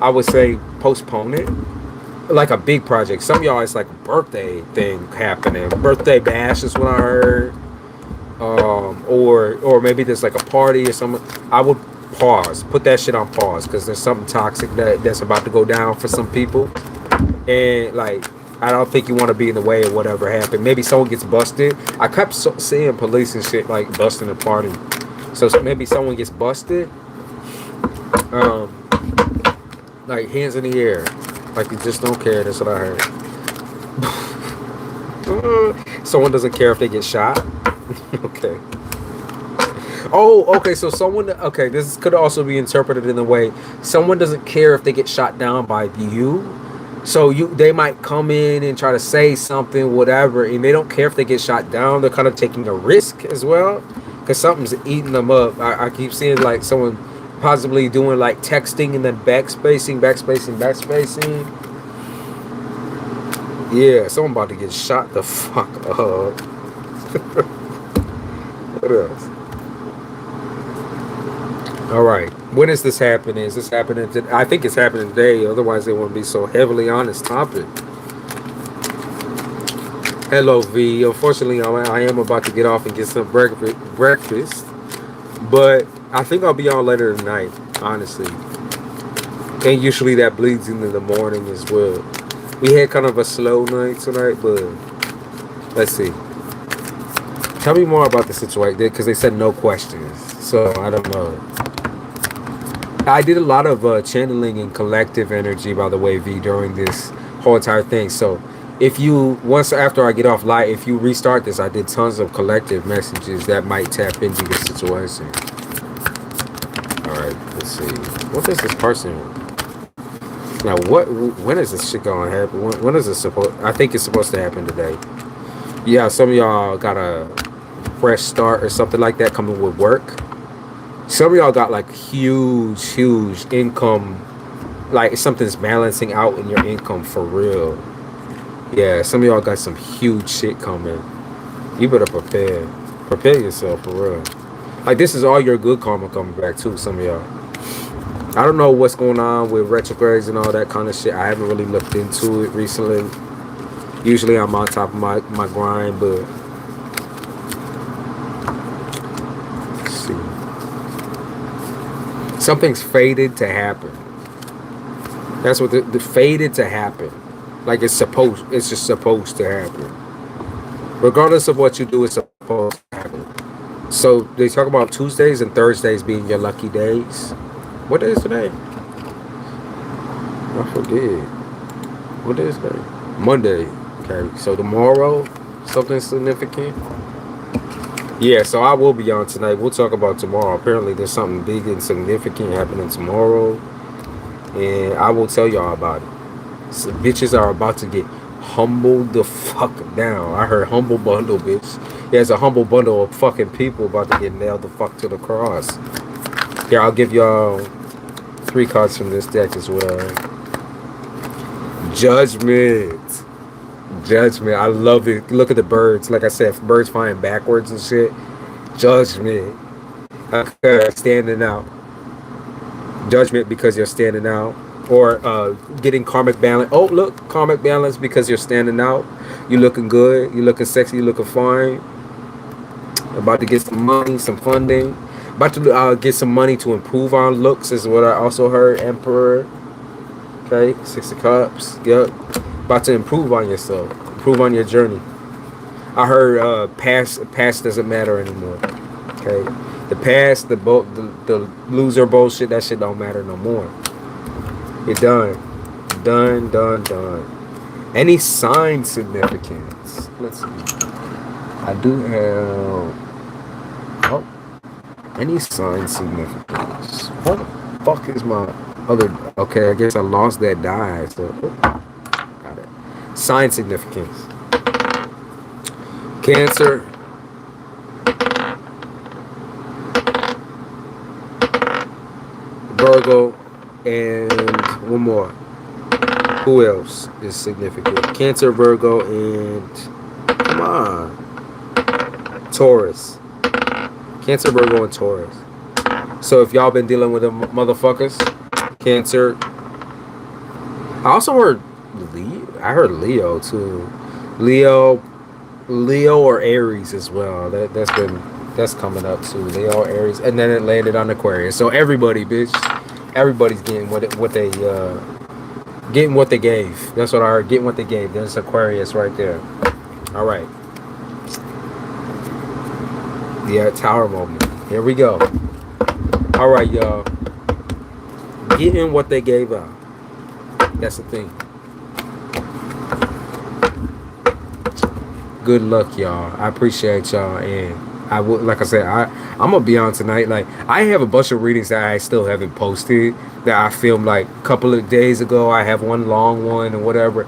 I would say postpone it. Like a big project. Some of y'all, it's like a birthday thing happening. Birthday bash is what I heard. Or maybe there's like a party or something. I would pause, put that shit on pause, because there's something toxic that's about to go down for some people, and like, I don't think you want to be in the way of whatever happened. Maybe someone gets busted. I kept seeing police and shit like busting a party, so maybe someone gets busted, like hands in the air, like you just don't care. That's what I heard. Someone doesn't care if they get shot. Okay. Oh, okay, so someone, okay, this could also be interpreted in the way someone doesn't care if they get shot down by you. So they might come in and try to say something, whatever, and they don't care if they get shot down. They're kind of taking a risk as well, because something's eating them up. I keep seeing like someone possibly doing like texting and then backspacing. Yeah, someone about to get shot the fuck up. What else? All right, when is this happening? Is this happening today? I think it's happening today, otherwise they wouldn't be so heavily on this topic. Hello, V. Unfortunately, I am about to get off and get some breakfast, but I think I'll be on later tonight, honestly. And usually that bleeds into the morning as well. We had kind of a slow night tonight, but let's see. Tell me more about the situation, because they said no questions, so I don't know. I did a lot of channeling and collective energy, by the way, V, during this whole entire thing. So if you, once after I get off light, if you restart this, I did tons of collective messages that might tap into the situation. All right, let's see. What does this person... Now, when is this shit going to happen? When is it supposed... I think it's supposed to happen today. Yeah, some of y'all got a fresh start or something like that coming with work. Some of y'all got like huge income, like something's balancing out in your income for real. Yeah, some of y'all got some huge shit coming. You better prepare yourself for real. Like, this is all your good karma coming back too, some of y'all. I don't know what's going on with retrogrades and all that kind of shit. I haven't really looked into it recently. Usually I'm on top of my grind, but let's see. Something's fated to happen. That's what the fated to happen. Like it's just supposed to happen. Regardless of what you do, it's supposed to happen. So they talk about Tuesdays and Thursdays being your lucky days. What day is today? I forget. What day is today? Monday. Okay, so tomorrow, something significant. Yeah, so I will be on tonight. We'll talk about tomorrow. Apparently there's something big and significant happening tomorrow, and I will tell y'all about it. So bitches are about to get humbled the fuck down. I heard humble bundle, bitch. There's a humble bundle of fucking people about to get nailed the fuck to the cross. Here, I'll give y'all 3 cards from this deck as well. Judgment. I love it. Look at the birds. Like I said, birds flying backwards and shit. Judgment. Okay, standing out. Judgment because you're standing out. or getting karmic balance. Oh, look, karmic balance because you're standing out. You looking good. You looking sexy. You looking fine. About to get some money, some funding. About to get some money to improve on looks is what I also heard. Emperor. Okay, 6 of Cups. Yep. About to improve on yourself. Improve on your journey. I heard past doesn't matter anymore. Okay, the past, the loser bullshit, that shit don't matter no more. You're done. Any sign significance? Let's see. I do have. Oh, any sign significance? What the fuck is my other? Okay, I guess I lost that die. So got it. Sign significance. Cancer. Virgo, and one more. Who else is significant? Cancer, Virgo, and come on, Taurus. Cancer, Virgo, and Taurus. So if y'all been dealing with them motherfuckers, Cancer. I also heard Leo. I heard Leo too. Leo or Aries as well. That's coming up too. Leo or Aries, and then it landed on Aquarius. So everybody, bitch, everybody's getting what they getting what they gave. That's what I heard. Getting what they gave. There's Aquarius right there. All right. Yeah, Tower moment. Here we go. All right, y'all. Getting what they gave out. That's the thing. Good luck, y'all. I appreciate y'all, and I would, like I said, I'm gonna be on tonight. Like, I have a bunch of readings that I still haven't posted that I filmed like a couple of days ago. I have one long one and whatever.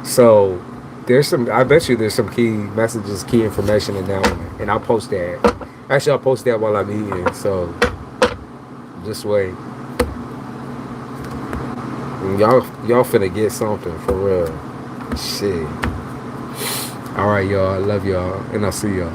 So there's some. I bet you there's some key messages, key information in that one, and I'll post that. Actually, I'll post that while I'm eating. So just wait. Y'all finna get something for real. Shit. All right, y'all. I love y'all, and I'll see y'all.